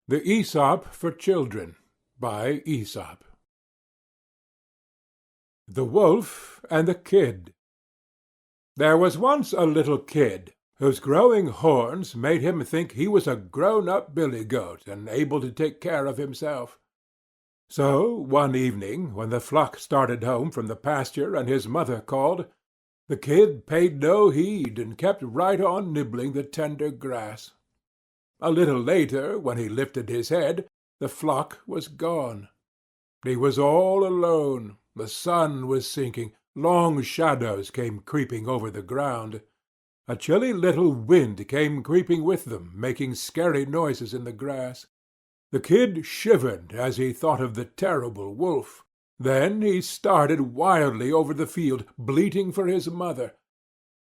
The Aesop for Children by Aesop. The Wolf and the Kid. There was once a little kid, whose growing horns made him think he was a grown-up billy-goat and able to take care of himself. So, one evening, when the flock started home from the pasture and his mother called, the kid paid no heed and kept right on nibbling the tender grass. A little later, when he lifted his head, the flock was gone. He was all alone. The sun was sinking. Long shadows came creeping over the ground. A chilly little wind came creeping with them, making scary noises in the grass. The kid shivered as he thought of the terrible wolf. Then he started wildly over the field, bleating for his mother.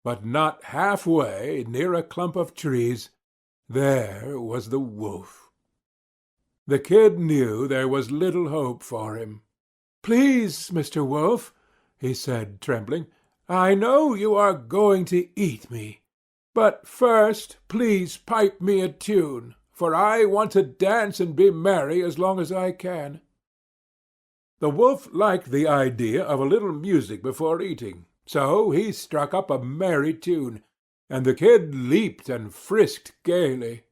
But not halfway, near a clump of trees, there was the wolf. The kid knew there was little hope for him. "Please, Mr. Wolf," he said, trembling, "I know you are going to eat me. But first, please pipe me a tune, for I want to dance and be merry as long as I can." The wolf liked the idea of a little music before eating, so he struck up a merry tune, and the kid leaped and frisked gaily.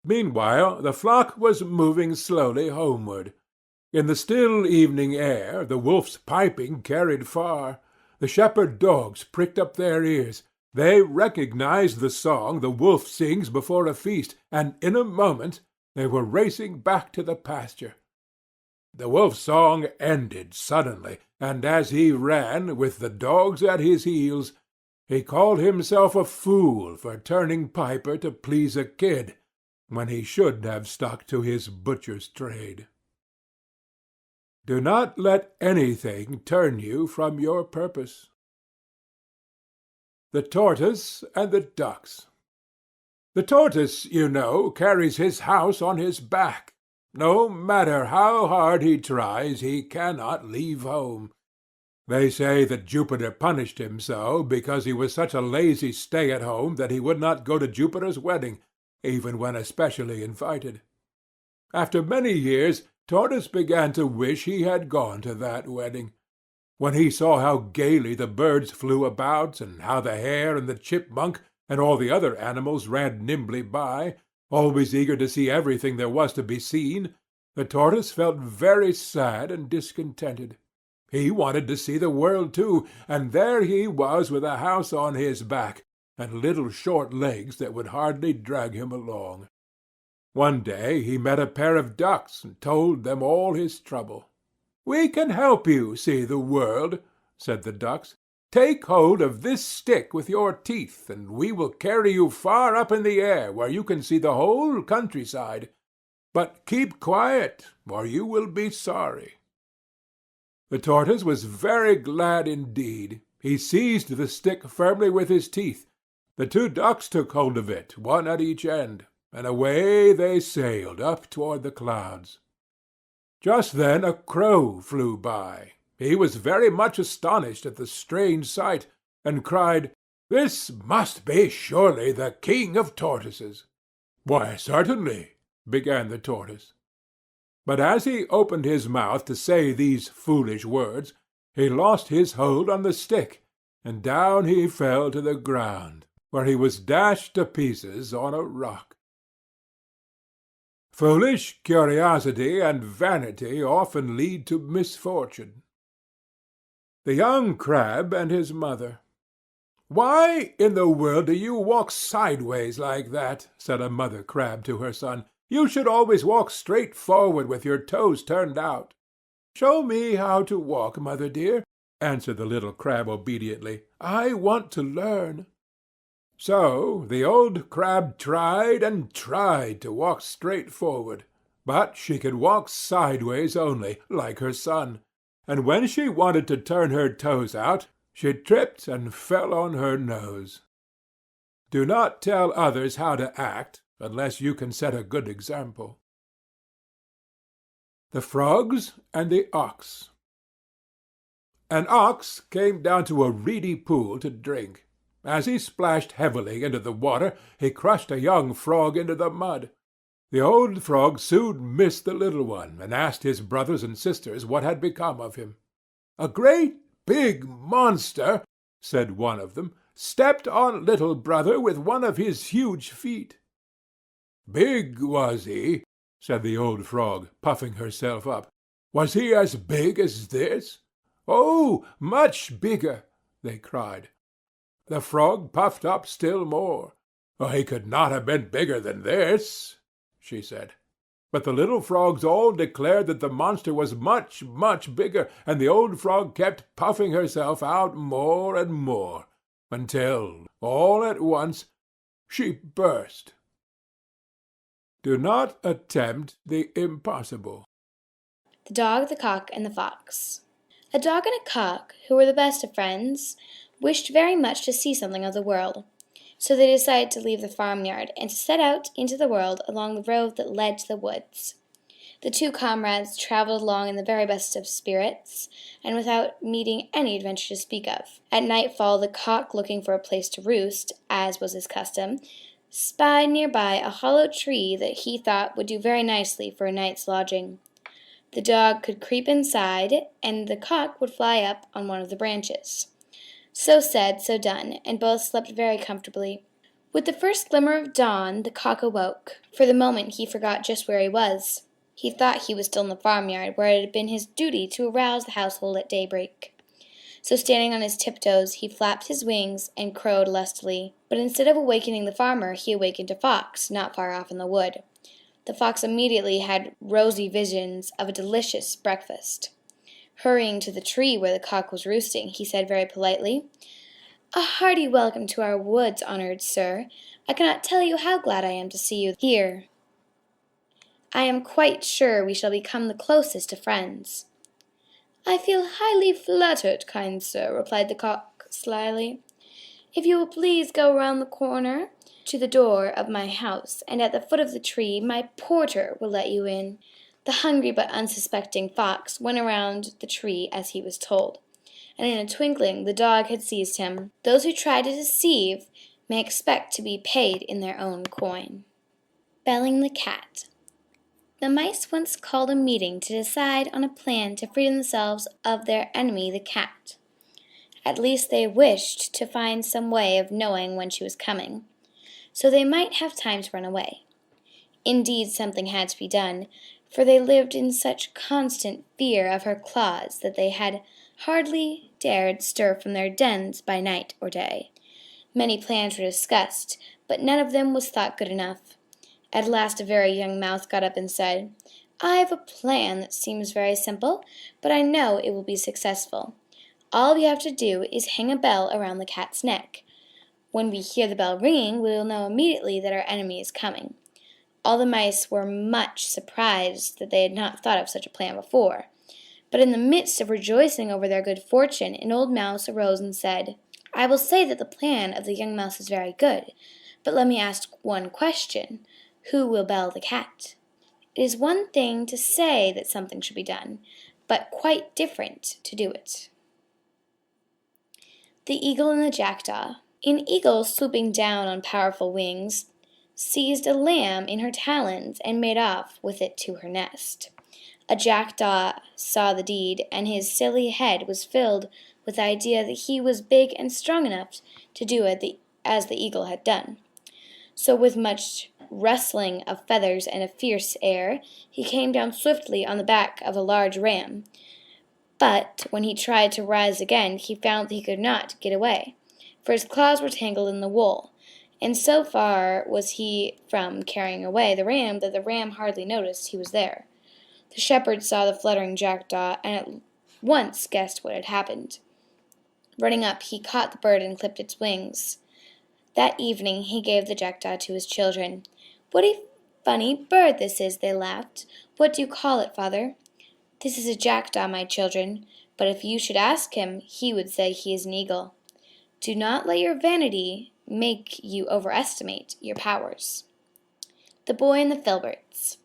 Meanwhile the flock was moving slowly homeward. In the still evening air the wolf's piping carried far. The shepherd dogs pricked up their ears. They recognized the song the wolf sings before a feast, and in a moment they were racing back to the pasture. The wolf's song ended suddenly, and as he ran, with the dogs at his heels, he called himself a fool for turning piper to please a kid, when he should have stuck to his butcher's trade. Do not let anything turn you from your purpose. The Tortoise and the Ducks. The tortoise, you know, carries his house on his back. No matter how hard he tries, he cannot leave home. They say that Jupiter punished him so because he was such a lazy stay-at-home that he would not go to Jupiter's wedding, even when especially invited. After many years, Tortoise began to wish he had gone to that wedding. When he saw how gaily the birds flew about, and how the hare and the chipmunk and all the other animals ran nimbly by, always eager to see everything there was to be seen, the tortoise felt very sad and discontented. He wanted to see the world too, and there he was with a house on his back, and little short legs that would hardly drag him along. One day he met a pair of ducks and told them all his trouble. "We can help you see the world," said the ducks. "Take hold of this stick with your teeth, and we will carry you far up in the air where you can see the whole countryside. But keep quiet, or you will be sorry." The tortoise was very glad indeed. He seized the stick firmly with his teeth. The two ducks took hold of it, one at each end, and away they sailed up toward the clouds. Just then a crow flew by. He was very much astonished at the strange sight, and cried, "This must be surely the king of tortoises." "Why, certainly," began the tortoise. But as he opened his mouth to say these foolish words, he lost his hold on the stick, and down he fell to the ground, where he was dashed to pieces on a rock. Foolish curiosity and vanity often lead to misfortune. The young crab and his mother. "Why in the world do you walk sideways like that?" said a mother crab to her son. "You should always walk straight forward with your toes turned out." "Show me how to walk, mother dear," answered the little crab obediently. "I want to learn." So the old crab tried and tried to walk straight forward, but she could walk sideways only, like her son, and when she wanted to turn her toes out, she tripped and fell on her nose. Do not tell others how to act, unless you can set a good example. The Frogs and the Ox. An ox came down to a reedy pool to drink. As he splashed heavily into the water, he crushed a young frog into the mud. The old frog soon missed the little one, and asked his brothers and sisters what had become of him. "A great big monster," said one of them, "stepped on little brother with one of his huge feet." "Big, was he?" said the old frog, puffing herself up. "Was he as big as this?" "Oh, much bigger!" they cried. The frog puffed up still more. "He could not have been bigger than this," she said. But the little frogs all declared that the monster was much, much bigger, and the old frog kept puffing herself out more and more, until, all at once, she burst. Do not attempt the impossible. The Dog, the Cock, and the Fox. A dog and a cock, who were the best of friends, wished very much to see something of the world. So they decided to leave the farmyard and to set out into the world along the road that led to the woods. The two comrades traveled along in the very best of spirits, and without meeting any adventure to speak of. At nightfall, the cock, looking for a place to roost, as was his custom, spied nearby a hollow tree that he thought would do very nicely for a night's lodging. The dog could creep inside, and the cock would fly up on one of the branches. So said, so done, and both slept very comfortably. With the first glimmer of dawn, the cock awoke. For the moment he forgot just where he was. He thought he was still in the farmyard, where it had been his duty to arouse the household at daybreak. So standing on his tiptoes, he flapped his wings and crowed lustily. But instead of awakening the farmer, he awakened a fox, not far off in the wood. The fox immediately had rosy visions of a delicious breakfast. Hurrying to the tree where the cock was roosting, he said very politely, "A hearty welcome to our woods, honored sir. I cannot tell you how glad I am to see you here. I am quite sure we shall become the closest of friends." "I feel highly flattered, kind sir," replied the cock slyly. "If you will please go round the corner to the door of my house, and at the foot of the tree my porter will let you in." The hungry but unsuspecting fox went around the tree as he was told, and in a twinkling the dog had seized him. Those who try to deceive may expect to be paid in their own coin. Belling the cat. The mice once called a meeting to decide on a plan to free themselves of their enemy the cat. At least they wished to find some way of knowing when she was coming, so they might have time to run away. Indeed, something had to be done, for they lived in such constant fear of her claws that they had hardly dared stir from their dens by night or day. Many plans were discussed, but none of them was thought good enough. At last a very young mouse got up and said, "I have a plan that seems very simple, but I know it will be successful. All we have to do is hang a bell around the cat's neck. When we hear the bell ringing, we will know immediately that our enemy is coming." All the mice were much surprised that they had not thought of such a plan before. But in the midst of rejoicing over their good fortune, an old mouse arose and said, "I will say that the plan of the young mouse is very good, but let me ask one question. Who will bell the cat?" It is one thing to say that something should be done, but quite different to do it. The Eagle and the Jackdaw. An eagle, swooping down on powerful wings, seized a lamb in her talons and made off with it to her nest. A jackdaw saw the deed, and his silly head was filled with the idea that he was big and strong enough to do it as the eagle had done. So with much rustling of feathers and a fierce air, he came down swiftly on the back of a large ram. But when he tried to rise again, he found that he could not get away, for his claws were tangled in the wool, and so far was he from carrying away the ram that the ram hardly noticed he was there. The shepherd saw the fluttering jackdaw, and at once guessed what had happened. Running up, he caught the bird and clipped its wings. That evening he gave the jackdaw to his children. "What a funny bird this is," they laughed. "What do you call it, father?" "This is a jackdaw, my children, but if you should ask him, he would say he is an eagle. Do not let your vanity make you overestimate your powers." The Boy and the Filberts.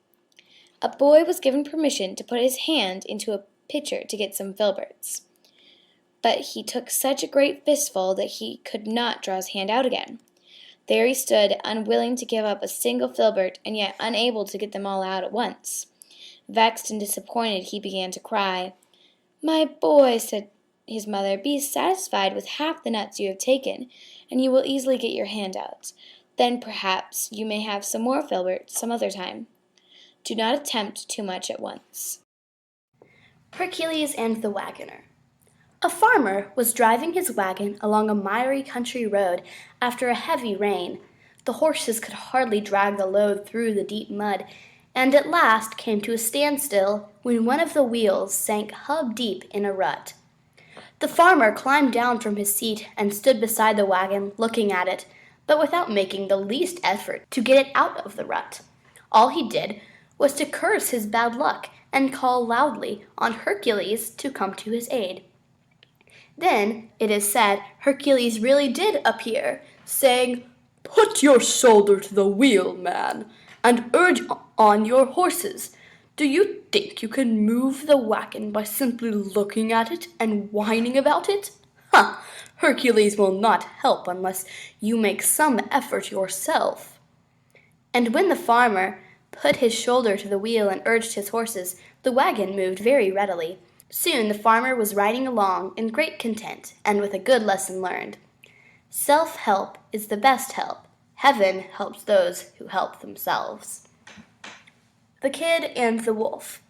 A boy was given permission to put his hand into a pitcher to get some filberts, but he took such a great fistful that he could not draw his hand out again. There he stood, unwilling to give up a single filbert, and yet unable to get them all out at once. Vexed and disappointed, he began to cry. "My boy," said his mother, "be satisfied with half the nuts you have taken, and you will easily get your hand out. Then, perhaps, you may have some more filbert some other time. Do not attempt too much at once." Hercules and the Wagoner. A farmer was driving his wagon along a miry country road after a heavy rain. The horses could hardly drag the load through the deep mud, and at last came to a standstill when one of the wheels sank hub-deep in a rut. The farmer climbed down from his seat and stood beside the wagon, looking at it, but without making the least effort to get it out of the rut. All he did was to curse his bad luck and call loudly on Hercules to come to his aid. Then, it is said, Hercules really did appear, saying, "Put your shoulder to the wheel, man, and urge on your horses. Do you think you can move the wagon by simply looking at it and whining about it? Ha! Hercules will not help unless you make some effort yourself." And when the farmer put his shoulder to the wheel and urged his horses, the wagon moved very readily. Soon the farmer was riding along in great content and with a good lesson learned. Self-help is the best help. Heaven helps those who help themselves. The Kid and the Wolf.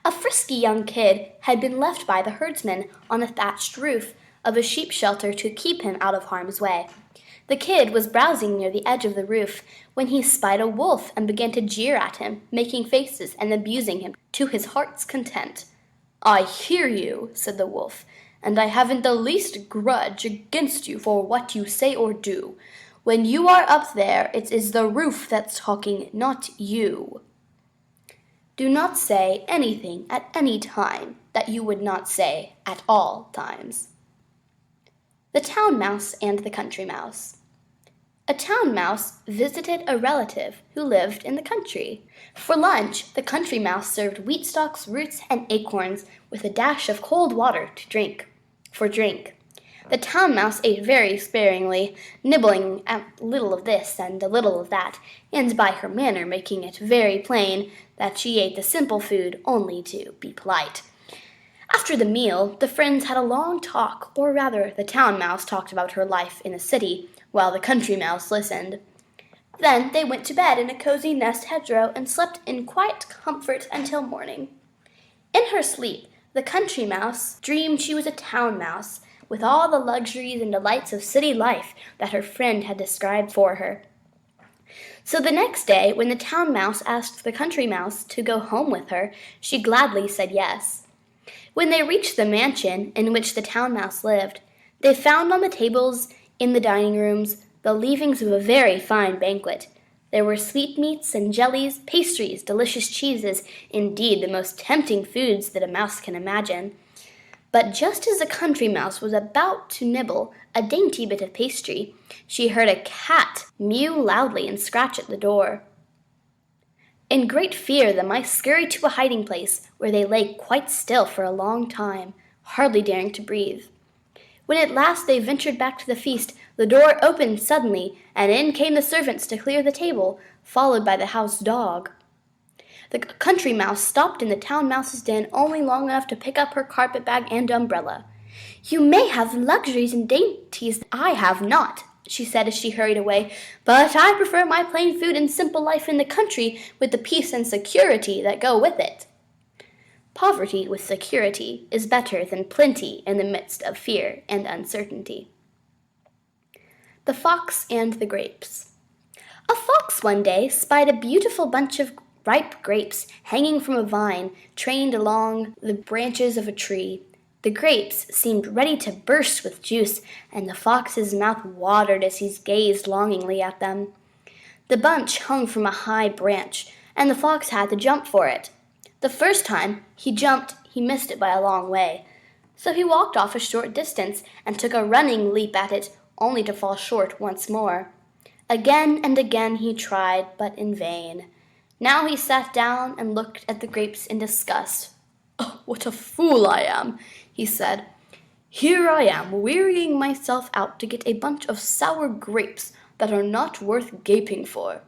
A frisky young kid had been left by the herdsman on the thatched roof of a sheep shelter to keep him out of harm's way. The kid was browsing near the edge of the roof when he spied a wolf and began to jeer at him, making faces and abusing him to his heart's content. "I hear you," said the wolf, "and I haven't the least grudge against you for what you say or do. When you are up there, it is the roof that's talking, not you." Do not say anything at any time that you would not say at all times. The Town Mouse and the Country Mouse. A town mouse visited a relative who lived in the country. For lunch, the country mouse served wheat stalks, roots, and acorns with a dash of cold water to drink. The town mouse ate very sparingly, nibbling a little of this and a little of that, and by her manner making it very plain that she ate the simple food only to be polite. After the meal, the friends had a long talk, or rather the town mouse talked about her life in the city, while the country mouse listened. Then they went to bed in a cozy nest hedgerow and slept in quiet comfort until morning. In her sleep, the country mouse dreamed she was a town mouse, with all the luxuries and delights of city life that her friend had described for her. So the next day, when the town mouse asked the country mouse to go home with her, she gladly said yes. When they reached the mansion in which the town mouse lived, they found on the tables in the dining rooms the leavings of a very fine banquet. There were sweetmeats and jellies, pastries, delicious cheeses, indeed the most tempting foods that a mouse can imagine. But just as the country mouse was about to nibble a dainty bit of pastry, she heard a cat mew loudly and scratch at the door. In great fear, the mice scurried to a hiding place, where they lay quite still for a long time, hardly daring to breathe. When at last they ventured back to the feast, the door opened suddenly, and in came the servants to clear the table, followed by the house dog. The country mouse stopped in the town mouse's den only long enough to pick up her carpet bag and umbrella. "You may have luxuries and dainties I have not," she said as she hurried away, "but I prefer my plain food and simple life in the country with the peace and security that go with it." Poverty with security is better than plenty in the midst of fear and uncertainty. The Fox and the Grapes. A fox one day spied a beautiful bunch of ripe grapes hanging from a vine trained along the branches of a tree. The grapes seemed ready to burst with juice, and the fox's mouth watered as he gazed longingly at them. The bunch hung from a high branch, and the fox had to jump for it. The first time he jumped, he missed it by a long way. So he walked off a short distance and took a running leap at it, only to fall short once more. Again and again he tried, but in vain. Now he sat down and looked at the grapes in disgust. "Oh, what a fool I am," he said. "Here I am, wearying myself out to get a bunch of sour grapes that are not worth gaping for.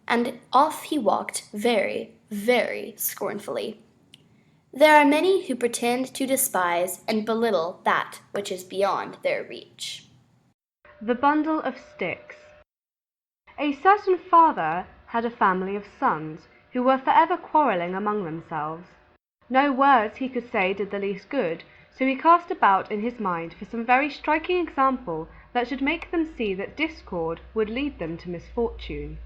And off he walked very, very scornfully. There are many who pretend to despise and belittle that which is beyond their reach. The Bundle of Sticks. A certain father had a family of sons who were forever quarrelling among themselves. No words he could say did the least good, so he cast about in his mind for some very striking example that should make them see that discord would lead them to misfortune.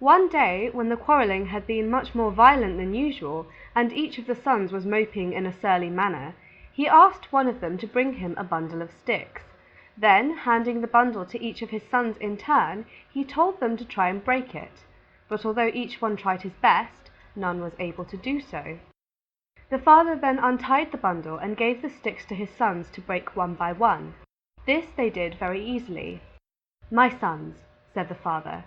One day, when the quarrelling had been much more violent than usual, and each of the sons was moping in a surly manner, he asked one of them to bring him a bundle of sticks. Then, handing the bundle to each of his sons in turn, he told them to try and break it. But although each one tried his best, none was able to do so. The father then untied the bundle and gave the sticks to his sons to break one by one. This they did very easily. "My sons," said the father,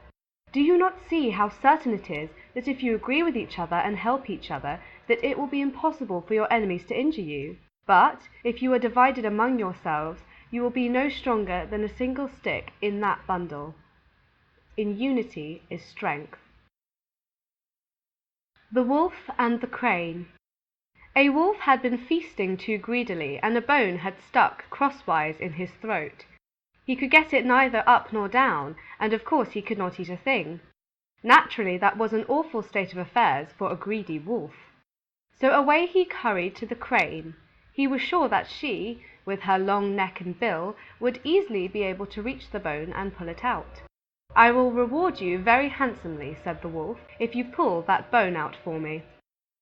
"do you not see how certain it is that if you agree with each other and help each other, that it will be impossible for your enemies to injure you? But if you are divided among yourselves, you will be no stronger than a single stick in that bundle. In unity is strength." The Wolf and the Crane. A wolf had been feasting too greedily, and a bone had stuck crosswise in his throat. He could get it neither up nor down, and of course he could not eat a thing. Naturally, that was an awful state of affairs for a greedy wolf. So away he hurried to the crane. He was sure that she, with her long neck and bill, would easily be able to reach the bone and pull it out. "I will reward you very handsomely," said the wolf, "if you pull that bone out for me."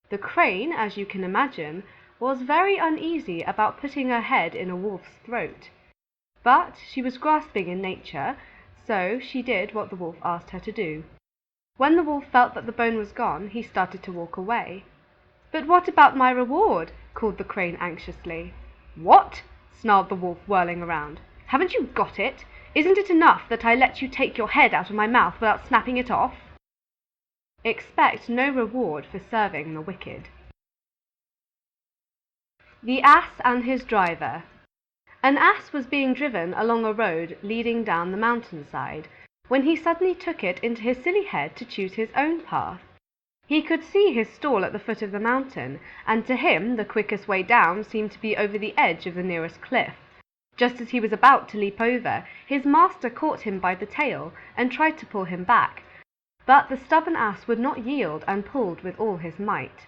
The crane, as you can imagine, was very uneasy about putting her head in a wolf's throat. But she was grasping in nature, so she did what the wolf asked her to do. When the wolf felt that the bone was gone, he started to walk away. "But what about my reward?" called the crane anxiously. "What?" snarled the wolf, whirling around. "Haven't you got it? Isn't it enough that I let you take your head out of my mouth without snapping it off?" Expect no reward for serving the wicked. The Ass and his Driver. An ass was being driven along a road leading down the mountainside, when he suddenly took it into his silly head to choose his own path. He could see his stall at the foot of the mountain, and to him the quickest way down seemed to be over the edge of the nearest cliff. Just as he was about to leap over, his master caught him by the tail and tried to pull him back, but the stubborn ass would not yield and pulled with all his might.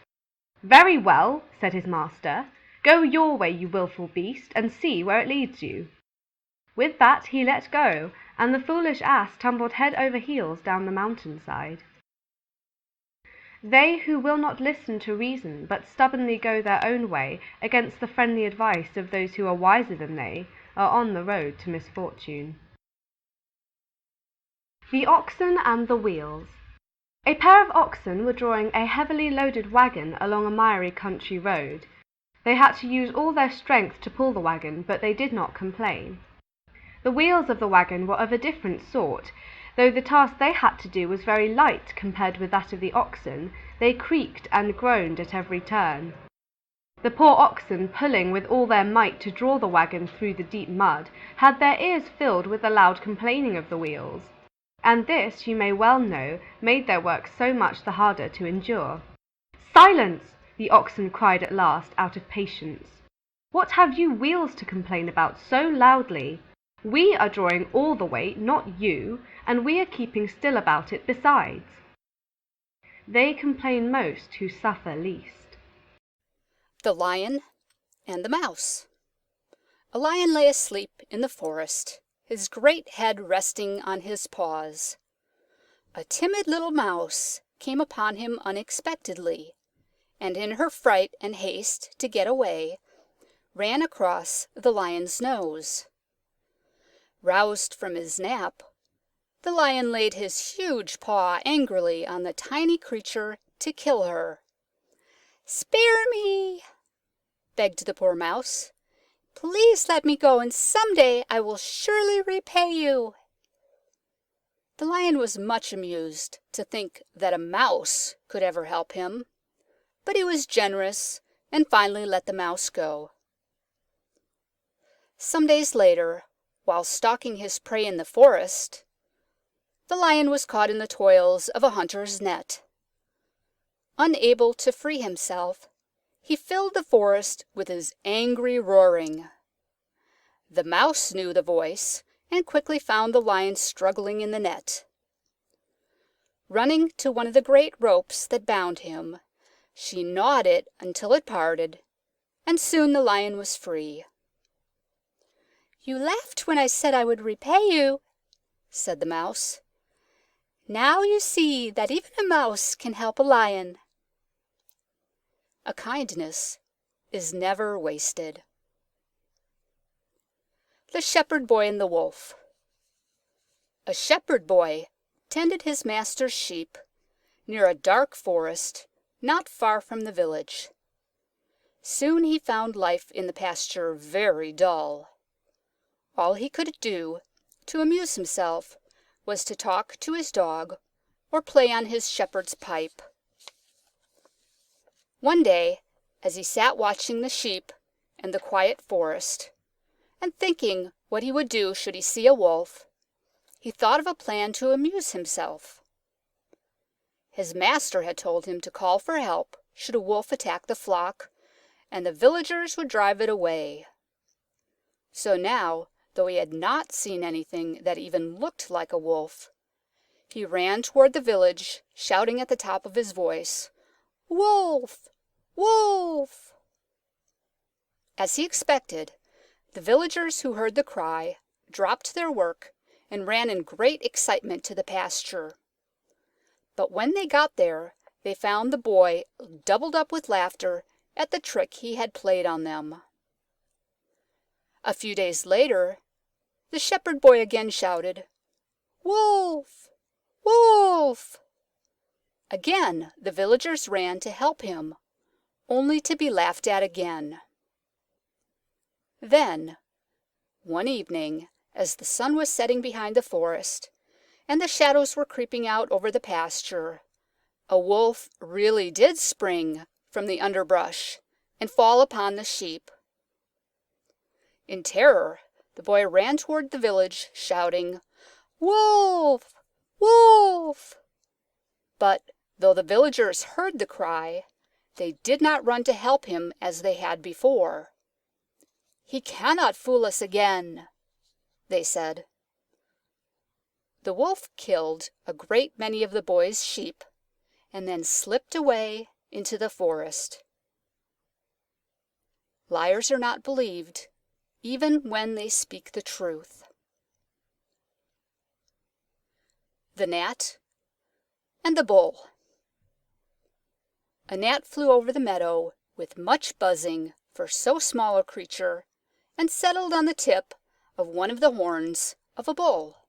"Very well," said his master, "go your way, you wilful beast, and see where it leads you." With that he let go, and the foolish ass tumbled head over heels down the mountainside. They who will not listen to reason, but stubbornly go their own way against the friendly advice of those who are wiser than they, are on the road to misfortune. The Oxen and the Wheels. A pair of oxen were drawing a heavily loaded wagon along a miry country road. They had to use all their strength to pull the wagon, but they did not complain. The wheels of the wagon were of a different sort. Though the task they had to do was very light compared with that of the oxen, they creaked and groaned at every turn. The poor oxen, pulling with all their might to draw the wagon through the deep mud, had their ears filled with the loud complaining of the wheels. And this, you may well know, made their work so much the harder to endure. "Silence!" the oxen cried at last, out of patience. "What have you wheels to complain about so loudly? We are drawing all the weight, not you, and we are keeping still about it besides." They complain most who suffer least. The Lion and the Mouse. A lion lay asleep in the forest, his great head resting on his paws. A timid little mouse came upon him unexpectedly, and in her fright and haste to get away, ran across the lion's nose. Roused from his nap, the lion laid his huge paw angrily on the tiny creature to kill her. "Spare me!" begged the poor mouse. "Please let me go, and some day I will surely repay you." The lion was much amused to think that a mouse could ever help him, but he was generous and finally let the mouse go. Some days later, while stalking his prey in the forest, The lion was caught in the toils of a hunter's net. Unable to free himself, he filled the forest with his angry roaring. The mouse knew the voice and quickly found the lion struggling in the net. Running to one of the great ropes that bound him, she gnawed it until it parted, and soon the lion was free. "You laughed when I said I would repay you," said the mouse. "Now you see that even a mouse can help a lion." A kindness is never wasted. The Shepherd Boy and the Wolf. A shepherd boy tended his master's sheep near a dark forest not far from the village. Soon he found life in the pasture very dull. All he could do to amuse himself was to talk to his dog or play on his shepherd's pipe. One day, as he sat watching the sheep and the quiet forest, and thinking what he would do should he see a wolf, he thought of a plan to amuse himself. His master had told him to call for help should a wolf attack the flock, and the villagers would drive it away. So now, though he had not seen anything that even looked like a wolf, he ran toward the village, shouting at the top of his voice, "Wolf! Wolf!" As he expected, the villagers who heard the cry dropped their work and ran in great excitement to the pasture. But when they got there, they found the boy doubled up with laughter at the trick he had played on them. A few days later, the shepherd boy again shouted, "Wolf! Wolf!" Again the villagers ran to help him, only to be laughed at again. Then, one evening, as the sun was setting behind the forest, and the shadows were creeping out over the pasture, a wolf really did spring from the underbrush and fall upon the sheep. In terror, the boy ran toward the village, shouting, "Wolf! Wolf!" But though the villagers heard the cry, they did not run to help him as they had before. "He cannot fool us again," they said. The wolf killed a great many of the boy's sheep, and then slipped away into the forest. Liars are not believed, even when they speak the truth. The Gnat and the Bull. A gnat flew over the meadow with much buzzing for so small a creature, and settled on the tip of one of the horns of a bull.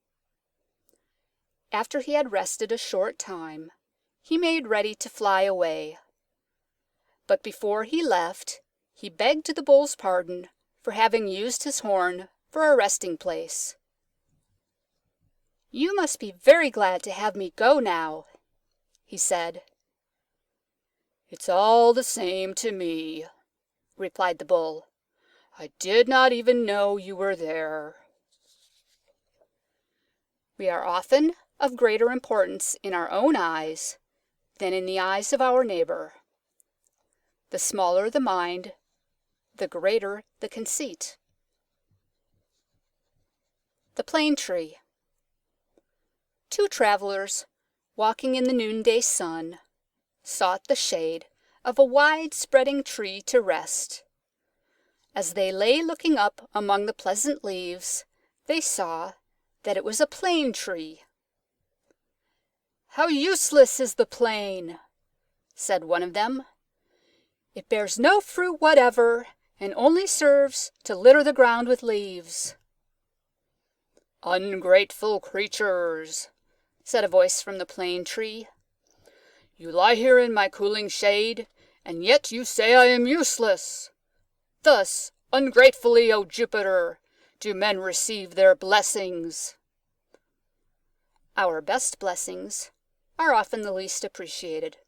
After he had rested a short time, he made ready to fly away. But before he left, he begged the bull's pardon for having used his horn for a resting place. "You must be very glad to have me go now," he said. "It's all the same to me," replied the bull. "I did not even know you were there." We are often of greater importance in our own eyes than in the eyes of our neighbor. The smaller the mind, the greater the conceit. The Plane Tree. Two travelers, walking in the noonday sun, sought the shade of a wide-spreading tree to rest. As they lay looking up among the pleasant leaves, they saw that it was a plane tree. "How useless is the plane!" said one of them. "It bears no fruit whatever, and only serves to litter the ground with leaves." "Ungrateful creatures," said a voice from the plane tree. "You lie here in my cooling shade, and yet you say I am useless. Thus, ungratefully, O Jupiter, do men receive their blessings." Our best blessings are often the least appreciated.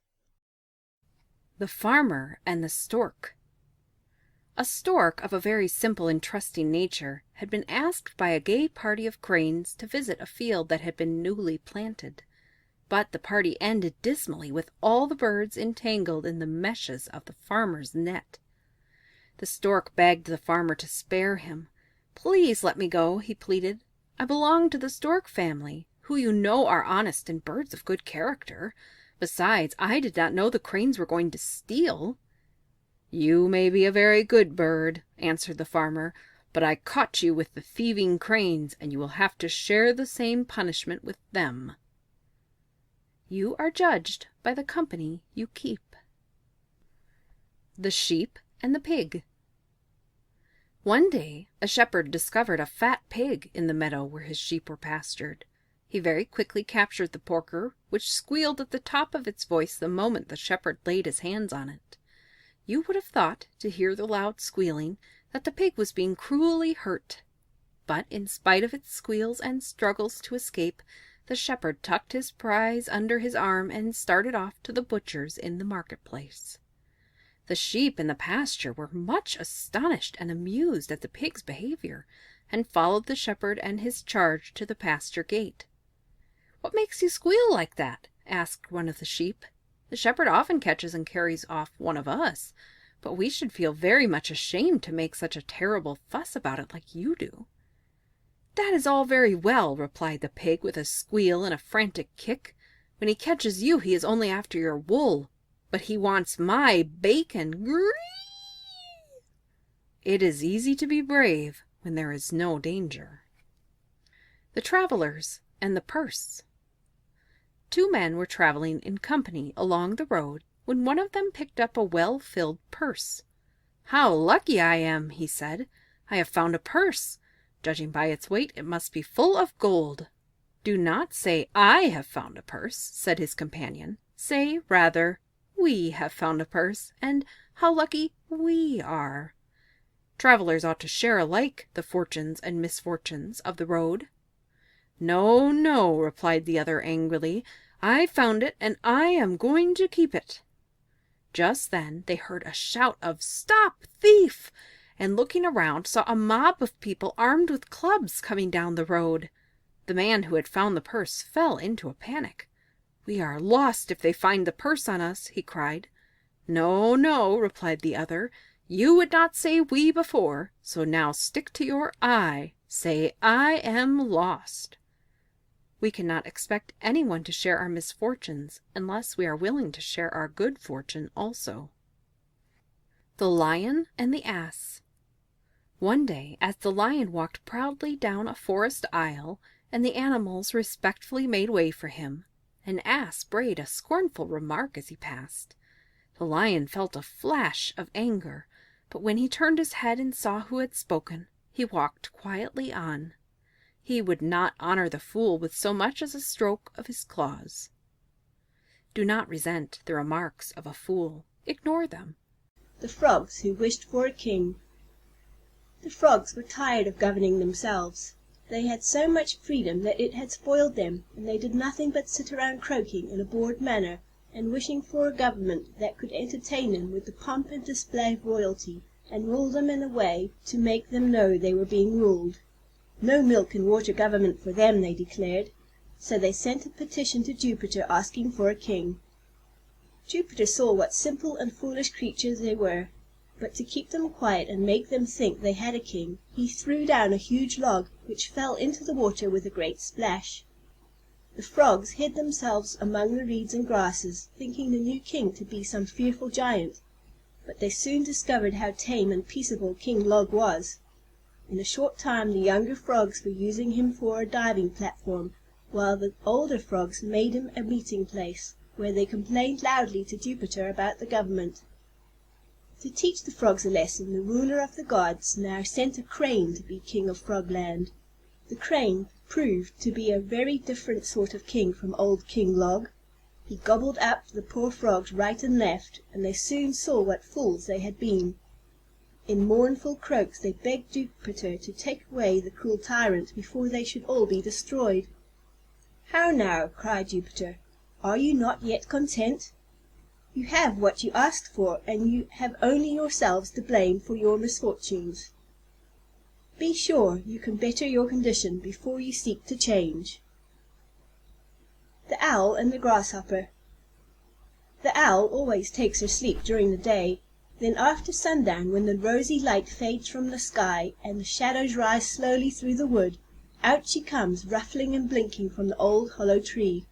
The Farmer and the Stork. A stork of a very simple and trusting nature had been asked by a gay party of cranes to visit a field that had been newly planted. But the party ended dismally with all the birds entangled in the meshes of the farmer's net. The stork begged the farmer to spare him. "Please let me go," he pleaded. "I belong to the stork family, who you know are honest and birds of good character. Besides, I did not know the cranes were going to steal." "You may be a very good bird," answered the farmer, "but I caught you with the thieving cranes, and you will have to share the same punishment with them." You are judged by the company you keep. The Sheep and the Pig. One day a shepherd discovered a fat pig in the meadow where his sheep were pastured. He very quickly captured the porker, which squealed at the top of its voice the moment the shepherd laid his hands on it. You would have thought, to hear the loud squealing, that the pig was being cruelly hurt. But in spite of its squeals and struggles to escape, the shepherd tucked his prize under his arm and started off to the butcher's in the marketplace. The sheep in the pasture were much astonished and amused at the pig's behavior, and followed the shepherd and his charge to the pasture gate. "What makes you squeal like that?" asked one of the sheep. "The shepherd often catches and carries off one of us, but we should feel very much ashamed to make such a terrible fuss about it like you do." "That is all very well," replied the pig with a squeal and a frantic kick. "When he catches you, he is only after your wool, but he wants my bacon. Grrrr! It is easy to be brave when there is no danger." The Travelers and the Purse. Two men were traveling in company along the road when one of them picked up a well-filled purse. "How lucky I am," he said. "I have found a purse. Judging by its weight, it must be full of gold." "Do not say I have found a purse," said his companion. "Say, rather, we have found a purse, and how lucky we are. Travelers ought to share alike the fortunes and misfortunes of the road." "No, no," replied the other angrily. "I found it, and I am going to keep it." Just then they heard a shout of "Stop, thief!" and looking around saw a mob of people armed with clubs coming down the road. The man who had found the purse fell into a panic. "We are lost if they find the purse on us," he cried. "No, no," replied the other. "You would not say we before, so now stick to your I. Say, I am lost." We cannot expect anyone to share our misfortunes unless we are willing to share our good fortune also. The Lion and the Ass. One day, as the lion walked proudly down a forest aisle, and the animals respectfully made way for him, an ass brayed a scornful remark as he passed. The lion felt a flash of anger, but when he turned his head and saw who had spoken, he walked quietly on. He would not honor the fool with so much as a stroke of his claws. Do not resent the remarks of a fool. Ignore them. The Frogs Who Wished for a King. The Frogs were tired of governing themselves. They had so much freedom that it had spoiled them, and they did nothing but sit around croaking in a bored manner, and wishing for a government that could entertain them with the pomp and display of royalty, and rule them in a way to make them know they were being ruled. No milk and water government for them, they declared. So they sent a petition to Jupiter asking for a king. Jupiter saw what simple and foolish creatures they were, but to keep them quiet and make them think they had a king, he threw down a huge log, which fell into the water with a great splash. The Frogs hid themselves among the reeds and grasses, thinking the new king to be some fearful giant, but they soon discovered how tame and peaceable King Log was. In a short time the younger Frogs were using him for a diving platform, while the older Frogs made him a meeting place, where they complained loudly to Jupiter about the government. To teach the Frogs a lesson, the ruler of the gods now sent a crane to be king of Frogland. The crane proved to be a very different sort of king from old King Log. He gobbled up the poor Frogs right and left, and they soon saw what fools they had been. In mournful croaks they begged Jupiter to take away the cruel tyrant before they should all be destroyed. "How now?" cried Jupiter. "Are you not yet content?" You have what you asked for, and you have only yourselves to blame for your misfortunes. Be sure you can better your condition before you seek to change. The Owl and the Grasshopper. The owl always takes her sleep during the day. Then after sundown, when the rosy light fades from the sky, and the shadows rise slowly through the wood, out she comes, ruffling and blinking from the old hollow tree.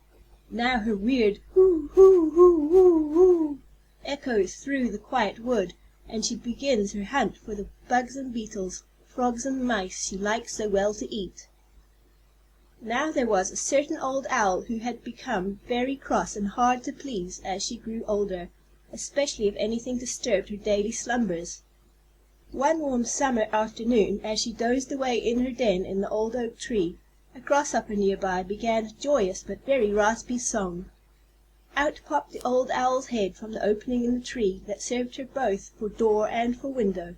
Now her weird "hoo, hoo, hoo, hoo, hoo" echoes through the quiet wood, and she begins her hunt for the bugs and beetles, frogs and mice she likes so well to eat. Now there was a certain old owl who had become very cross and hard to please as she grew older, especially if anything disturbed her daily slumbers. One warm summer afternoon, as she dozed away in her den in the old oak tree, a grasshopper near by began a joyous but very raspy song. Out popped the old owl's head from the opening in the tree that served her both for door and for window.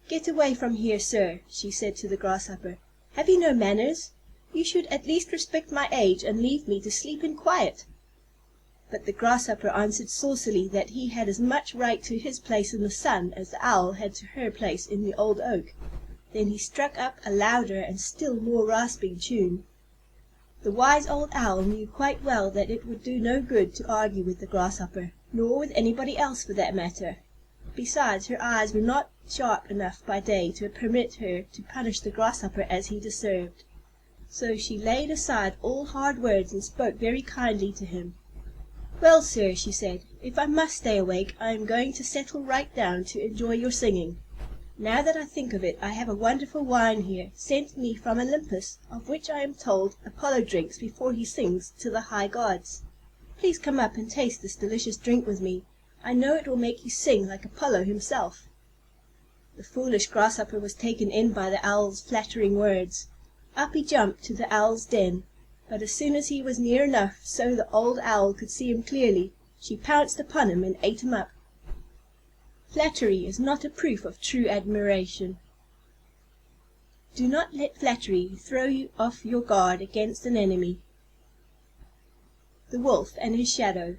"Get away from here, sir," she said to the grasshopper. "Have you no manners? You should at least respect my age and leave me to sleep in quiet." But the grasshopper answered saucily that he had as much right to his place in the sun as the owl had to her place in the old oak. Then he struck up a louder and still more rasping tune. The wise old owl knew quite well that it would do no good to argue with the grasshopper, nor with anybody else for that matter. Besides, her eyes were not sharp enough by day to permit her to punish the grasshopper as he deserved. So she laid aside all hard words and spoke very kindly to him. "Well, sir," she said, "if I must stay awake, I am going to settle right down to enjoy your singing. Now that I think of it, I have a wonderful wine here, sent me from Olympus, of which I am told Apollo drinks before he sings to the high gods. Please come up and taste this delicious drink with me. I know it will make you sing like Apollo himself." The foolish grasshopper was taken in by the owl's flattering words. Up he jumped to the owl's den, but as soon as he was near enough so the old owl could see him clearly, she pounced upon him and ate him up. Flattery is not a proof of true admiration. Do not let flattery throw you off your guard against an enemy. The Wolf and his Shadow.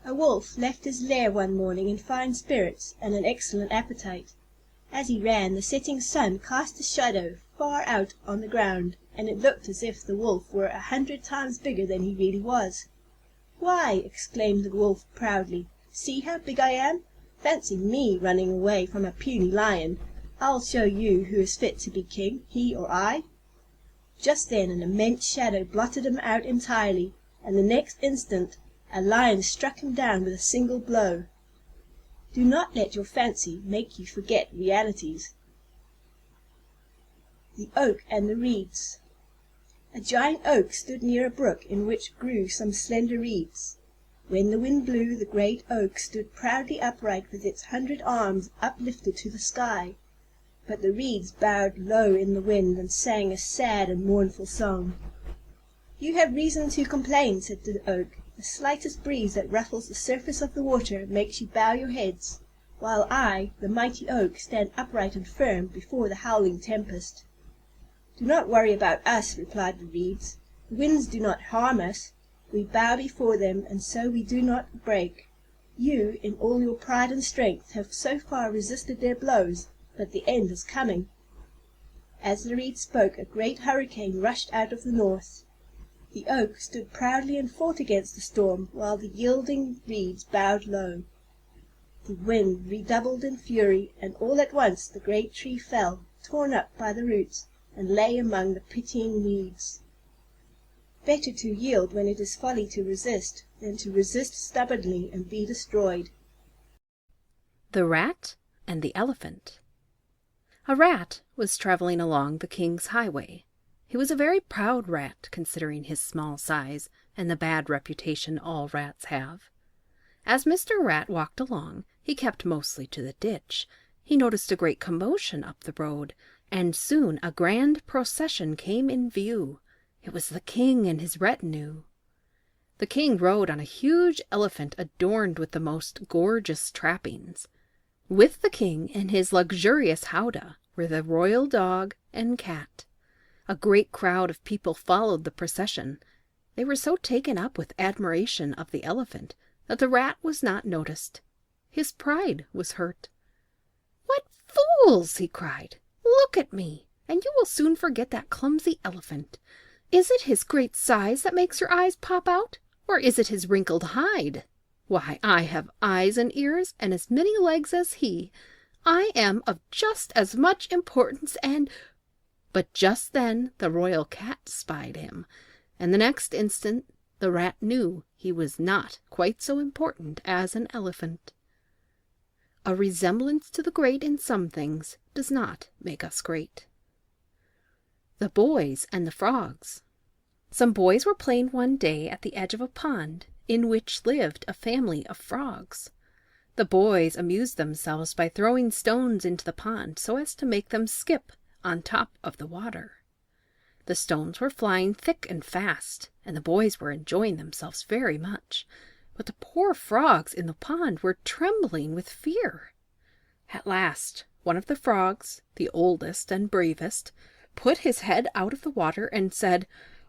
A wolf left his lair one morning in fine spirits and an excellent appetite. As he ran, the setting sun cast a shadow far out on the ground, and it looked as if the wolf were 100 times bigger than he really was. "Why," exclaimed the wolf proudly, "see how big I am! Fancy me running away from a puny lion! I'll show you who is fit to be king, he or I." Just then an immense shadow blotted him out entirely, and the next instant a lion struck him down with a single blow. Do not let your fancy make you forget realities. The Oak and the Reeds. A giant oak stood near a brook in which grew some slender reeds. When the wind blew, the great oak stood proudly upright with its 100 arms uplifted to the sky. But the reeds bowed low in the wind and sang a sad and mournful song. "You have reason to complain," said the oak. "The slightest breeze that ruffles the surface of the water makes you bow your heads, while I, the mighty oak, stand upright and firm before the howling tempest." "Do not worry about us," replied the reeds. "The winds do not harm us. We bow before them, and so we do not break. You, in all your pride and strength, have so far resisted their blows, but the end is coming." As the reeds spoke, a great hurricane rushed out of the north. The oak stood proudly and fought against the storm, while the yielding reeds bowed low. The wind redoubled in fury, and all at once the great tree fell, torn up by the roots, and lay among the pitying weeds. Better to yield when it is folly to resist, than to resist stubbornly and be destroyed. The Rat and the Elephant. A rat was traveling along the king's highway. He was a very proud rat, considering his small size and the bad reputation all rats have. As Mr. Rat walked along, he kept mostly to the ditch. He noticed a great commotion up the road, and soon a grand procession came in view. It was the king and his retinue. The king rode on a huge elephant adorned with the most gorgeous trappings. With the king and his luxurious howdah were the royal dog and cat. A great crowd of people followed the procession. They were so taken up with admiration of the elephant that the rat was not noticed. His pride was hurt. "What fools!" he cried. "Look at me, and you will soon forget that clumsy elephant. Is it his great size that makes your eyes pop out, or is it his wrinkled hide? Why, I have eyes and ears and as many legs as he. I am of just as much importance and—" But just then the royal cat spied him, and the next instant the rat knew he was not quite so important as an elephant. A resemblance to the great in some things does not make us great. The boys and the frogs. Some boys were playing one day at the edge of a pond in which lived a family of frogs. The boys amused themselves by throwing stones into the pond so as to make them skip on top of the water. The stones were flying thick and fast, and the boys were enjoying themselves very much, but the poor frogs in the pond were trembling with fear. At last, one of the frogs, the oldest and bravest, put his head out of the water and said,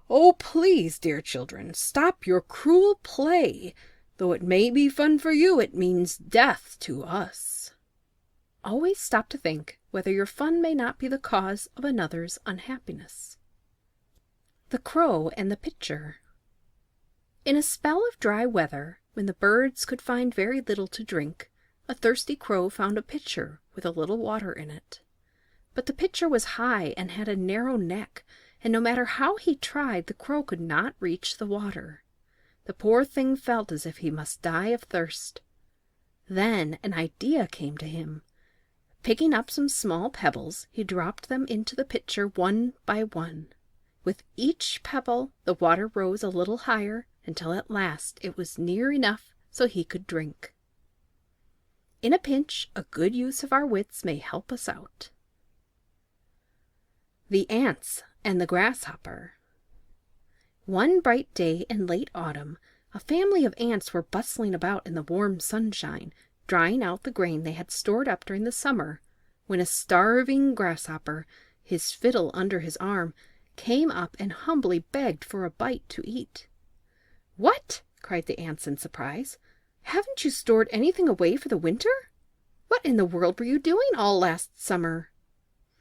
"Oh, please, dear children, stop your cruel play. Though it may be fun for you, it means death to us." Always stop to think whether your fun may not be the cause of another's unhappiness. The Crow and the Pitcher. In a spell of dry weather, when the birds could find very little to drink, a thirsty crow found a pitcher with a little water in it. But the pitcher was high and had a narrow neck, and no matter how he tried, the crow could not reach the water. The poor thing felt as if he must die of thirst. Then an idea came to him. Picking up some small pebbles, he dropped them into the pitcher one by one. With each pebble, the water rose a little higher, until at last it was near enough so he could drink. In a pinch, a good use of our wits may help us out. The Ants and the Grasshopper. One bright day in late autumn, a family of ants were bustling about in the warm sunshine, drying out the grain they had stored up during the summer, when a starving grasshopper, his fiddle under his arm, came up and humbly begged for a bite to eat. "What?" cried the ants in surprise. "Haven't you stored anything away for the winter? What in the world were you doing all last summer?"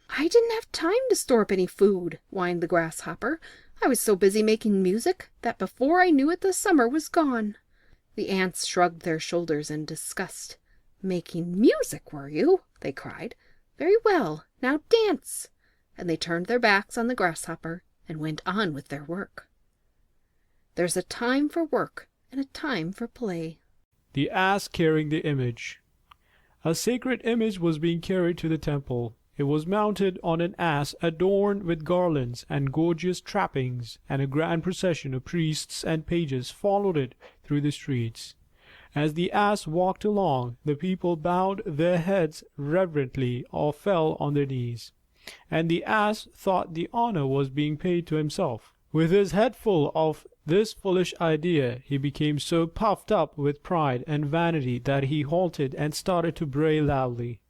"I didn't have time to store up any food," whined the grasshopper. "I was so busy making music that before I knew it the summer was gone." The ants shrugged their shoulders in disgust. "Making music, were you?" they cried. "Very well, now dance!" And they turned their backs on the grasshopper and went on with their work. There's a time for work and a time for play. The ass carrying the image. A sacred image was being carried to the temple. It was mounted on an ass adorned with garlands and gorgeous trappings, and a grand procession of priests and pages followed it through the streets. As the ass walked along, the people bowed their heads reverently or fell on their knees, and the ass thought the honor was being paid to himself. With his head full of this foolish idea, he became so puffed up with pride and vanity that he halted and started to bray loudly.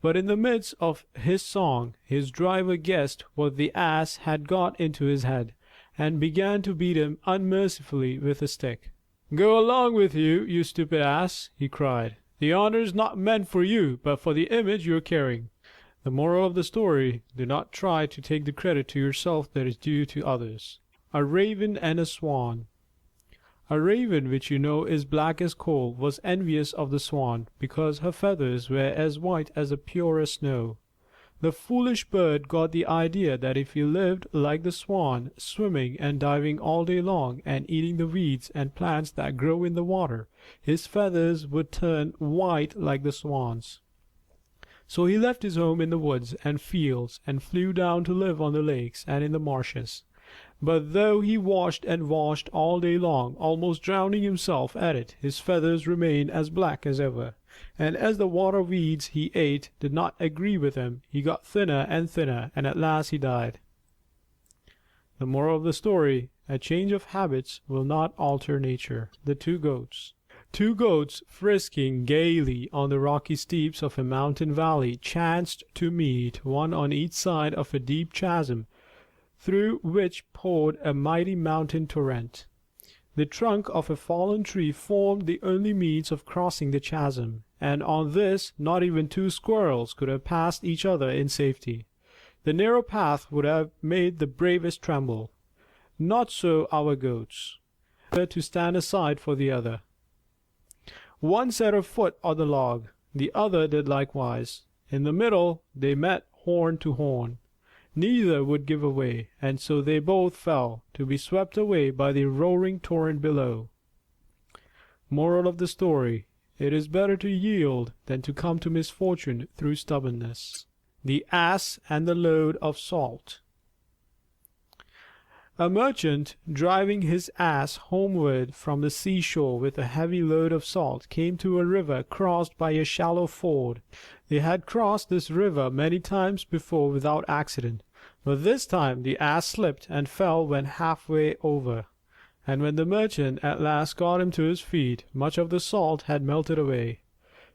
But in the midst of his song, his driver guessed what the ass had got into his head, and began to beat him unmercifully with a stick. "Go along with you, you stupid ass!" he cried. "The honor is not meant for you, but for the image you are carrying." The moral of the story: do not try to take the credit to yourself that is due to others. A Raven and a Swan. A Raven, which you know is black as coal, was envious of the Swan, because her feathers were as white as the purest snow. The foolish bird got the idea that if he lived like the Swan, swimming and diving all day long, and eating the weeds and plants that grow in the water, his feathers would turn white like the Swan's. So he left his home in the woods and fields, and flew down to live on the lakes and in the marshes. But though he washed and washed all day long, almost drowning himself at it, his feathers remained as black as ever. And as the water weeds he ate did not agree with him, he got thinner and thinner, and at last he died. The moral of the story: a change of habits will not alter nature. The Two Goats. Two goats, frisking gaily on the rocky steeps of a mountain valley, chanced to meet, one on each side of a deep chasm, through which poured a mighty mountain torrent. The trunk of a fallen tree formed the only means of crossing the chasm, and on this not even two squirrels could have passed each other in safety. The narrow path would have made the bravest tremble. Not so our goats, to stand aside for the other. One set her foot on the log, the other did likewise. In the middle they met horn to horn. Neither would give way, and so they both fell, to be swept away by the roaring torrent below. Moral of the story: it is better to yield than to come to misfortune through stubbornness. The Ass and the Load of Salt. A merchant, driving his ass homeward from the seashore with a heavy load of salt, came to a river crossed by a shallow ford. They had crossed this river many times before without accident, but this time the ass slipped and fell when halfway over, and when the merchant at last got him to his feet, much of the salt had melted away.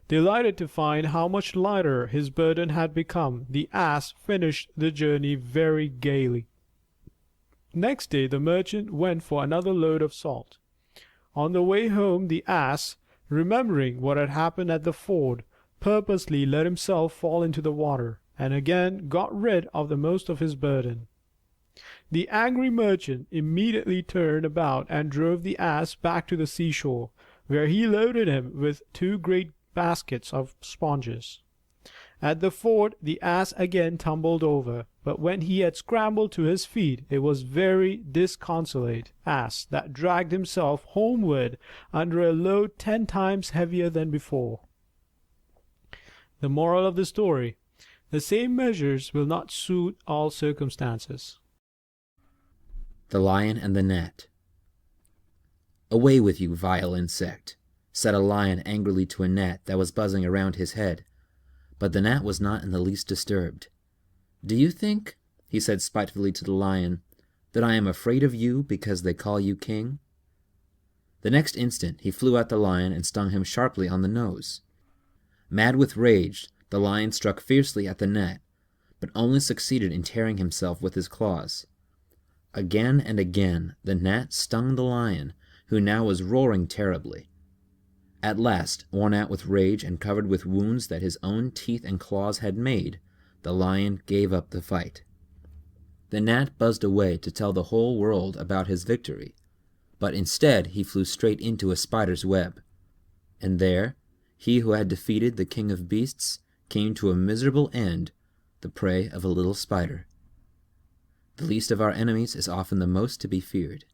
Delighted to find how much lighter his burden had become, the ass finished the journey very gaily. Next day the merchant went for another load of salt. On the way home the ass, remembering what had happened at the ford, purposely let himself fall into the water, and again got rid of the most of his burden. The angry merchant immediately turned about and drove the ass back to the seashore, where he loaded him with 2 great baskets of sponges. At the ford the ass again tumbled over, but when he had scrambled to his feet, it was very disconsolate ass that dragged himself homeward under a load 10 times heavier than before. The moral of the story: the same measures will not suit all circumstances. The Lion and the Gnat. "Away with you, vile insect," said a lion angrily to a gnat that was buzzing around his head. But the gnat was not in the least disturbed. "Do you think," he said spitefully to the lion, "that I am afraid of you because they call you king?" The next instant he flew at the lion and stung him sharply on the nose. Mad with rage, the lion struck fiercely at the gnat, but only succeeded in tearing himself with his claws. Again and again the gnat stung the lion, who now was roaring terribly. At last, worn out with rage and covered with wounds that his own teeth and claws had made, the lion gave up the fight. The gnat buzzed away to tell the whole world about his victory, but instead he flew straight into a spider's web. And there, he who had defeated the king of beasts came to a miserable end, the prey of a little spider. The least of our enemies is often the most to be feared.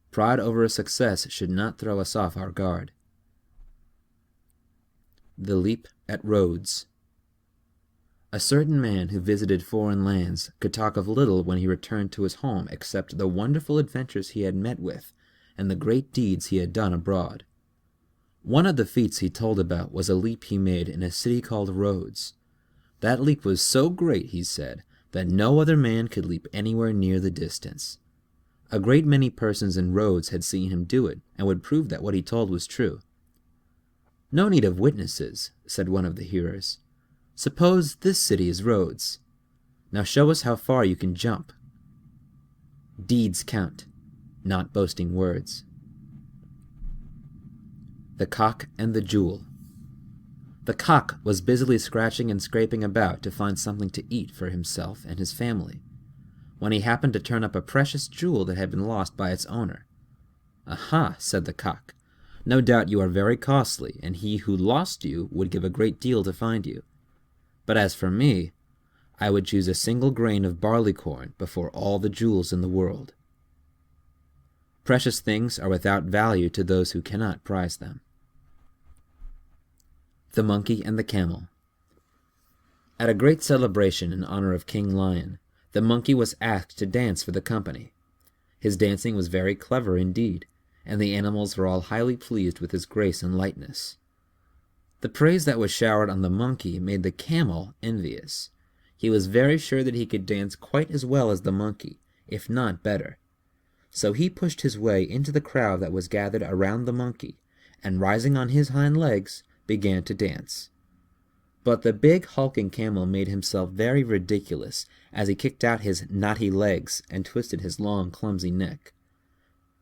Pride over a success should not throw us off our guard. The Leap at Rhodes. A certain man who visited foreign lands could talk of little when he returned to his home except the wonderful adventures he had met with and the great deeds he had done abroad. One of the feats he told about was a leap he made in a city called Rhodes. That leap was so great, he said, that no other man could leap anywhere near the distance. A great many persons in Rhodes had seen him do it and would prove that what he told was true. "No need of witnesses," said one of the hearers. "Suppose this city is Rhodes. Now show us how far you can jump." Deeds count, not boasting words. The Cock and the Jewel. The cock was busily scratching and scraping about to find something to eat for himself and his family, when he happened to turn up a precious jewel that had been lost by its owner. "Aha," said the cock, "no doubt you are very costly, and he who lost you would give a great deal to find you. But as for me, I would choose a single grain of barleycorn before all the jewels in the world." Precious things are without value to those who cannot prize them. The Monkey and the Camel. At a great celebration in honor of King Lion, the monkey was asked to dance for the company. His dancing was very clever indeed, and the animals were all highly pleased with his grace and lightness. The praise that was showered on the monkey made the camel envious. He was very sure that he could dance quite as well as the monkey, if not better. So he pushed his way into the crowd that was gathered around the monkey, and rising on his hind legs, began to dance. But the big hulking camel made himself very ridiculous as he kicked out his knotty legs and twisted his long clumsy neck.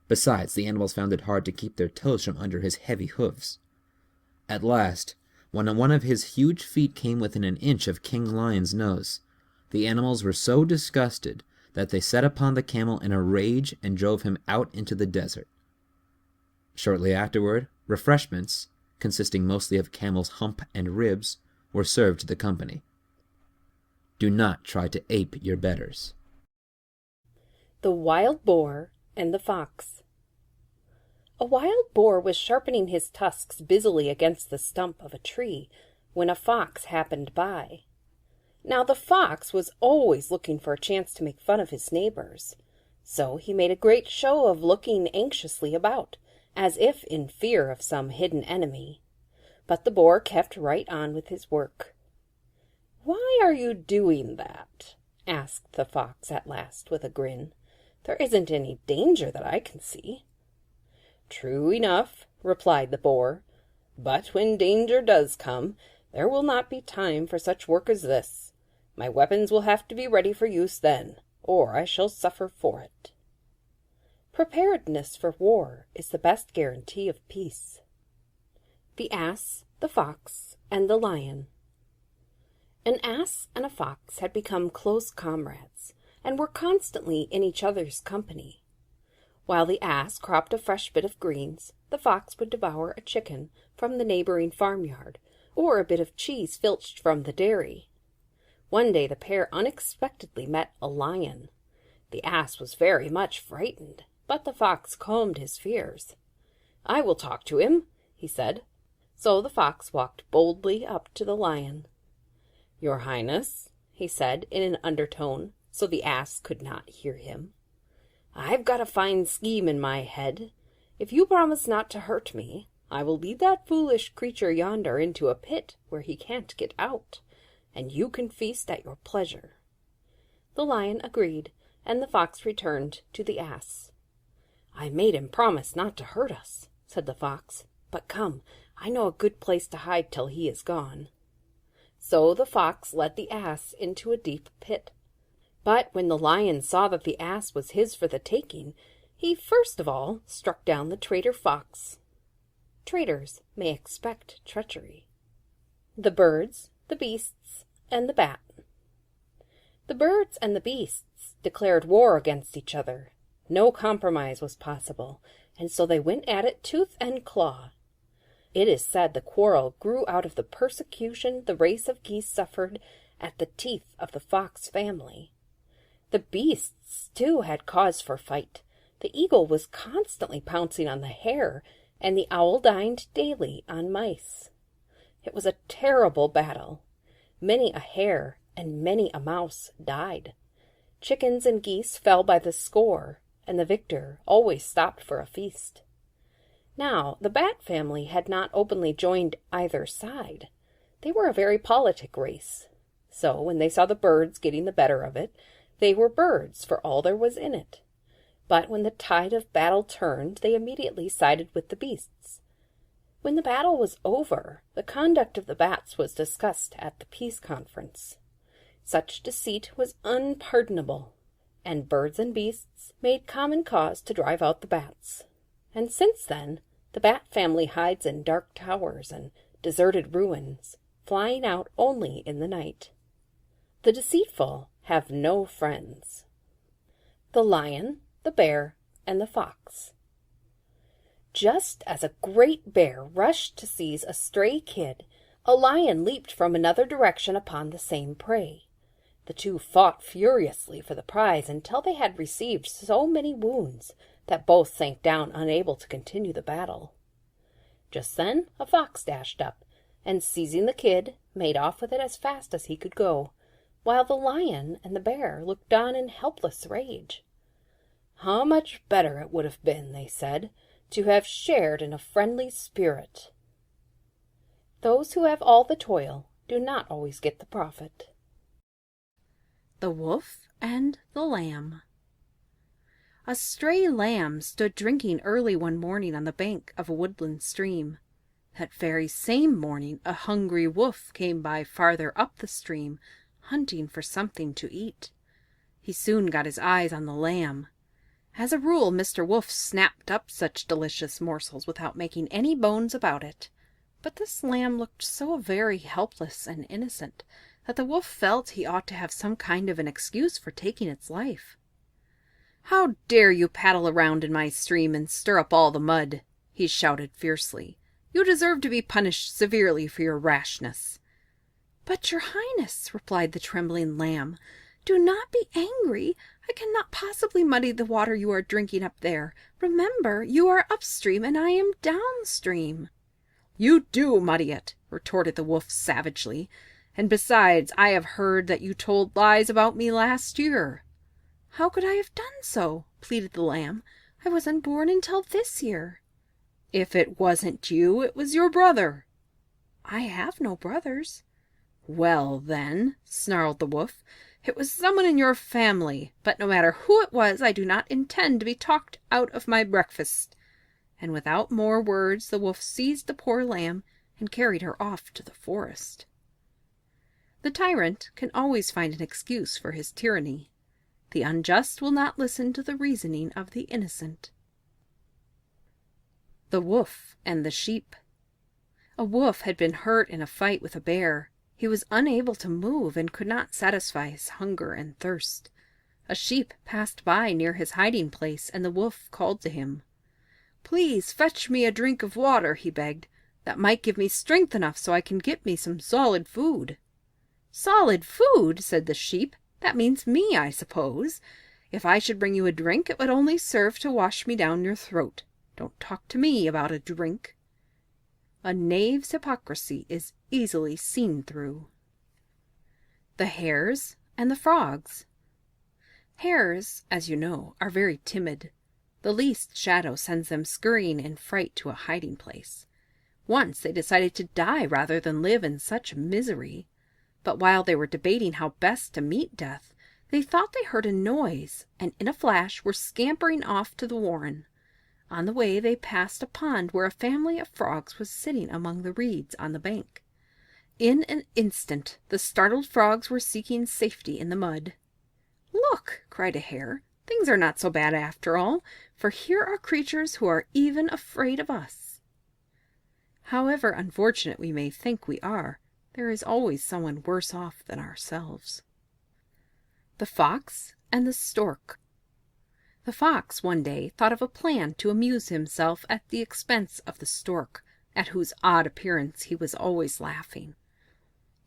Besides, the animals found it hard to keep their toes from under his heavy hoofs. At last, when one of his huge feet came within an inch of King Lion's nose, the animals were so disgusted that they set upon the camel in a rage and drove him out into the desert. Shortly afterward, refreshments, consisting mostly of camel's hump and ribs, were served to the company. Do not try to ape your betters. The Wild Boar and the Fox. A wild boar was sharpening his tusks busily against the stump of a tree when a fox happened by. Now the fox was always looking for a chance to make fun of his neighbors, so he made a great show of looking anxiously about, as if in fear of some hidden enemy. But the boar kept right on with his work. "Why are you doing that?" asked the fox at last with a grin. "There isn't any danger that I can see." "True enough," replied the boar, "but when danger does come, there will not be time for such work as this. My weapons will have to be ready for use then, or I shall suffer for it." Preparedness for war is the best guarantee of peace. The Ass, the Fox, and the Lion. An ass and a fox had become close comrades, and were constantly in each other's company. While the ass cropped a fresh bit of greens, the fox would devour a chicken from the neighboring farmyard, or a bit of cheese filched from the dairy. One day the pair unexpectedly met a lion. The ass was very much frightened, but the fox calmed his fears. "I will talk to him," he said. So the fox walked boldly up to the lion. "Your Highness," he said in an undertone, so the ass could not hear him, "I've got a fine scheme in my head. If you promise not to hurt me, I will lead that foolish creature yonder into a pit where he can't get out, and you can feast at your pleasure." The lion agreed, and the fox returned to the ass. "I made him promise not to hurt us," said the fox. "But come, I know a good place to hide till he is gone." So the fox led the ass into a deep pit. But when the lion saw that the ass was his for the taking, he first of all struck down the traitor fox. Traitors may expect treachery. The birds, the beasts, and the bat. The birds and the beasts declared war against each other. No compromise was possible, and so they went at it tooth and claw. It is said the quarrel grew out of the persecution the race of geese suffered at the teeth of the fox family. The beasts, too, had cause for fight. The eagle was constantly pouncing on the hare, and the owl dined daily on mice. It was a terrible battle. Many a hare and many a mouse died. Chickens and geese fell by the score, and the victor always stopped for a feast. Now, the bat family had not openly joined either side. They were a very politic race. So, when they saw the birds getting the better of it, they were birds for all there was in it. But when the tide of battle turned, they immediately sided with the beasts. When the battle was over, the conduct of the bats was discussed at the peace conference. Such deceit was unpardonable, and birds and beasts made common cause to drive out the bats. And since then, the bat family hides in dark towers and deserted ruins, flying out only in the night. The deceitful have no friends. The lion, the bear, and the fox. Just as a great bear rushed to seize a stray kid, a lion leaped from another direction upon the same prey. The two fought furiously for the prize until they had received so many wounds that both sank down unable to continue the battle. Just then a fox dashed up, and seizing the kid, made off with it as fast as he could go, while the lion and the bear looked on in helpless rage. How much better it would have been, they said, to have shared in a friendly spirit. Those who have all the toil do not always get the profit. The Wolf and the Lamb. A stray lamb stood drinking early one morning on the bank of a woodland stream. That very same morning a hungry wolf came by farther up the stream, hunting for something to eat. He soon got his eyes on the lamb. As a rule, Mr. Wolf snapped up such delicious morsels without making any bones about it. But this lamb looked so very helpless and innocent that the wolf felt he ought to have some kind of an excuse for taking its life. "How dare you paddle around in my stream and stir up all the mud?" he shouted fiercely. "You deserve to be punished severely for your rashness." "But, your Highness," replied the trembling lamb, "do not be angry. I cannot possibly muddy the water you are drinking up there. Remember, you are upstream and I am downstream." "You do muddy it," retorted the wolf savagely. "And besides, I have heard that you told lies about me last year." "How could I have done so?" pleaded the lamb. "I wasn't born until this year." "If it wasn't you, it was your brother." "I have no brothers." "Well, then," snarled the wolf, "it was someone in your family, but no matter who it was, I do not intend to be talked out of my breakfast." And without more words, the wolf seized the poor lamb and carried her off to the forest. The tyrant can always find an excuse for his tyranny. The unjust will not listen to the reasoning of the innocent. The Wolf and the Sheep. A wolf had been hurt in a fight with a bear. He was unable to move and could not satisfy his hunger and thirst. A sheep passed by near his hiding place, and the wolf called to him. "Please fetch me a drink of water," he begged. "That might give me strength enough so I can get me some solid food." "Solid food?" said the sheep. "That means me, I suppose. If I should bring you a drink, it would only serve to wash me down your throat. Don't talk to me about a drink." A knave's hypocrisy is easily seen through. The Hares and the Frogs. Hares, as you know, are very timid. The least shadow sends them scurrying in fright to a hiding place. Once they decided to die rather than live in such misery. But while they were debating how best to meet death, they thought they heard a noise, and in a flash were scampering off to the warren. On the way they passed a pond where a family of frogs was sitting among the reeds on the bank. In an instant the startled frogs were seeking safety in the mud. "Look!" cried a hare. "Things are not so bad after all, for here are creatures who are even afraid of us." However unfortunate we may think we are, there is always someone worse off than ourselves. The Fox and the Stork. The Fox one day thought of a plan to amuse himself at the expense of the Stork, at whose odd appearance he was always laughing.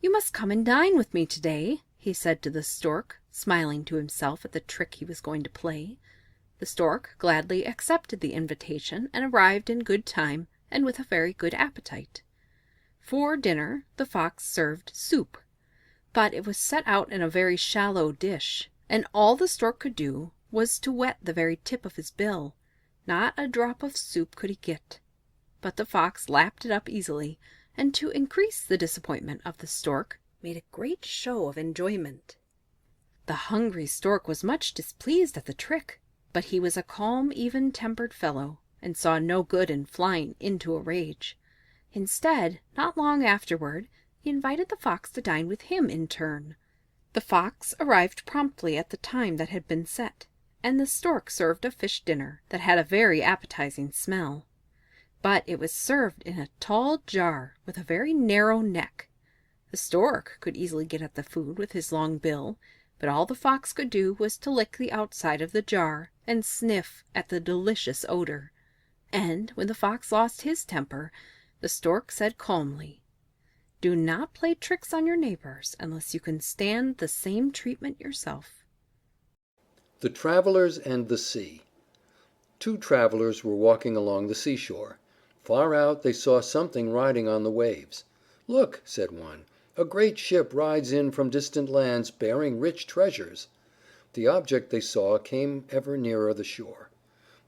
"You must come and dine with me today," he said to the Stork, smiling to himself at the trick he was going to play. The Stork gladly accepted the invitation and arrived in good time and with a very good appetite. For dinner the Fox served soup, but it was set out in a very shallow dish, and all the Stork could do was to wet the very tip of his bill. Not a drop of soup could he get. But the Fox lapped it up easily, and to increase the disappointment of the Stork, made a great show of enjoyment. The hungry Stork was much displeased at the trick, but he was a calm, even-tempered fellow, and saw no good in flying into a rage. Instead, not long afterward, he invited the Fox to dine with him in turn. The Fox arrived promptly at the time that had been set, and the Stork served a fish dinner that had a very appetizing smell. But it was served in a tall jar with a very narrow neck. The Stork could easily get at the food with his long bill, but all the Fox could do was to lick the outside of the jar and sniff at the delicious odor. And when the Fox lost his temper, the Stork said calmly, "Do not play tricks on your neighbors unless you can stand the same treatment yourself." The Travelers and the Sea. Two travelers were walking along the seashore. Far out they saw something riding on the waves. "Look," said one, "a great ship rides in from distant lands bearing rich treasures." The object they saw came ever nearer the shore.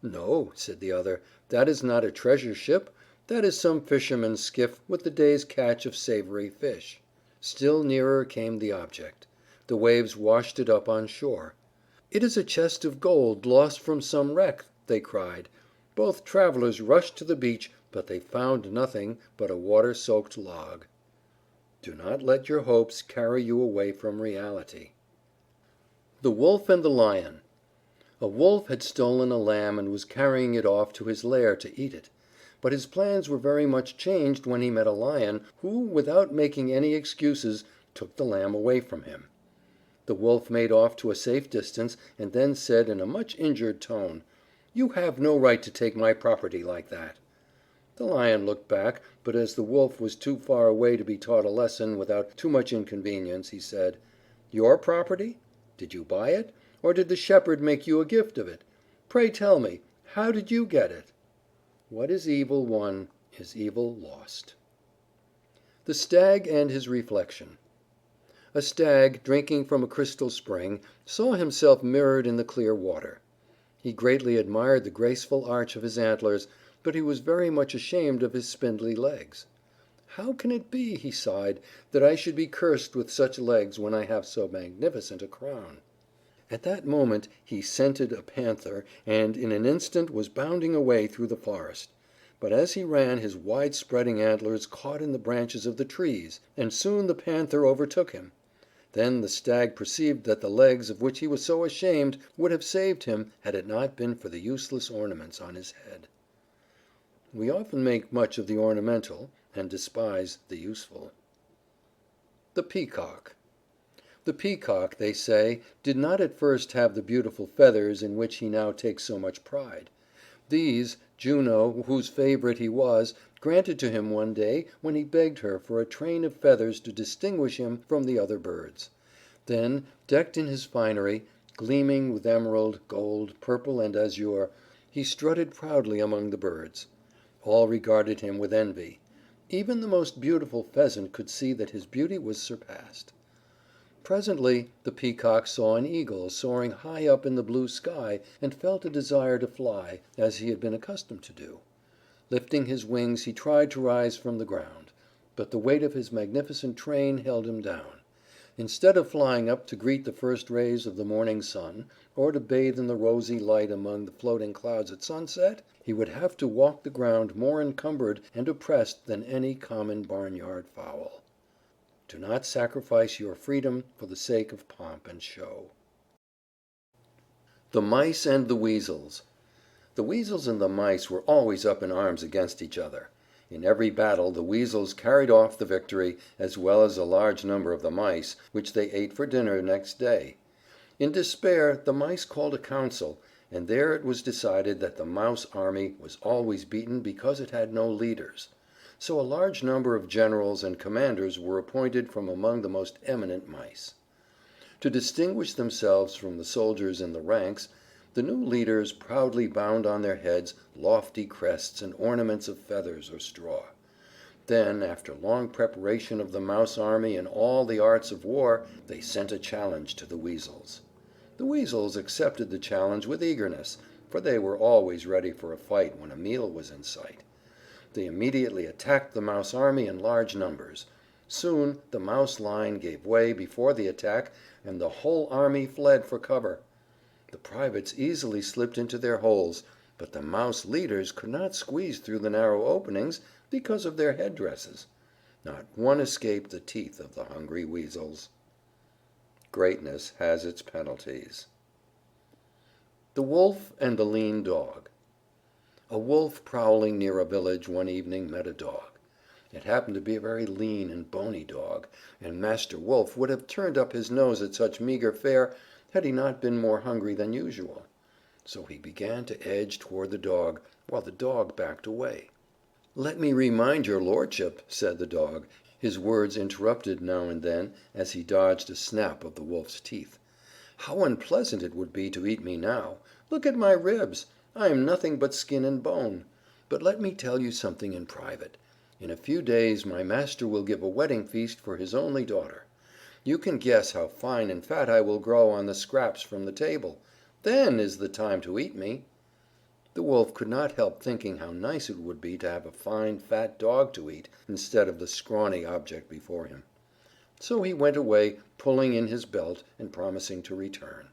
"No," said the other, "that is not a treasure ship. That is some fisherman's skiff with the day's catch of savory fish." Still nearer came the object. The waves washed it up on shore. "It is a chest of gold lost from some wreck," they cried. Both travelers rushed to the beach, but they found nothing but a water-soaked log. Do not let your hopes carry you away from reality. The Wolf and the Lion. A wolf had stolen a lamb and was carrying it off to his lair to eat it. But his plans were very much changed when he met a lion who, without making any excuses, took the lamb away from him. The wolf made off to a safe distance and then said in a much injured tone, "You have no right to take my property like that." The lion looked back, but as the wolf was too far away to be taught a lesson without too much inconvenience, he said, "Your property? Did you buy it, or did the shepherd make you a gift of it? Pray tell me, how did you get it?" What is evil won is evil lost. The Stag and his Reflection. A Stag, drinking from a crystal spring, saw himself mirrored in the clear water. He greatly admired the graceful arch of his antlers, but he was very much ashamed of his spindly legs. "How can it be," he sighed, "that I should be cursed with such legs when I have so magnificent a crown?" At that moment he scented a panther, and in an instant was bounding away through the forest. But as he ran his wide-spreading antlers caught in the branches of the trees, and soon the panther overtook him. Then the Stag perceived that the legs of which he was so ashamed would have saved him had it not been for the useless ornaments on his head. We often make much of the ornamental and despise the useful. The Peacock. The Peacock, they say, did not at first have the beautiful feathers in which he now takes so much pride. These Juno, whose favorite he was, granted to him one day when he begged her for a train of feathers to distinguish him from the other birds. Then, decked in his finery, gleaming with emerald, gold, purple, and azure, he strutted proudly among the birds. All regarded him with envy. Even the most beautiful pheasant could see that his beauty was surpassed. Presently the Peacock saw an eagle soaring high up in the blue sky, and felt a desire to fly, as he had been accustomed to do. Lifting his wings, he tried to rise from the ground, but the weight of his magnificent train held him down. Instead of flying up to greet the first rays of the morning sun, or to bathe in the rosy light among the floating clouds at sunset, he would have to walk the ground more encumbered and oppressed than any common barnyard fowl. Do not sacrifice your freedom for the sake of pomp and show. The Mice and the Weasels. The Weasels and the Mice were always up in arms against each other. In every battle the Weasels carried off the victory, as well as a large number of the Mice, which they ate for dinner next day. In despair the Mice called a council, and there it was decided that the Mouse army was always beaten because it had no leaders. So a large number of generals and commanders were appointed from among the most eminent Mice. To distinguish themselves from the soldiers in the ranks, the new leaders proudly bound on their heads lofty crests and ornaments of feathers or straw. Then, after long preparation of the Mouse army in all the arts of war, they sent a challenge to the Weasels. The Weasels accepted the challenge with eagerness, for they were always ready for a fight when a meal was in sight. They immediately attacked the Mouse army in large numbers. Soon the Mouse line gave way before the attack, and the whole army fled for cover. The privates easily slipped into their holes, but the Mouse leaders could not squeeze through the narrow openings because of their headdresses. Not one escaped the teeth of the hungry Weasels. Greatness has its penalties. The Wolf and the Lean Dog. A Wolf prowling near a village one evening met a dog. It happened to be a very lean and bony dog, and Master Wolf would have turned up his nose at such meager fare had he not been more hungry than usual. So he began to edge toward the dog, while the dog backed away. "Let me remind your lordship," said the dog, his words interrupted now and then as he dodged a snap of the Wolf's teeth, "how unpleasant it would be to eat me now. Look at my ribs. I am nothing but skin and bone. But let me tell you something in private. In a few days my master will give a wedding feast for his only daughter. You can guess how fine and fat I will grow on the scraps from the table. Then is the time to eat me." The Wolf could not help thinking how nice it would be to have a fine fat dog to eat, instead of the scrawny object before him. So he went away, pulling in his belt and promising to return.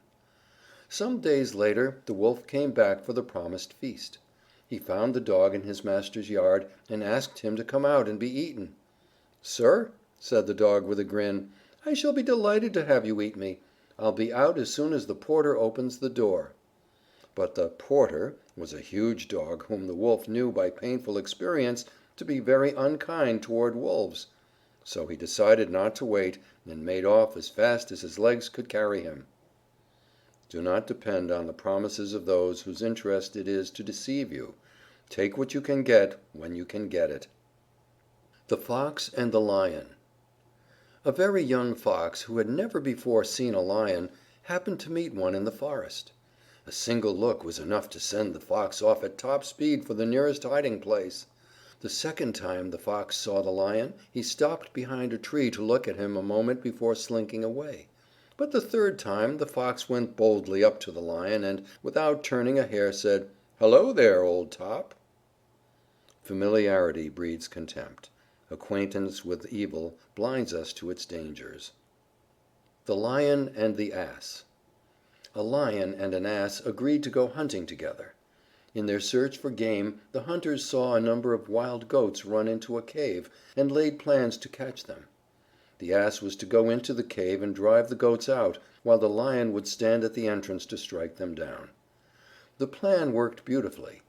Some days later the Wolf came back for the promised feast. He found the dog in his master's yard, and asked him to come out and be eaten. "Sir," said the dog with a grin, "I shall be delighted to have you eat me. I'll be out as soon as the porter opens the door." But the porter was a huge dog whom the Wolf knew by painful experience to be very unkind toward wolves. So he decided not to wait, and made off as fast as his legs could carry him. Do not depend on the promises of those whose interest it is to deceive you. Take what you can get when you can get it. The Fox and the Lion. A very young Fox, who had never before seen a Lion, happened to meet one in the forest. A single look was enough to send the Fox off at top speed for the nearest hiding place. The second time the Fox saw the Lion, he stopped behind a tree to look at him a moment before slinking away. But the third time the Fox went boldly up to the Lion and, without turning a hair, said, "Hello there, old top." Familiarity breeds contempt. Acquaintance with evil blinds us to its dangers. The Lion and the Ass. A Lion and an Ass agreed to go hunting together. In their search for game, the hunters saw a number of wild goats run into a cave, and laid plans to catch them. The Ass was to go into the cave and drive the goats out, while the Lion would stand at the entrance to strike them down. The plan worked beautifully.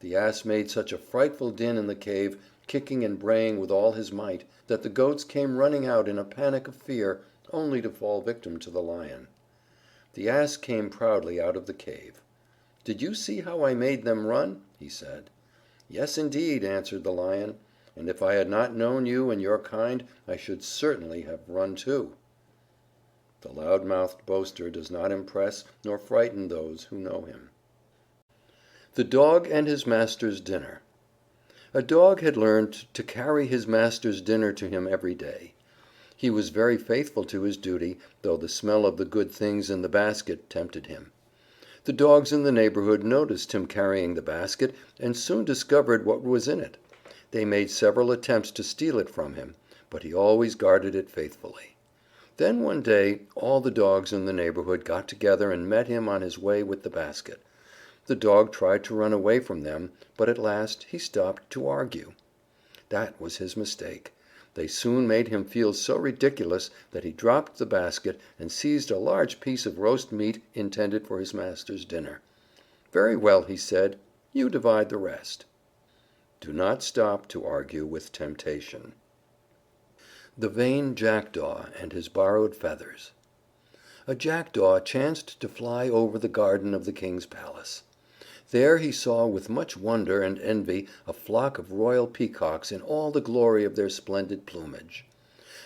The Ass made such a frightful din in the cave, kicking and braying with all his might, that the goats came running out in a panic of fear, only to fall victim to the Lion. The Ass came proudly out of the cave. "Did you see how I made them run?" he said. "Yes, indeed," answered the Lion, "and if I had not known you and your kind, I should certainly have run too." The loud-mouthed boaster does not impress nor frighten those who know him. The Dog and his Master's Dinner. A Dog had learned to carry his master's dinner to him every day. He was very faithful to his duty, though the smell of the good things in the basket tempted him. The dogs in the neighborhood noticed him carrying the basket, and soon discovered what was in it. They made several attempts to steal it from him, but he always guarded it faithfully. Then one day all the dogs in the neighborhood got together and met him on his way with the basket. The Dog tried to run away from them, but at last he stopped to argue. That was his mistake. They soon made him feel so ridiculous that he dropped the basket and seized a large piece of roast meat intended for his master's dinner. "Very well," he said, "you divide the rest." Do not stop to argue with temptation. The Vain Jackdaw and his Borrowed Feathers. A Jackdaw chanced to fly over the garden of the king's palace. There he saw with much wonder and envy a flock of royal peacocks in all the glory of their splendid plumage.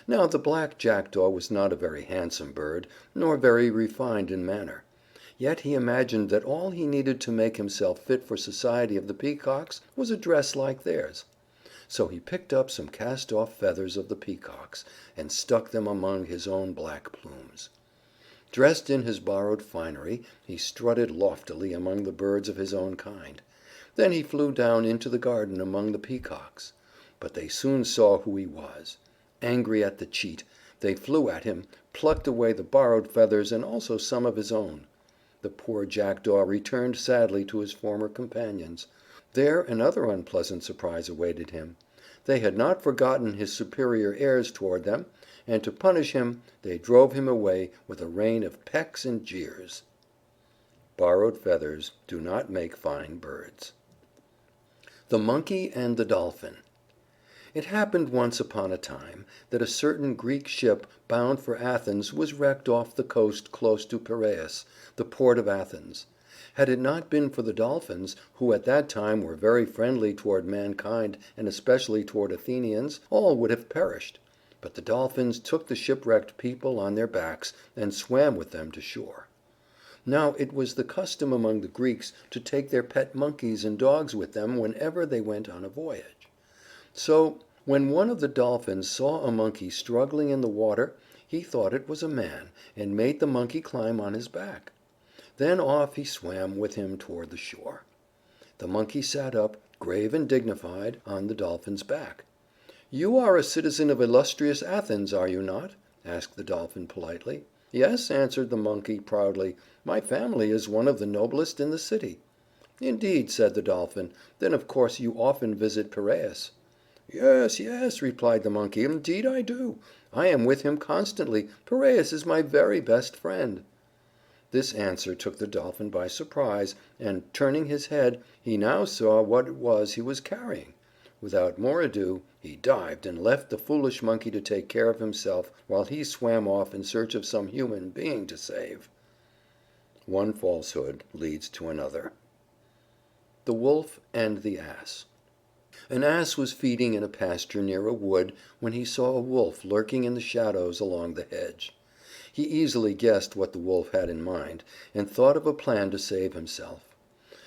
Now the black Jackdaw was not a very handsome bird, nor very refined in manner. Yet he imagined that all he needed to make himself fit for society of the peacocks was a dress like theirs. So he picked up some cast-off feathers of the peacocks, and stuck them among his own black plumes. Dressed in his borrowed finery, he strutted loftily among the birds of his own kind. Then he flew down into the garden among the peacocks. But they soon saw who he was. Angry at the cheat, they flew at him, plucked away the borrowed feathers and also some of his own. The poor Jackdaw returned sadly to his former companions. There another unpleasant surprise awaited him. They had not forgotten his superior airs toward them, and to punish him they drove him away with a rain of pecks and jeers. Borrowed feathers do not make fine birds. The Monkey and the Dolphin. It happened once upon a time that a certain Greek ship bound for Athens was wrecked off the coast close to Piraeus, the port of Athens. Had it not been for the Dolphins, who at that time were very friendly toward mankind and especially toward Athenians, all would have perished. But the Dolphins took the shipwrecked people on their backs and swam with them to shore. Now it was the custom among the Greeks to take their pet monkeys and dogs with them whenever they went on a voyage. So when one of the Dolphins saw a monkey struggling in the water, he thought it was a man, and made the monkey climb on his back. Then off he swam with him toward the shore. The monkey sat up, grave and dignified, on the Dolphin's back. "You are a citizen of illustrious Athens, are you not?" asked the Dolphin politely. "Yes," answered the monkey proudly, "my family is one of the noblest in the city." "Indeed," said the Dolphin, "then of course you often visit Piraeus." "Yes, yes," replied the monkey, "indeed I do. I am with him constantly. Piraeus is my very best friend." This answer took the Dolphin by surprise, and, turning his head, he now saw what it was he was carrying. Without more ado, he dived and left the foolish Monkey to take care of himself, while he swam off in search of some human being to save. One falsehood leads to another. The Wolf and the Ass. An Ass was feeding in a pasture near a wood when he saw a Wolf lurking in the shadows along the hedge. He easily guessed what the Wolf had in mind, and thought of a plan to save himself.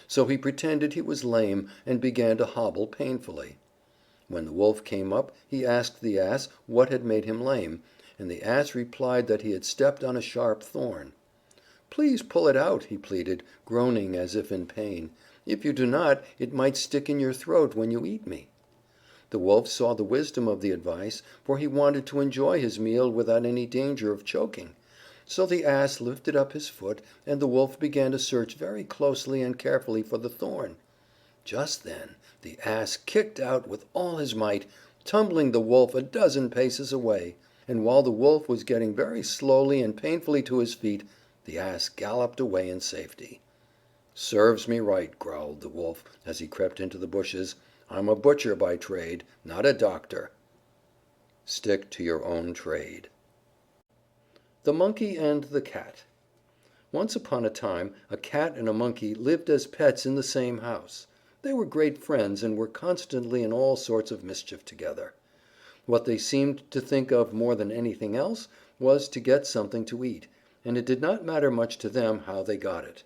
So he pretended he was lame, and began to hobble painfully. When the Wolf came up, he asked the Ass what had made him lame, and the Ass replied that he had stepped on a sharp thorn. "Please pull it out," he pleaded, groaning as if in pain. "If you do not, it might stick in your throat when you eat me." The Wolf saw the wisdom of the advice, for he wanted to enjoy his meal without any danger of choking. So the Ass lifted up his foot, and the Wolf began to search very closely and carefully for the thorn. Just then the Ass kicked out with all his might, tumbling the Wolf a dozen paces away, and while the Wolf was getting very slowly and painfully to his feet, the Ass galloped away in safety. "Serves me right," growled the Wolf as he crept into the bushes. "I'm a butcher by trade, not a doctor." Stick to your own trade. The Monkey and the Cat. Once upon a time a Cat and a Monkey lived as pets in the same house. They were great friends, and were constantly in all sorts of mischief together. What they seemed to think of more than anything else was to get something to eat, and it did not matter much to them how they got it.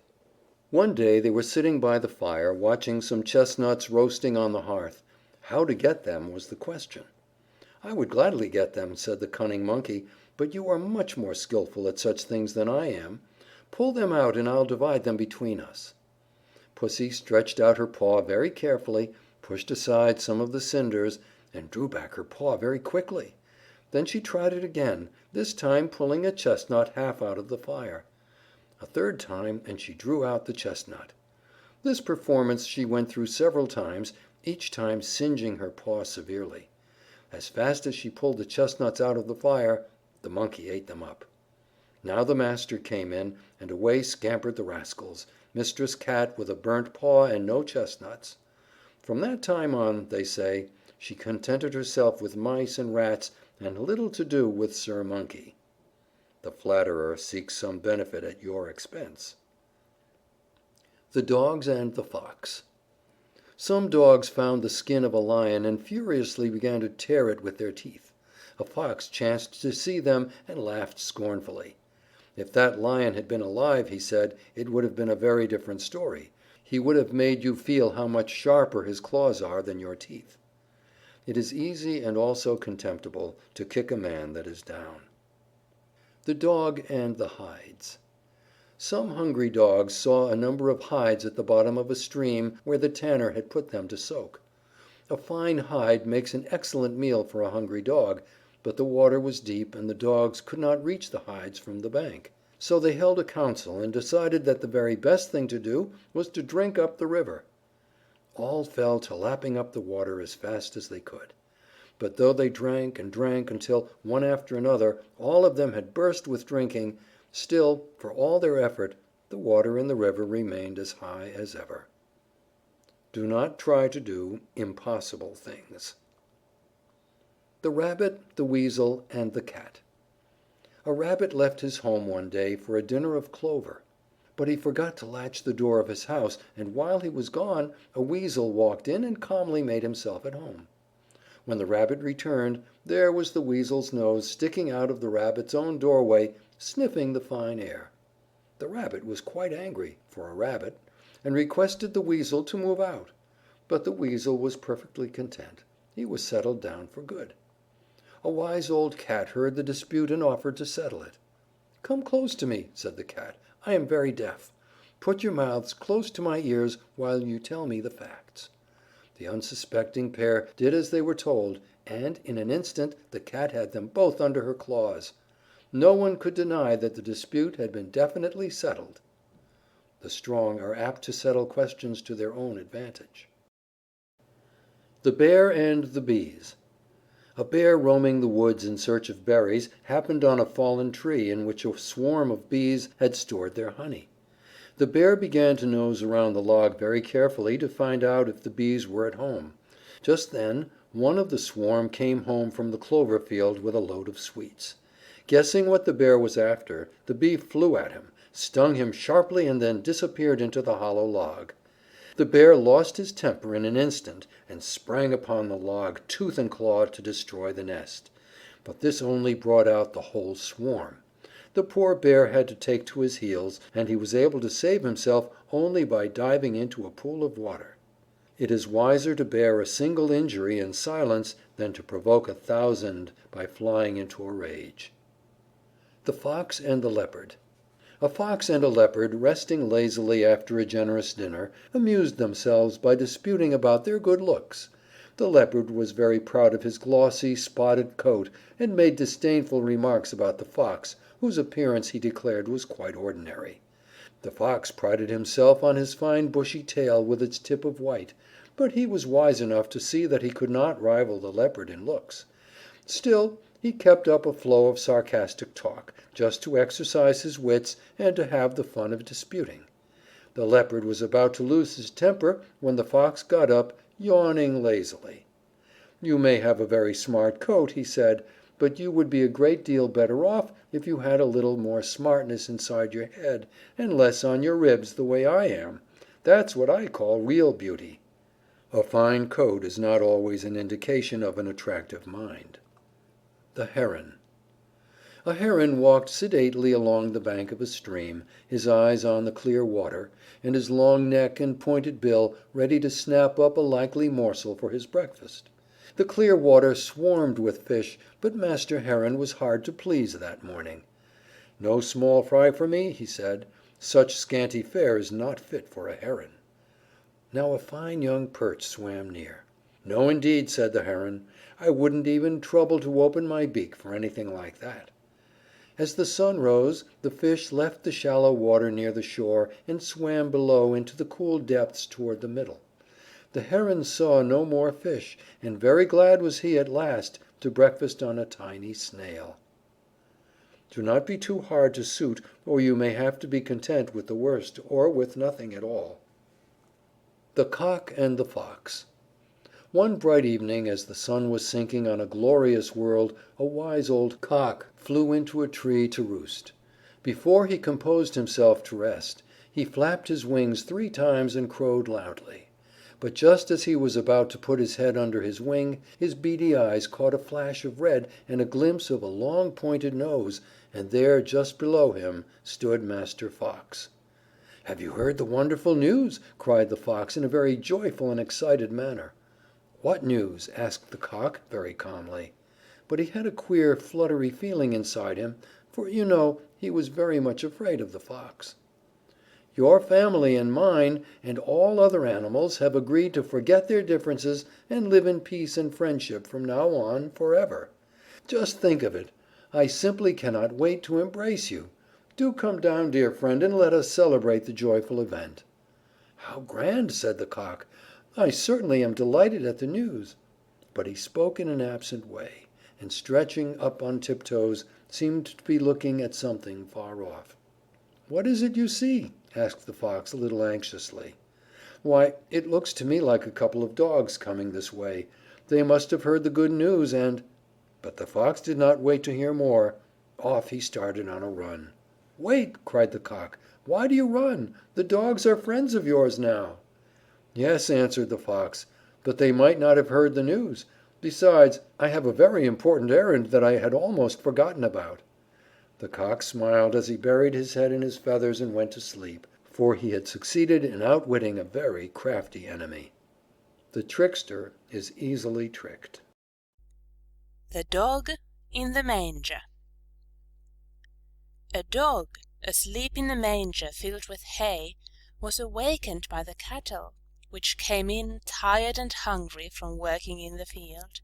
One day they were sitting by the fire, watching some chestnuts roasting on the hearth. How to get them was the question. "I would gladly get them," said the cunning Monkey, "but you are much more skillful at such things than I am. Pull them out, and I'll divide them between us." Pussy stretched out her paw very carefully, pushed aside some of the cinders, and drew back her paw very quickly. Then she tried it again, this time pulling a chestnut half out of the fire. A third time, and she drew out the chestnut. This performance she went through several times, each time singeing her paw severely. As fast as she pulled the chestnuts out of the fire, the Monkey ate them up. Now the master came in, and away scampered the rascals, Mistress Cat with a burnt paw and no chestnuts. From that time on, they say, she contented herself with mice and rats, and little to do with Sir Monkey. The flatterer seeks some benefit at your expense. The Dogs and the Fox. Some dogs found the skin of a lion and furiously began to tear it with their teeth. A fox chanced to see them and laughed scornfully. "If that lion had been alive," he said, "it would have been a very different story. He would have made you feel how much sharper his claws are than your teeth." It is easy and also contemptible to kick a man that is down. The Dog and the Hides. Some hungry dogs saw a number of hides at the bottom of a stream where the tanner had put them to soak. A fine hide makes an excellent meal for a hungry dog, but the water was deep, and the dogs could not reach the hides from the bank. So they held a council and decided that the very best thing to do was to drink up the river. All fell to lapping up the water as fast as they could. But though they drank and drank until, one after another, all of them had burst with drinking, still, for all their effort, the water in the river remained as high as ever. Do not try to do impossible things. The Rabbit, the Weasel, and the Cat. A Rabbit left his home one day for a dinner of clover. But he forgot to latch the door of his house, and while he was gone, a Weasel walked in and calmly made himself at home. When the Rabbit returned, there was the Weasel's nose sticking out of the Rabbit's own doorway, sniffing the fine air. The Rabbit was quite angry, for a rabbit, and requested the Weasel to move out. But the Weasel was perfectly content. He was settled down for good. A wise old Cat heard the dispute and offered to settle it. "Come close to me," said the Cat. "I am very deaf. Put your mouths close to my ears while you tell me the facts." The unsuspecting pair did as they were told, and in an instant the Cat had them both under her claws. No one could deny that the dispute had been definitely settled. The strong are apt to settle questions to their own advantage. The Bear and the Bees. A bear roaming the woods in search of berries happened on a fallen tree in which a swarm of bees had stored their honey. The bear began to nose around the log very carefully to find out if the bees were at home. Just then one of the swarm came home from the clover field with a load of sweets. Guessing what the bear was after, the bee flew at him, stung him sharply and then disappeared into the hollow log. The bear lost his temper in an instant and sprang upon the log, tooth and claw, to destroy the nest. But this only brought out the whole swarm. The poor bear had to take to his heels, and he was able to save himself only by diving into a pool of water. It is wiser to bear a single injury in silence than to provoke 1,000 by flying into a rage. The Fox and the Leopard. A fox and a leopard, resting lazily after a generous dinner, amused themselves by disputing about their good looks. The leopard was very proud of his glossy, spotted coat, and made disdainful remarks about the fox, whose appearance he declared was quite ordinary. The fox prided himself on his fine bushy tail with its tip of white, but he was wise enough to see that he could not rival the leopard in looks. Still, he kept up a flow of sarcastic talk, just to exercise his wits and to have the fun of disputing. The leopard was about to lose his temper when the fox got up, yawning lazily. "You may have a very smart coat," he said, "but you would be a great deal better off if you had a little more smartness inside your head, and less on your ribs, the way I am. That's what I call real beauty." A fine coat is not always an indication of an attractive mind. The Heron. A heron walked sedately along the bank of a stream, his eyes on the clear water, and his long neck and pointed bill ready to snap up a likely morsel for his breakfast. The clear water swarmed with fish, but Master Heron was hard to please that morning. "No small fry for me," he said. "Such scanty fare is not fit for a heron." Now a fine young perch swam near. "No, indeed," said the heron. "I wouldn't even trouble to open my beak for anything like that." As the sun rose, the fish left the shallow water near the shore and swam below into the cool depths toward the middle. The heron saw no more fish, and very glad was he at last to breakfast on a tiny snail. Do not be too hard to suit, or you may have to be content with the worst, or with nothing at all. The Cock and the Fox. One bright evening, as the sun was sinking on a glorious world, a wise old Cock flew into a tree to roost. Before he composed himself to rest, he flapped his wings 3 times and crowed loudly. But just as he was about to put his head under his wing, his beady eyes caught a flash of red and a glimpse of a long pointed nose, and there, just below him, stood Master Fox. "Have you heard the wonderful news?" cried the Fox in a very joyful and excited manner. "What news?" asked the Cock very calmly. But he had a queer, fluttery feeling inside him, for, you know, he was very much afraid of the Fox. "Your family and mine and all other animals have agreed to forget their differences and live in peace and friendship from now on forever. Just think of it! I simply cannot wait to embrace you. Do come down, dear friend, and let us celebrate the joyful event." "How grand!" said the Cock. "I certainly am delighted at the news." But he spoke in an absent way, and stretching up on tiptoes, seemed to be looking at something far off. "What is it you see?" asked the Fox a little anxiously. "Why, it looks to me like a couple of dogs coming this way. They must have heard the good news and—" But the Fox did not wait to hear more. Off he started on a run. "Wait!" cried the Cock. "Why do you run? The dogs are friends of yours now." "Yes," answered the Fox, "but they might not have heard the news. Besides, I have a very important errand that I had almost forgotten about." The Cock smiled as he buried his head in his feathers and went to sleep, for he had succeeded in outwitting a very crafty enemy. The trickster is easily tricked. The Dog in the Manger. A dog, asleep in a manger filled with hay, was awakened by the cattle, which came in tired and hungry from working in the field.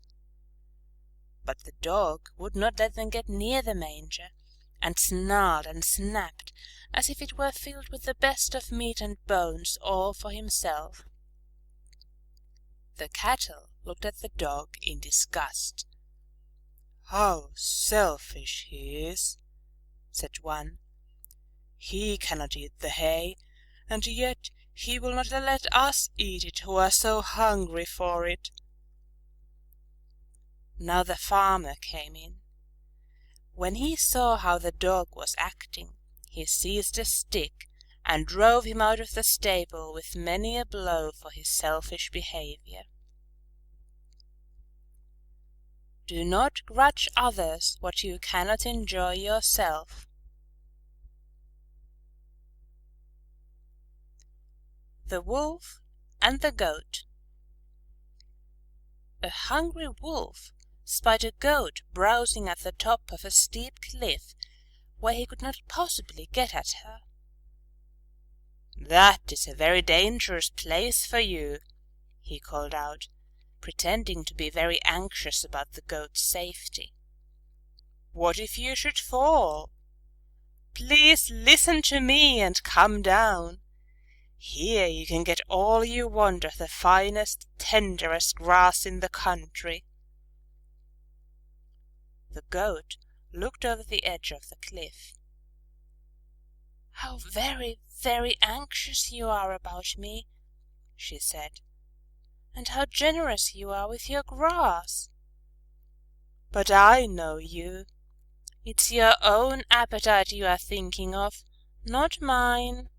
But the dog would not let them get near the manger, and snarled and snapped as if it were filled with the best of meat and bones all for himself. The cattle looked at the dog in disgust. "How selfish he is," said one. "He cannot eat the hay, and yet he will not let us eat it who are so hungry for it." Now the farmer came in. When he saw how the dog was acting, he seized a stick and drove him out of the stable with many a blow for his selfish behavior. Do not grudge others what you cannot enjoy yourself. The Wolf and the Goat. A hungry wolf spied a goat browsing at the top of a steep cliff where he could not possibly get at her. "That is a very dangerous place for you," he called out, pretending to be very anxious about the goat's safety. "What if you should fall? Please listen to me and come down. Here you can get all you want of the finest, tenderest grass in the country." The goat looked over the edge of the cliff. "How very, very anxious you are about me," she said, "and how generous you are with your grass. But I know you. It's your own appetite you are thinking of, not mine."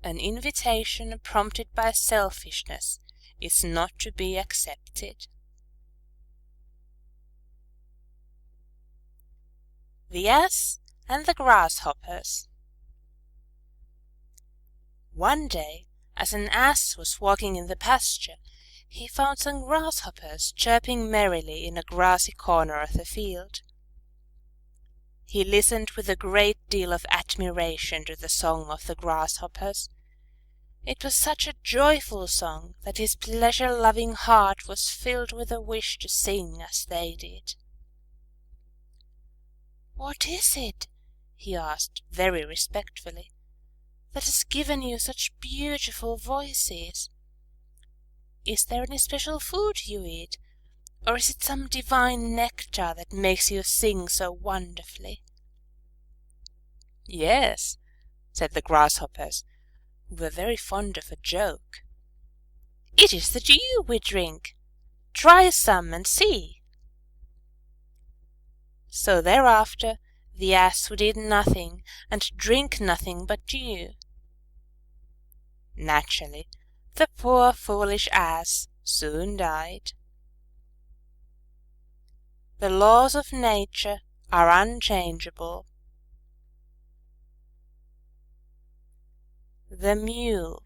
An invitation prompted by selfishness is not to be accepted. The Ass and the Grasshoppers. One day, as an ass was walking in the pasture, he found some grasshoppers chirping merrily in a grassy corner of the field. He listened with a great deal of admiration to the song of the grasshoppers. It was such a joyful song that his pleasure-loving heart was filled with a wish to sing as they did. "What is it," he asked very respectfully, "that has given you such beautiful voices? Is there any special food you eat, or is it some divine nectar that makes you sing so wonderfully?" "Yes," said the grasshoppers, who were very fond of a joke. "It is the dew we drink. Try some and see." So thereafter the ass would eat nothing and drink nothing but dew. Naturally, the poor foolish ass soon died. The laws of nature are unchangeable. The Mule.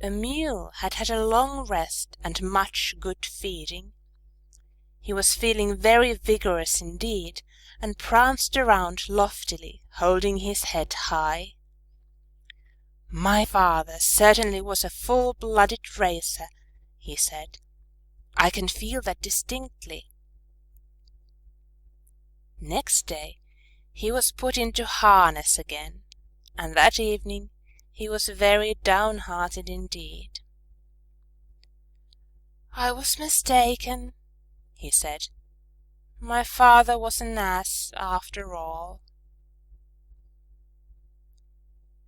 A mule had had a long rest and much good feeding. He was feeling very vigorous indeed, and pranced around loftily, holding his head high. "My father certainly was a full-blooded racer," he said. "I can feel that distinctly." Next day he was put into harness again, and that evening he was very downhearted indeed. "I was mistaken," he said. "My father was an ass after all."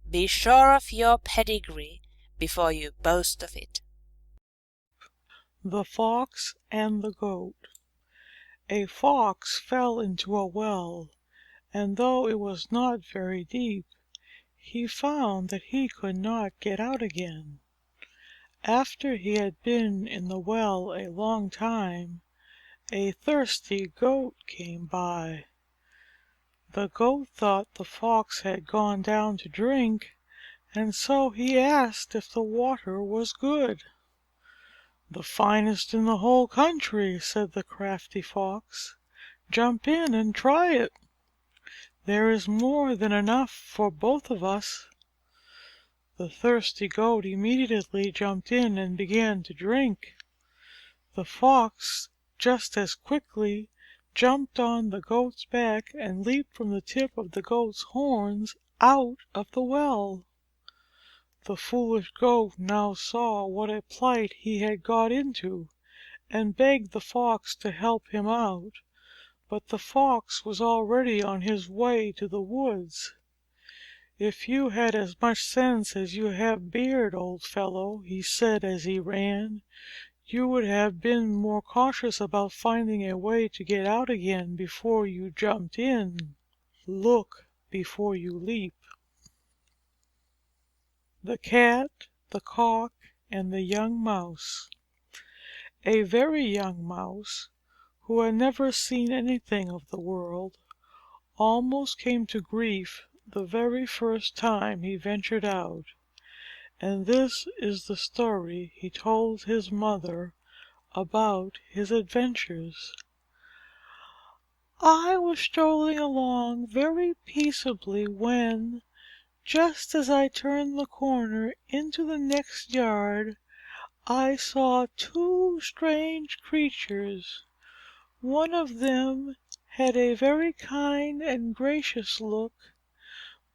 Be sure of your pedigree before you boast of it. The Fox and the Goat. A Fox fell into a well, and though it was not very deep, he found that he could not get out again. After he had been in the well a long time, a thirsty Goat came by. The Goat thought the Fox had gone down to drink, and so he asked if the water was good. "The finest in the whole country," said the crafty Fox. "Jump in and try it. There is more than enough for both of us." The thirsty Goat immediately jumped in and began to drink. The Fox just as quickly jumped on the Goat's back and leaped from the tip of the Goat's horns out of the well. The foolish Goat now saw what a plight he had got into, and begged the Fox to help him out, but the Fox was already on his way to the woods. "If you had as much sense as you have beard, old fellow," he said as he ran, "you would have been more cautious about finding a way to get out again before you jumped in. Look before you leap." THE CAT, THE COCK, AND THE YOUNG MOUSE. A very young Mouse, who had never seen anything of the world, almost came to grief the very first time he ventured out, and this is the story he told his mother about his adventures. "I was strolling along very peaceably when, just as I turned the corner into the next yard, I saw two strange creatures. One of them had a very kind and gracious look,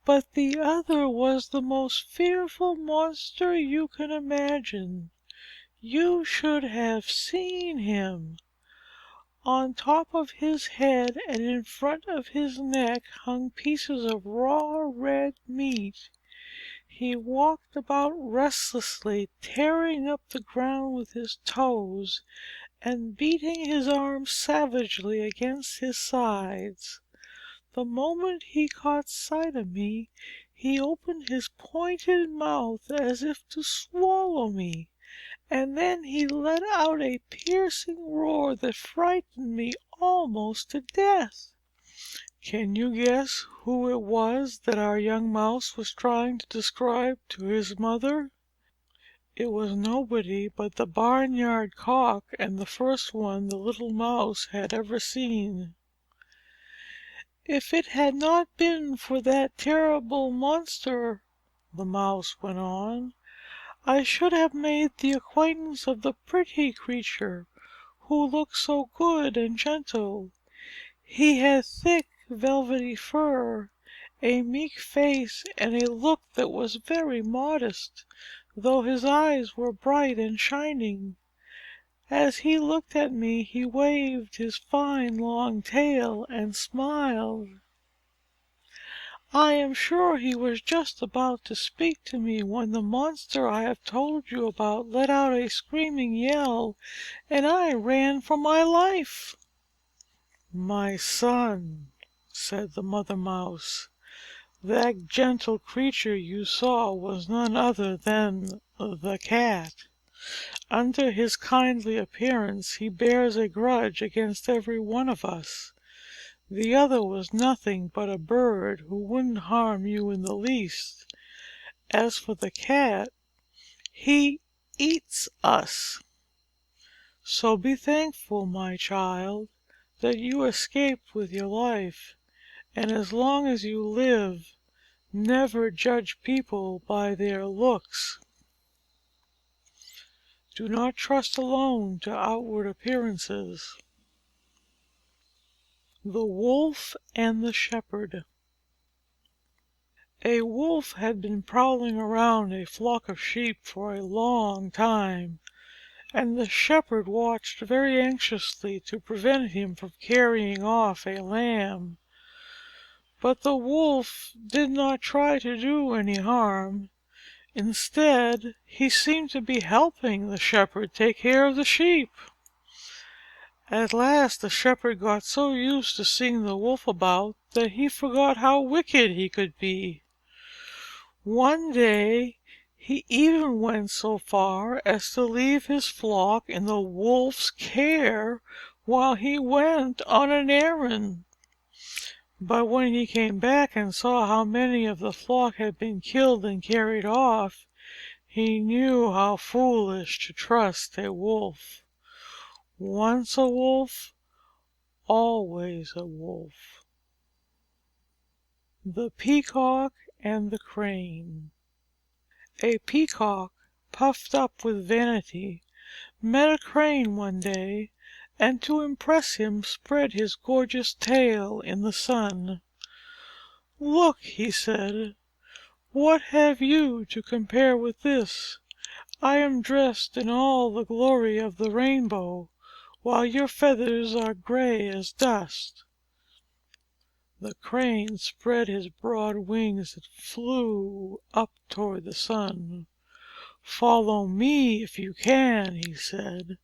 but the other was the most fearful monster you can imagine. You should have seen him. On top of his head and in front of his neck hung pieces of raw red meat. He walked about restlessly, tearing up the ground with his toes, and beating his arms savagely against his sides. The moment he caught sight of me, he opened his pointed mouth as if to swallow me, and then he let out a piercing roar that frightened me almost to death." Can you guess who it was that our young Mouse was trying to describe to his mother? It was nobody but the Barnyard Cock, and the first one the little Mouse had ever seen. "If it had not been for that terrible monster," the Mouse went on, "I should have made the acquaintance of the pretty creature who looked so good and gentle. He had thick, velvety fur, a meek face, and a look that was very modest, though his eyes were bright and shining. As he looked at me, he waved his fine long tail and smiled. I am sure he was just about to speak to me when the monster I have told you about let out a screaming yell, and I ran for my life." "My son," said the Mother Mouse, "that gentle creature you saw was none other than the Cat. Under his kindly appearance he bears a grudge against every one of us. The other was nothing but a bird who wouldn't harm you in the least. As for the Cat, he eats us. So be thankful, my child, that you escaped with your life, and as long as you live, never judge people by their looks. Do not trust alone to outward appearances." The Wolf and the Shepherd. A Wolf had been prowling around a flock of sheep for a long time, and the Shepherd watched very anxiously to prevent him from carrying off a lamb. But the Wolf did not try to do any harm. Instead, he seemed to be helping the Shepherd take care of the sheep. At last the Shepherd got so used to seeing the Wolf about that he forgot how wicked he could be. One day he even went so far as to leave his flock in the Wolf's care while he went on an errand. But when he came back and saw how many of the flock had been killed and carried off, he knew how foolish to trust a Wolf. Once a wolf, always a wolf. The Peacock and the Crane. A Peacock, puffed up with vanity, met a Crane one day, and to impress him spread his gorgeous tail in the sun. "Look," he said, "What have you to compare with this? I am dressed in all the glory of the rainbow, while your feathers are gray as dust." The Crane spread his broad wings and flew up toward the sun. "Follow me if you can," he said.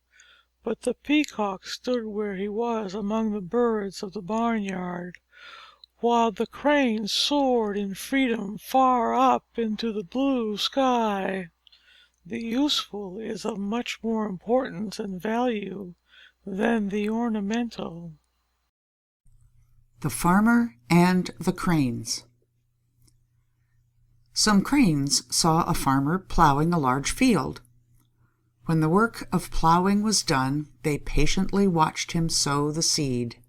But the Peacock stood where he was among the birds of the barnyard, while the Crane soared in freedom far up into the blue sky. The useful is of much more importance and value than the ornamental. The Farmer and the Cranes. Some cranes saw a farmer plowing a large field. When the work of plowing was done, they patiently watched him sow the seed.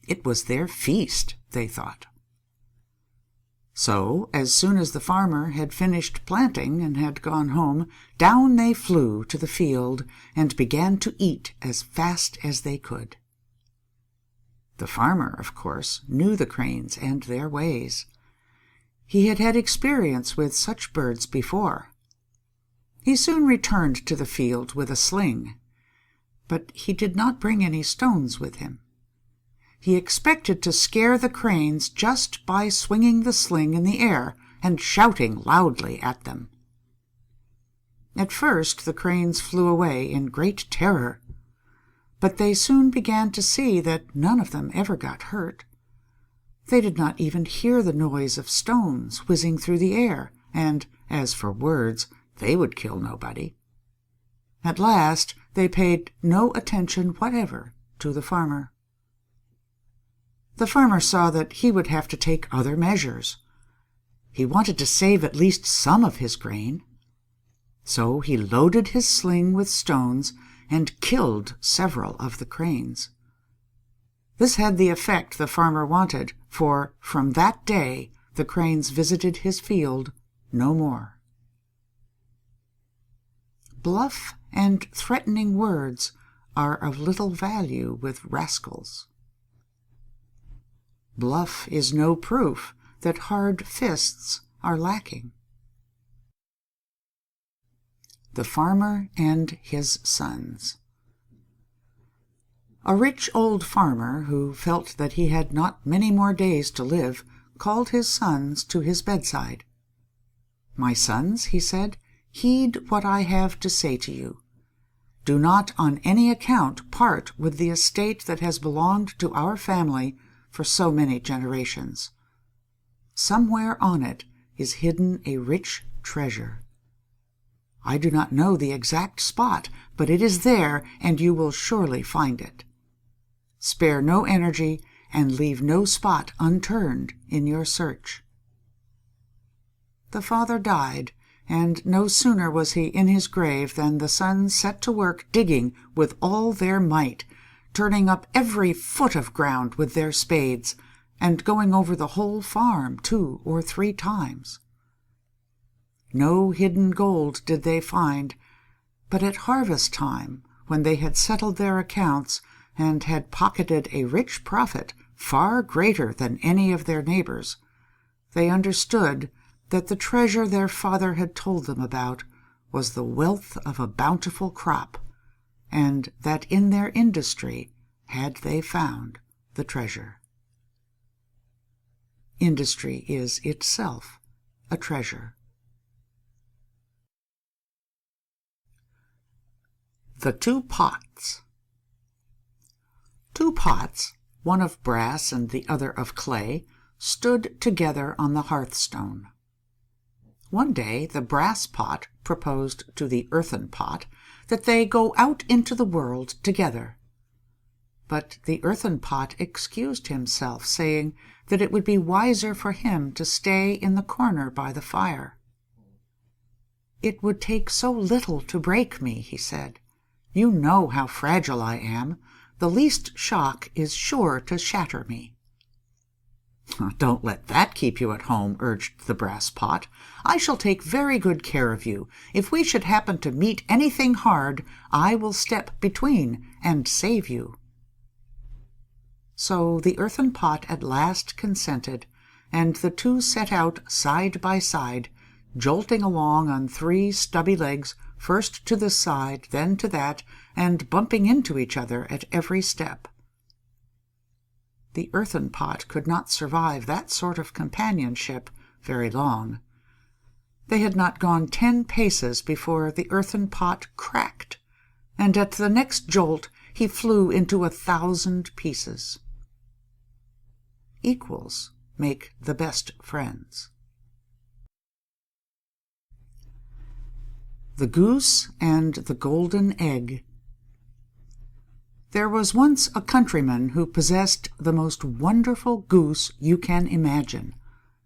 It was their feast, they thought. So, as soon as the farmer had finished planting and had gone home, down they flew to the field and began to eat as fast as they could. The farmer, of course, knew the cranes and their ways. He had had experience with such birds before. He soon returned to the field with a sling, but he did not bring any stones with him. He expected to scare the cranes just by swinging the sling in the air and shouting loudly at them. At first the cranes flew away in great terror, but they soon began to see that none of them ever got hurt. They did not even hear the noise of stones whizzing through the air, and, as for words, they would kill nobody. At last they paid no attention whatever to the farmer. The farmer saw that he would have to take other measures. He wanted to save at least some of his grain. So he loaded his sling with stones and killed several of the cranes. This had the effect the farmer wanted, for from that day the cranes visited his field no more. Bluff and threatening words are of little value with rascals. Bluff is no proof that hard fists are lacking. The Farmer and his Sons. A rich old farmer, who felt that he had not many more days to live, called his sons to his bedside. "My sons," he said, "heed what I have to say to you. Do not on any account part with the estate that has belonged to our family for so many generations. Somewhere on it is hidden a rich treasure. I do not know the exact spot, but it is there, and you will surely find it. Spare no energy and leave no spot unturned in your search." The father died, and no sooner was he in his grave than the sons set to work digging with all their might, turning up every foot of ground with their spades, and going over the whole farm 2 or 3 times. No hidden gold did they find, but at harvest time, when they had settled their accounts and had pocketed a rich profit far greater than any of their neighbors, they understood that the treasure their father had told them about was the wealth of a bountiful crop, and that in their industry had they found the treasure. Industry is itself a treasure. The 2 Pots. 2 pots, one of brass and the other of clay, stood together on the hearthstone. One day the brass pot proposed to the earthen pot that they go out into the world together. But the earthen pot excused himself, saying that it would be wiser for him to stay in the corner by the fire. "It would take so little to break me," he said. "You know how fragile I am. The least shock is sure to shatter me." "Don't let that keep you at home," urged the brass pot. "I shall take very good care of you. If we should happen to meet anything hard, I will step between and save you." So the earthen pot at last consented, and the two set out side by side, jolting along on 3 stubby legs, first to this side, then to that, and bumping into each other at every step. The earthen pot could not survive that sort of companionship very long. They had not gone 10 paces before the earthen pot cracked, and at the next jolt he flew into 1,000 pieces. Equals make the best friends. The Goose and the Golden Egg. There was once a countryman who possessed the most wonderful goose you can imagine,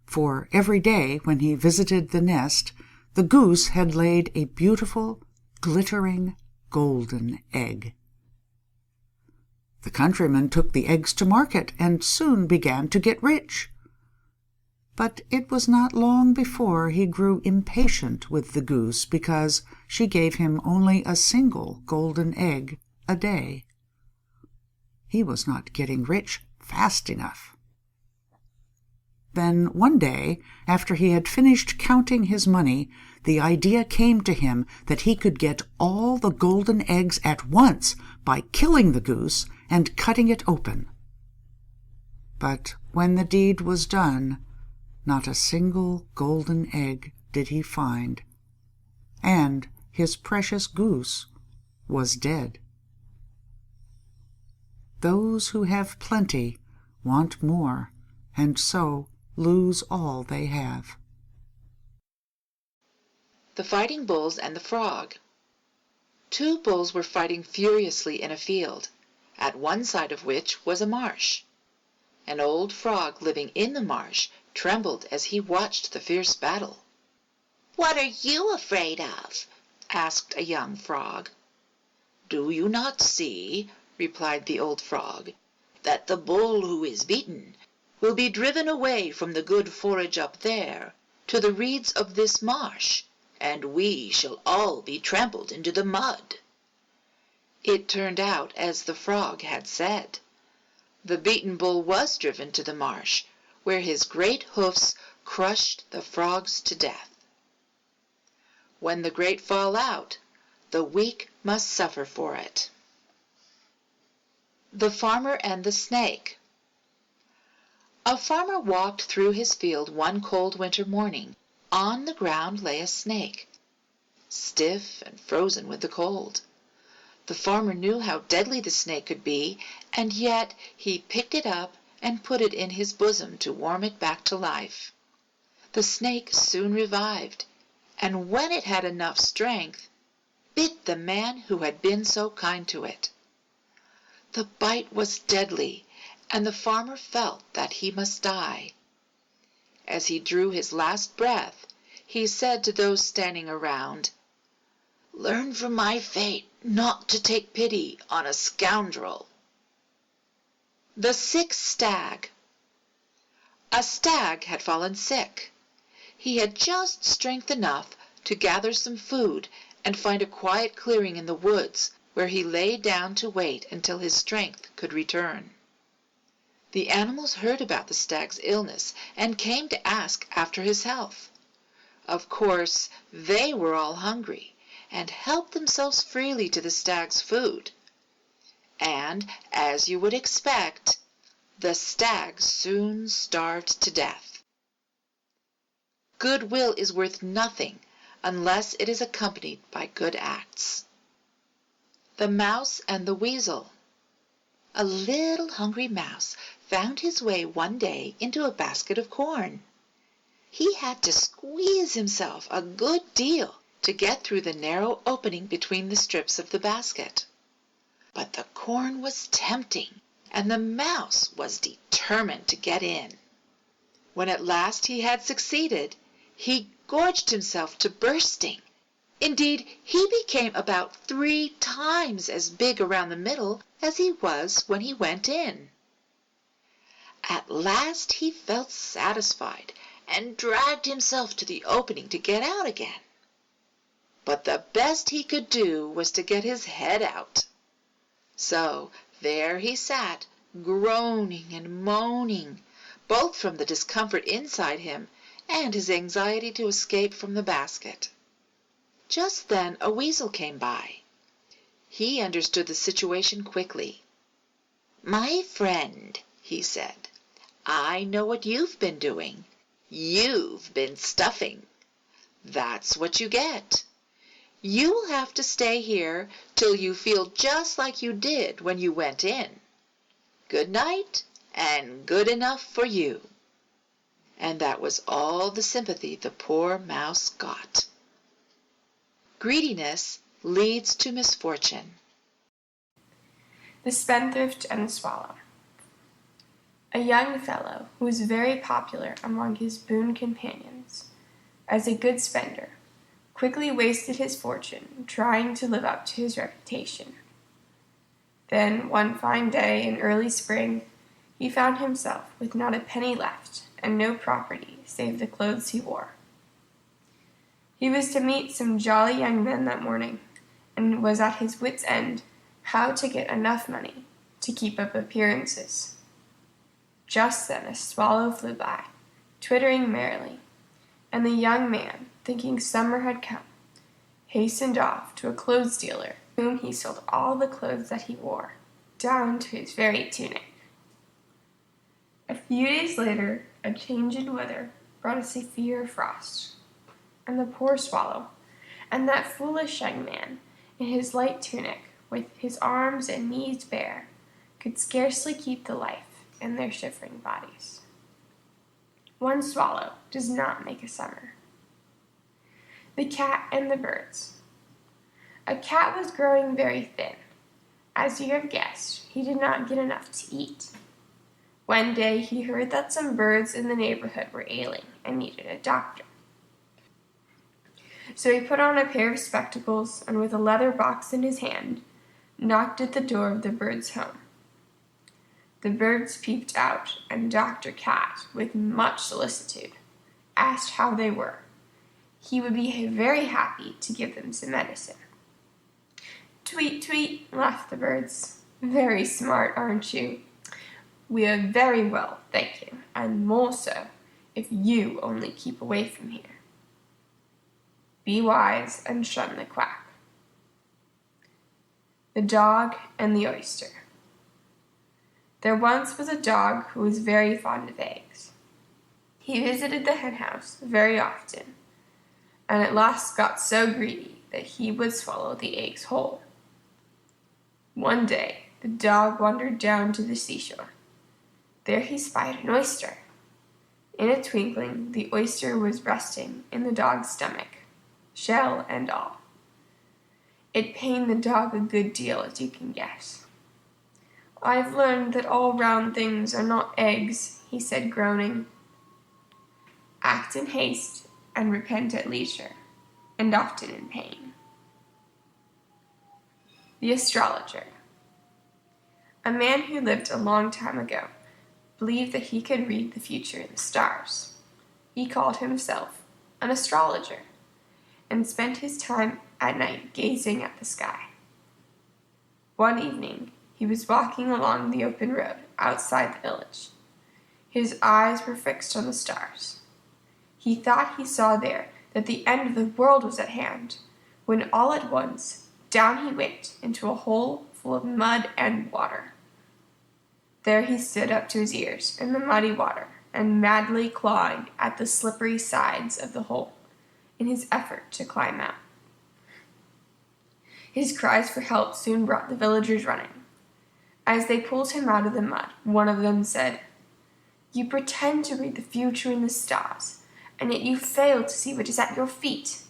for every day when he visited the nest, the goose had laid a beautiful, glittering, golden egg. The countryman took the eggs to market and soon began to get rich. But it was not long before he grew impatient with the goose because she gave him only a single golden egg a day. He was not getting rich fast enough. Then one day, after he had finished counting his money, the idea came to him that he could get all the golden eggs at once by killing the goose and cutting it open. But when the deed was done, not a single golden egg did he find, and his precious goose was dead. Those who have plenty want more, and so lose all they have. The Fighting Bulls and the Frog. 2 bulls were fighting furiously in a field, at one side of which was a marsh. An old frog living in the marsh trembled as he watched the fierce battle. "What are you afraid of?" asked a young frog. "Do you not see," replied the old frog, "that the bull who is beaten will be driven away from the good forage up there to the reeds of this marsh, and we shall all be trampled into the mud?" It turned out as the frog had said. The beaten bull was driven to the marsh, where his great hoofs crushed the frogs to death. When the great fall out, the weak must suffer for it. The Farmer and the Snake. A farmer walked through his field one cold winter morning. On the ground lay a snake, stiff and frozen with the cold. The farmer knew how deadly the snake could be, and yet he picked it up and put it in his bosom to warm it back to life. The snake soon revived, and when it had enough strength, bit the man who had been so kind to it. The bite was deadly, and the farmer felt that he must die. As he drew his last breath, he said to those standing around, "Learn from my fate not to take pity on a scoundrel." The Sick Stag. A stag had fallen sick. He had just strength enough to gather some food and find a quiet clearing in the woods, where he lay down to wait until his strength could return. The animals heard about the stag's illness and came to ask after his health. Of course, they were all hungry and helped themselves freely to the stag's food. And, as you would expect, the stag soon starved to death. Goodwill is worth nothing unless it is accompanied by good acts. The Mouse and the Weasel. A little hungry mouse found his way one day into a basket of corn. He had to squeeze himself a good deal to get through the narrow opening between the strips of the basket. But the corn was tempting, and the mouse was determined to get in. When at last he had succeeded, he gorged himself to bursting. Indeed, he became about 3 times as big around the middle as he was when he went in. At last he felt satisfied and dragged himself to the opening to get out again. But the best he could do was to get his head out. So there he sat, groaning and moaning, both from the discomfort inside him and his anxiety to escape from the basket. Just then a weasel came by. He understood the situation quickly. "My friend," he said, "I know what you've been doing. You've been stuffing. That's what you get. You'll have to stay here till you feel just like you did when you went in. Good night, and good enough for you." And that was all the sympathy the poor mouse got. Greediness leads to misfortune. The Spendthrift and the Swallow. A young fellow who was very popular among his boon companions as a good spender quickly wasted his fortune trying to live up to his reputation. Then, one fine day in early spring, he found himself with not a penny left and no property save the clothes he wore. He was to meet some jolly young men that morning, and was at his wits' end how to get enough money to keep up appearances. Just then a swallow flew by, twittering merrily, and the young man, thinking summer had come, hastened off to a clothes dealer, whom he sold all the clothes that he wore, down to his very tunic. A few days later, a change in weather brought a severe frost, and the poor swallow, and that foolish young man, in his light tunic, with his arms and knees bare, could scarcely keep the life in their shivering bodies. One swallow does not make a summer. The cat and the birds. A cat was growing very thin. As you have guessed, he did not get enough to eat. One day he heard that some birds in the neighborhood were ailing and needed a doctor. So he put on a pair of spectacles and, with a leather box in his hand, knocked at the door of the birds' home. The birds peeped out, and Dr. Cat, with much solicitude, asked how they were. He would be very happy to give them some medicine. "Tweet, tweet," laughed the birds. "Very smart, aren't you? We are very well, thank you, and more so, if you only keep away from here. Be wise and shun the quack." The Dog and the Oyster. There once was a dog who was very fond of eggs. He visited the henhouse very often, and at last got so greedy that he would swallow the eggs whole. One day the dog wandered down to the seashore. There he spied an oyster. In a twinkling the oyster was resting in the dog's stomach, shell and all. It pained the dog a good deal, as you can guess. "I've learned that all round things are not eggs," he said, groaning. Act in haste and repent at leisure, and often in pain. The Astrologer. A man who lived a long time ago believed that he could read the future in the stars. He called himself an astrologer, and spent his time at night gazing at the sky. One evening he was walking along the open road outside the village. His eyes were fixed on the stars. He thought he saw there that the end of the world was at hand, when all at once down he went into a hole full of mud and water. There he stood up to his ears in the muddy water, and madly clawing at the slippery sides of the hole in his effort to climb out. His cries for help soon brought the villagers running. As they pulled him out of the mud, one of them said, "You pretend to read the future in the stars, and yet you fail to see what is at your feet.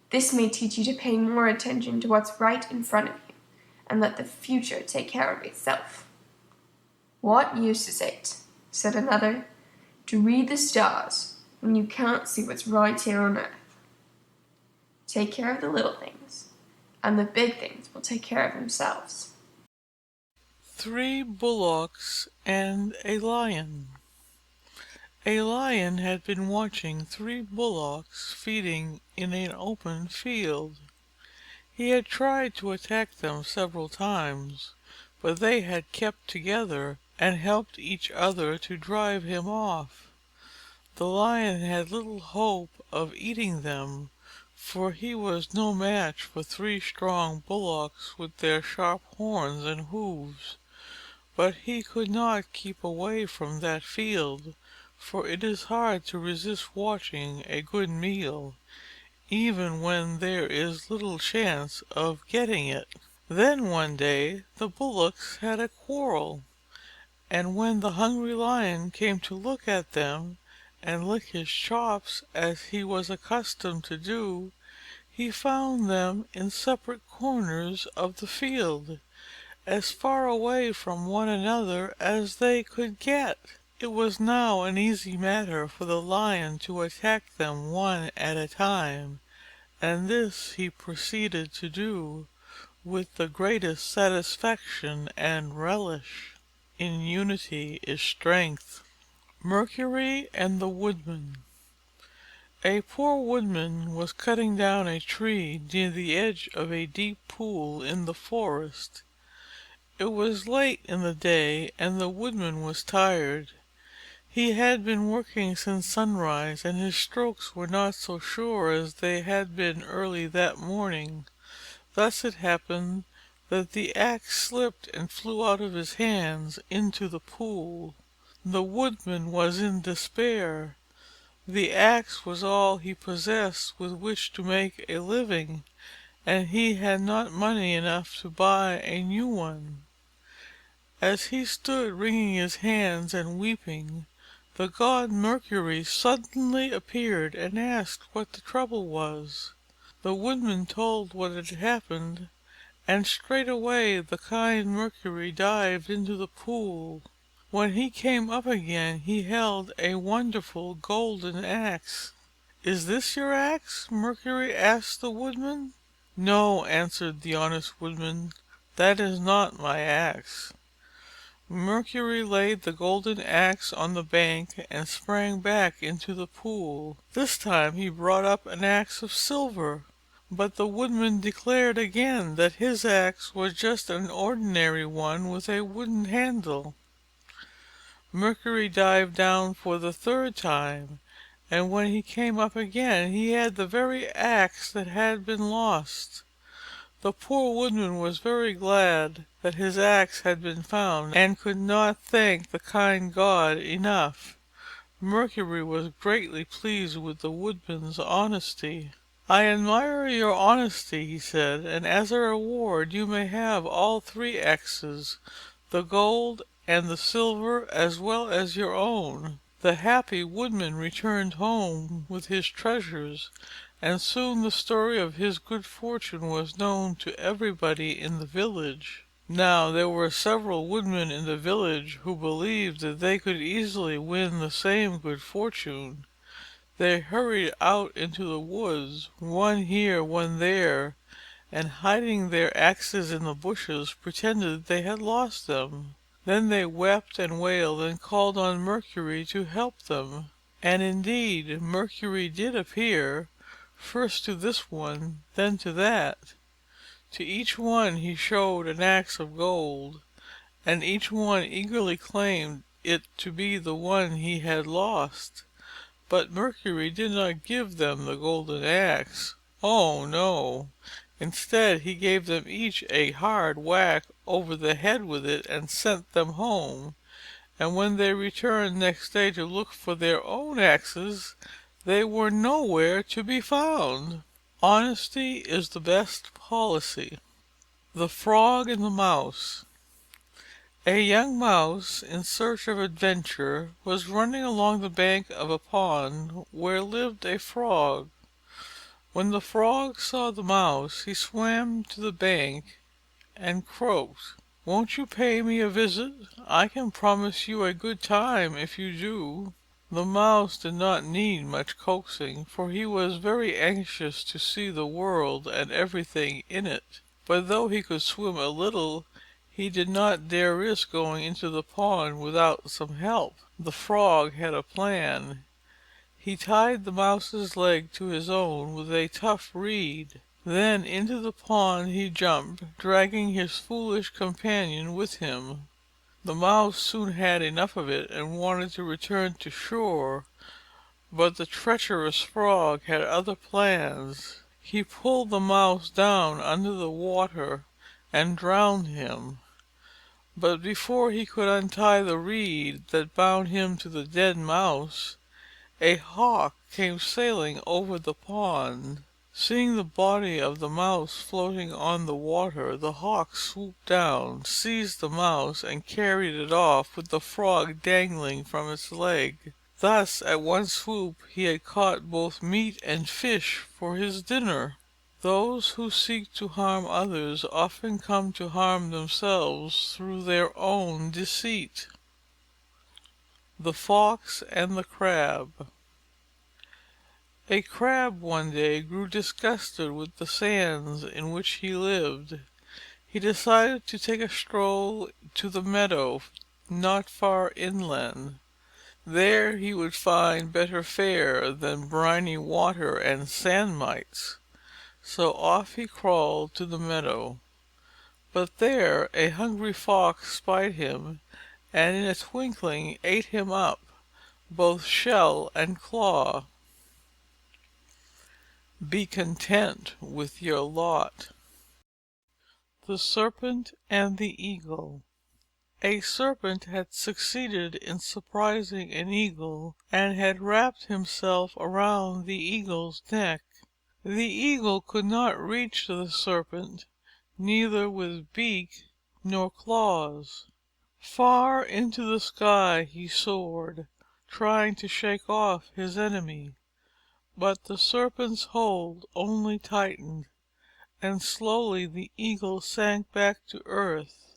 This may teach you to pay more attention to what's right in front of you, and let the future take care of itself." "What use is it," said another, "to read the stars when you can't see what's right here on earth? Take care of the little things, and the big things will take care of themselves." 3 bullocks and a lion. A lion had been watching 3 bullocks feeding in an open field. He had tried to attack them several times, but they had kept together and helped each other to drive him off. The Lion had little hope of eating them, for he was no match for 3 strong bullocks with their sharp horns and hoofs. But he could not keep away from that field, for it is hard to resist watching a good meal, even when there is little chance of getting it. Then one day the bullocks had a quarrel, and when the hungry Lion came to look at them and lick his chops as he was accustomed to do, he found them in separate corners of the field, as far away from one another as they could get. It was now an easy matter for the Lion to attack them one at a time, and this he proceeded to do with the greatest satisfaction and relish. In unity is strength. Mercury and the Woodman. A poor woodman was cutting down a tree near the edge of a deep pool in the forest. It was late in the day, and the woodman was tired. He had been working since sunrise, and his strokes were not so sure as they had been early that morning. Thus it happened that the axe slipped and flew out of his hands into the pool. The woodman was in despair. The axe was all he possessed with which to make a living, and he had not money enough to buy a new one. As he stood wringing his hands and weeping, the god Mercury suddenly appeared and asked what the trouble was. The woodman told what had happened, and straightway the kind Mercury dived into the pool. When he came up again he held a wonderful golden axe. "Is this your axe?" Mercury asked the woodman. "No," answered the honest woodman, "that is not my axe." Mercury laid the golden axe on the bank and sprang back into the pool. This time he brought up an axe of silver, but the woodman declared again that his axe was just an ordinary one with a wooden handle. Mercury dived down for the 3rd time, and when he came up again he had the very axe that had been lost. The poor woodman was very glad that his axe had been found, and could not thank the kind god enough. Mercury was greatly pleased with the woodman's honesty. "I admire your honesty," he said, "and as a reward you may have all 3 axes, the gold and the silver as well as your own." The happy woodman returned home with his treasures, and soon the story of his good fortune was known to everybody in the village. Now there were several woodmen in the village who believed that they could easily win the same good fortune. They hurried out into the woods, one here, one there, and hiding their axes in the bushes, pretended they had lost them. Then they wept and wailed and called on Mercury to help them. And indeed Mercury did appear, first to this one, then to that. To each one he showed an axe of gold, and each one eagerly claimed it to be the one he had lost. But Mercury did not give them the golden axe. Oh, no! Instead, he gave them each a hard whack over the head with it and sent them home. And when they returned next day to look for their own axes, they were nowhere to be found. Honesty is the best policy. The Frog and the Mouse. A young mouse, in search of adventure, was running along the bank of a pond where lived a frog. When the frog saw the mouse, he swam to the bank and croaked, "Won't you pay me a visit? I can promise you a good time if you do." The mouse did not need much coaxing, for he was very anxious to see the world and everything in it. But though he could swim a little, he did not dare risk going into the pond without some help. The frog had a plan. He tied the mouse's leg to his own with a tough reed. Then into the pond he jumped, dragging his foolish companion with him. The Mouse soon had enough of it, and wanted to return to shore, but the treacherous Frog had other plans. He pulled the Mouse down under the water and drowned him. But before he could untie the reed that bound him to the dead Mouse, a Hawk came sailing over the pond. Seeing the body of the Mouse floating on the water, the Hawk swooped down, seized the Mouse, and carried it off with the Frog dangling from its leg. Thus, at one swoop, he had caught both meat and fish for his dinner. Those who seek to harm others often come to harm themselves through their own deceit. The Fox and the Crab. A Crab one day grew disgusted with the sands in which he lived. He decided to take a stroll to the meadow not far inland. There he would find better fare than briny water and sand mites. So off he crawled to the meadow. But there a hungry Fox spied him, and in a twinkling ate him up, both shell and claw. Be content with your lot. The Serpent and the Eagle. A Serpent had succeeded in surprising an Eagle, and had wrapped himself around the Eagle's neck. The Eagle could not reach the Serpent, neither with beak nor claws. Far into the sky he soared, trying to shake off his enemy. But the Serpent's hold only tightened, and slowly the Eagle sank back to earth,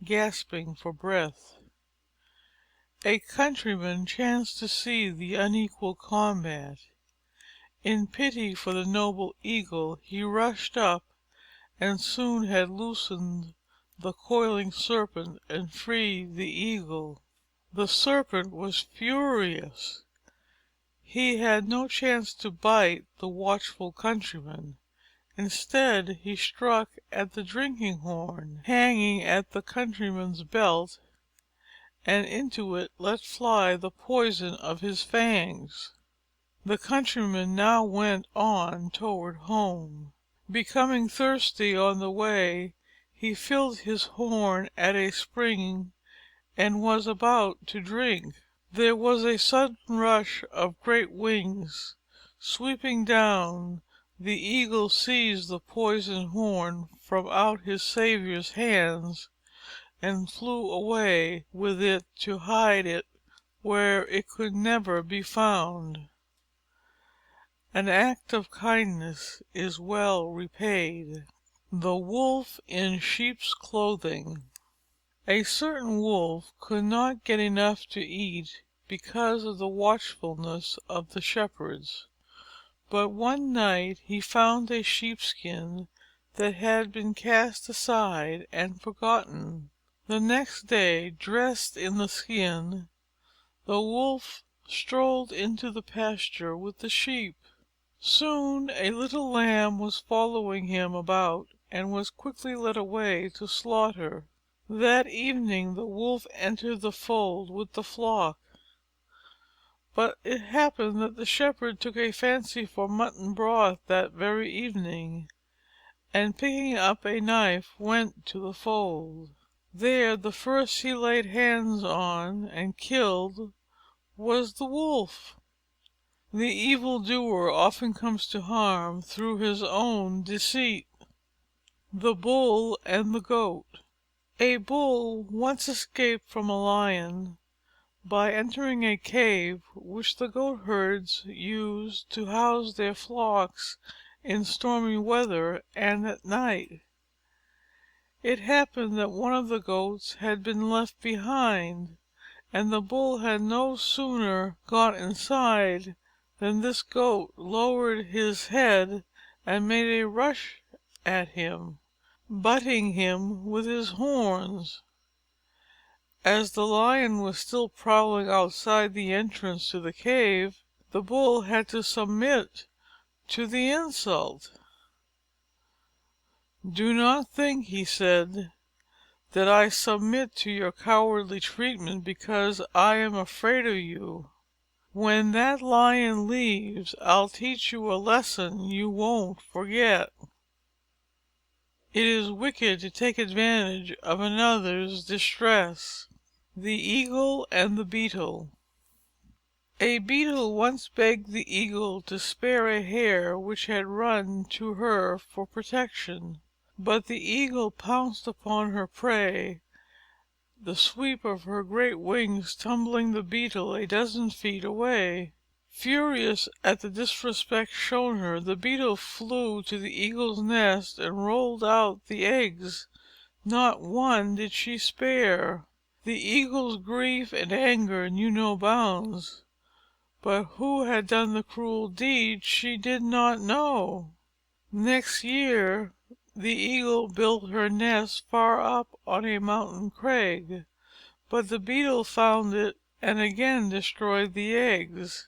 gasping for breath. A countryman chanced to see the unequal combat. In pity for the noble Eagle, he rushed up, and soon had loosened the coiling Serpent and freed the Eagle. The Serpent was furious. He had no chance to bite the watchful countryman. Instead, he struck at the drinking horn, hanging at the countryman's belt, and into it let fly the poison of his fangs. The countryman now went on toward home. Becoming thirsty on the way, he filled his horn at a spring and was about to drink. There was a sudden rush of great wings. Sweeping down, the Eagle seized the poisoned horn from out his saviour's hands, and flew away with it to hide it where it could never be found. An act of kindness is well repaid. The Wolf in Sheep's Clothing. A certain Wolf could not get enough to eat because of the watchfulness of the shepherds. But one night he found a sheepskin that had been cast aside and forgotten. The next day, dressed in the skin, the Wolf strolled into the pasture with the sheep. Soon a little lamb was following him about, and was quickly led away to slaughter. That evening the Wolf entered the fold with the flock. But it happened that the shepherd took a fancy for mutton broth that very evening, and picking up a knife went to the fold. There the first he laid hands on and killed was the Wolf. The evil doer often comes to harm through his own deceit. The Bull and the Goat. A Bull once escaped from a Lion by entering a cave which the goatherds used to house their flocks in stormy weather and at night. It happened that one of the goats had been left behind, and the Bull had no sooner got inside than this goat lowered his head and made a rush at him, butting him with his horns. As the Lion was still prowling outside the entrance to the cave, the Bull had to submit to the insult. "Do not think," he said, "that I submit to your cowardly treatment because I am afraid of you. When that Lion leaves, I'll teach you a lesson you won't forget. It is wicked to take advantage of another's distress." The Eagle and the Beetle. A Beetle once begged the Eagle to spare a hare which had run to her for protection. But the Eagle pounced upon her prey, the sweep of her great wings tumbling the Beetle a dozen feet away. Furious at the disrespect shown her, the Beetle flew to the Eagle's nest and rolled out the eggs. Not one did she spare. The Eagle's grief and anger knew no bounds. But who had done the cruel deed she did not know. Next year the Eagle built her nest far up on a mountain crag, but the Beetle found it and again destroyed the eggs.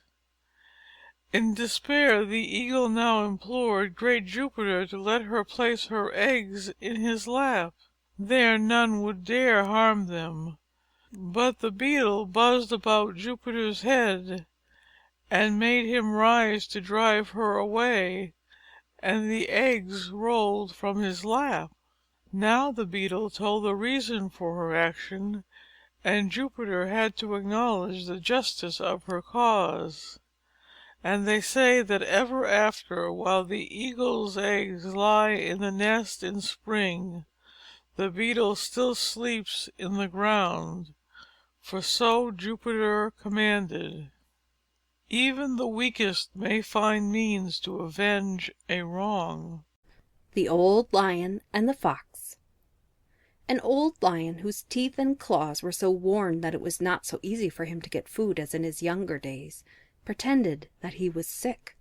In despair the Eagle now implored great Jupiter to let her place her eggs in his lap. There none would dare harm them. But the Beetle buzzed about Jupiter's head, and made him rise to drive her away, and the eggs rolled from his lap. Now the Beetle told the reason for her action, and Jupiter had to acknowledge the justice of her cause. And they say that ever after, while the Eagle's eggs lie in the nest in spring, the Beetle still sleeps in the ground, for so Jupiter commanded. Even the weakest may find means to avenge a wrong. The Old Lion and the Fox. An old lion whose teeth and claws were so worn that it was not so easy for him to get food as in his younger days, pretended that he was sick.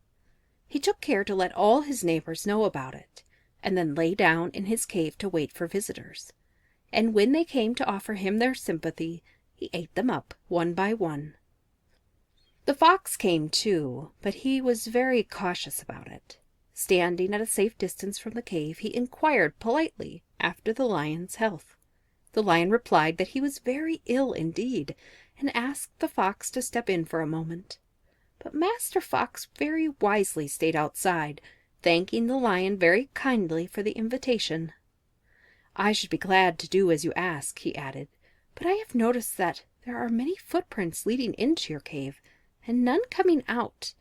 He took care to let all his neighbors know about it, and then lay down in his cave to wait for visitors. And when they came to offer him their sympathy, he ate them up one by one. The Fox came too, but he was very cautious about it. Standing at a safe distance from the cave, he inquired politely after the Lion's health. The Lion replied that he was very ill indeed, and asked the Fox to step in for a moment. But Master Fox very wisely stayed outside, thanking the Lion very kindly for the invitation. "I should be glad to do as you ask," he added, "but I have noticed that there are many footprints leading into your cave, and none coming out.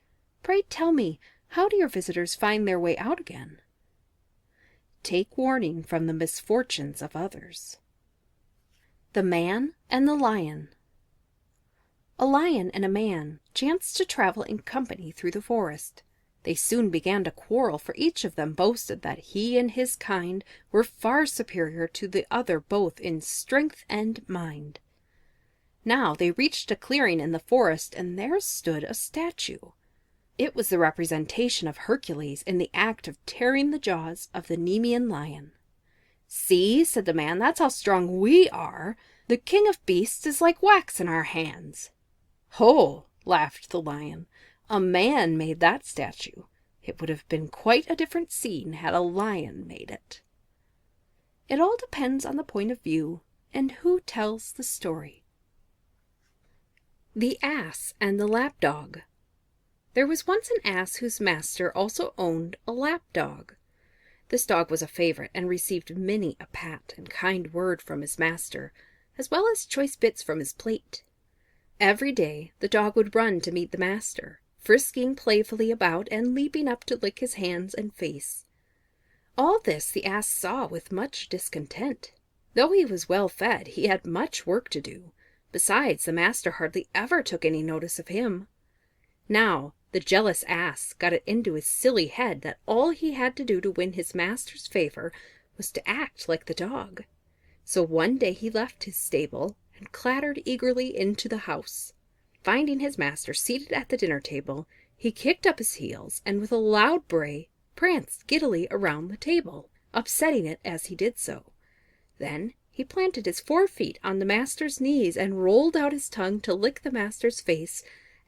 Pray tell me, how do your visitors find their way out again?" Take warning from the misfortunes of others. The Man and the Lion. A lion and a man chanced to travel in company through the forest. They soon began to quarrel, for each of them boasted that he and his kind were far superior to the other both in strength and mind. Now they reached a clearing in the forest, and there stood a statue. It was the representation of Hercules in the act of tearing the jaws of the Nemean lion. "See," said the man, "that's how strong we are. The king of beasts is like wax in our hands." "Ho!" laughed the lion, "a man made that statue. It would have been quite a different scene had a lion made it." It all depends on the point of view and who tells the story. The Ass and the Lapdog. There was once an ass whose master also owned a lapdog. This dog was a favorite, and received many a pat and kind word from his master, as well as choice bits from his plate. Every day the dog would run to meet the master, frisking playfully about and leaping up to lick his hands and face. All this the ass saw with much discontent. Though he was well fed, he had much work to do. Besides, the master hardly ever took any notice of him. Now, the jealous ass got it into his silly head that all he had to do to win his master's favor was to act like the dog. So one day he left his stable and clattered eagerly into the house. Finding his master seated at the dinner table, he kicked up his heels and with a loud bray pranced giddily around the table, upsetting it as he did so. Then he planted his 4 feet on the master's knees and rolled out his tongue to lick the master's face,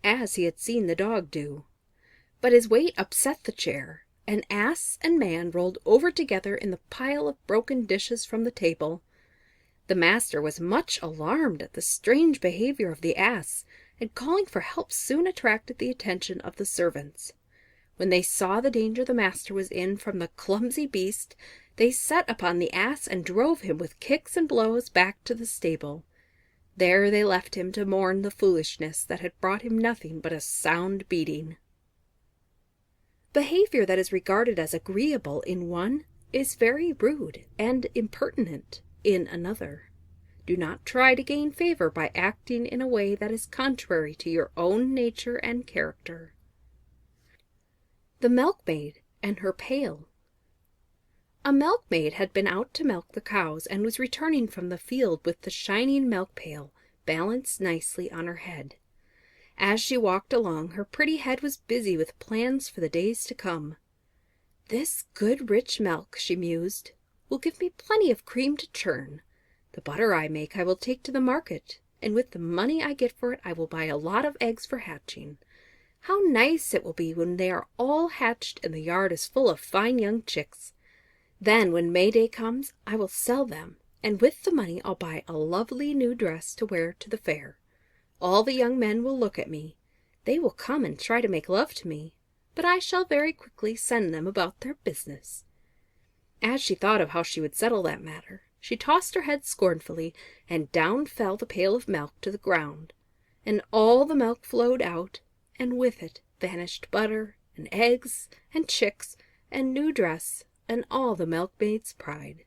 as he had seen the dog do. But his weight upset the chair, An ass and man rolled over together in the pile of broken dishes from the table. The master was much alarmed at the strange behavior of the ass, and calling for help soon attracted the attention of the servants. When they saw the danger the master was in from the clumsy beast, they set upon the ass and drove him with kicks and blows back to the stable. There they left him to mourn the foolishness that had brought him nothing but a sound beating. Behavior that is regarded as agreeable in one is very rude and impertinent in another. Do not try to gain favor by acting in a way that is contrary to your own nature and character. The milkmaid and her pail. A milkmaid had been out to milk the cows and was returning from the field with the shining milk pail balanced nicely on her head. As she walked along, her pretty head was busy with plans for the days to come. "This good rich milk," she mused, "will give me plenty of cream to churn. The butter I make I will take to the market, and with the money I get for it I will buy a lot of eggs for hatching. How nice it will be when they are all hatched and the yard is full of fine young chicks. Then, when May Day comes, I will sell them, and with the money I'll buy a lovely new dress to wear to the fair. All the young men will look at me. They will come and try to make love to me, but I shall very quickly send them about their business." As she thought of how she would settle that matter, she tossed her head scornfully, and down fell the pail of milk to the ground, and all the milk flowed out, and with it vanished butter, and eggs, and chicks, and new dress, and all the milkmaid's pride.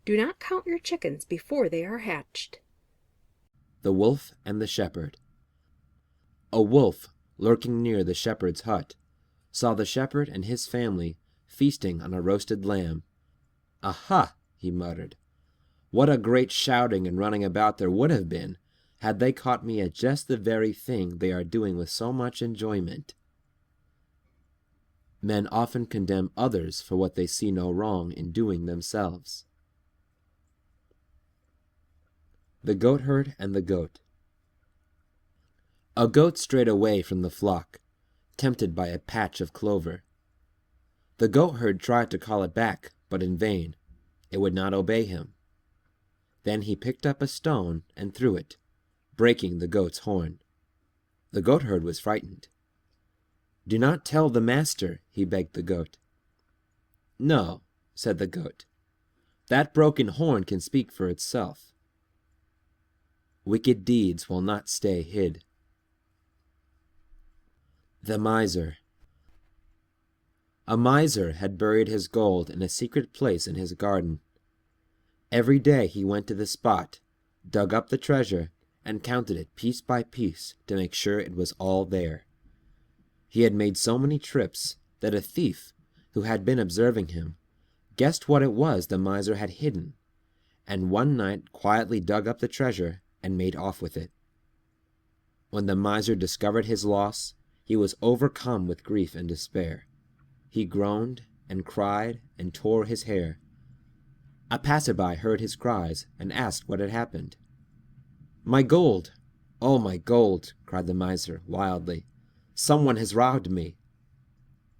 Do not count your chickens before they are hatched. The Wolf and the Shepherd. A wolf, lurking near the shepherd's hut, saw the shepherd and his family feasting on a roasted lamb. "Aha!" he muttered. "What a great shouting and running about there would have been, had they caught me at just the very thing they are doing with so much enjoyment." Men often condemn others for what they see no wrong in doing themselves. The Goatherd and the Goat. A goat strayed away from the flock, tempted by a patch of clover. The goatherd tried to call it back, but in vain. It would not obey him. Then he picked up a stone and threw it, breaking the goat's horn. The goatherd was frightened. "Do not tell the master," he begged the goat. "No," said the goat. "That broken horn can speak for itself. Wicked deeds will not stay hid." The Miser. A miser had buried his gold in a secret place in his garden. Every day he went to the spot, dug up the treasure, and counted it piece by piece to make sure it was all there. He had made so many trips that a thief, who had been observing him, guessed what it was the miser had hidden, and one night quietly dug up the treasure and made off with it. When the miser discovered his loss, he was overcome with grief and despair. He groaned and cried and tore his hair. A passerby heard his cries and asked what had happened. "My gold! Oh, my gold!" cried the miser wildly. "Someone has robbed me."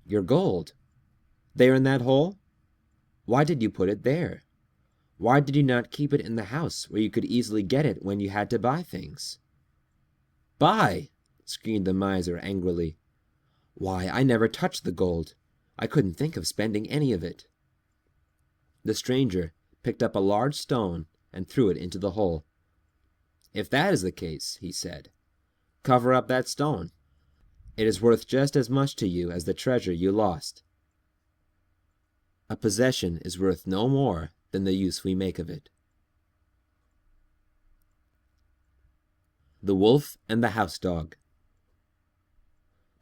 "Your gold? There in that hole? Why did you put it there? Why did you not keep it in the house where you could easily get it when you had to buy things?" "Buy!" screamed the miser angrily. "Why, I never touched the gold. I couldn't think of spending any of it." The stranger picked up a large stone and threw it into the hole. "If that is the case," he said, "cover up that stone. It is worth just as much to you as the treasure you lost." A possession is worth no more than the use we make of it. The Wolf and the House Dog.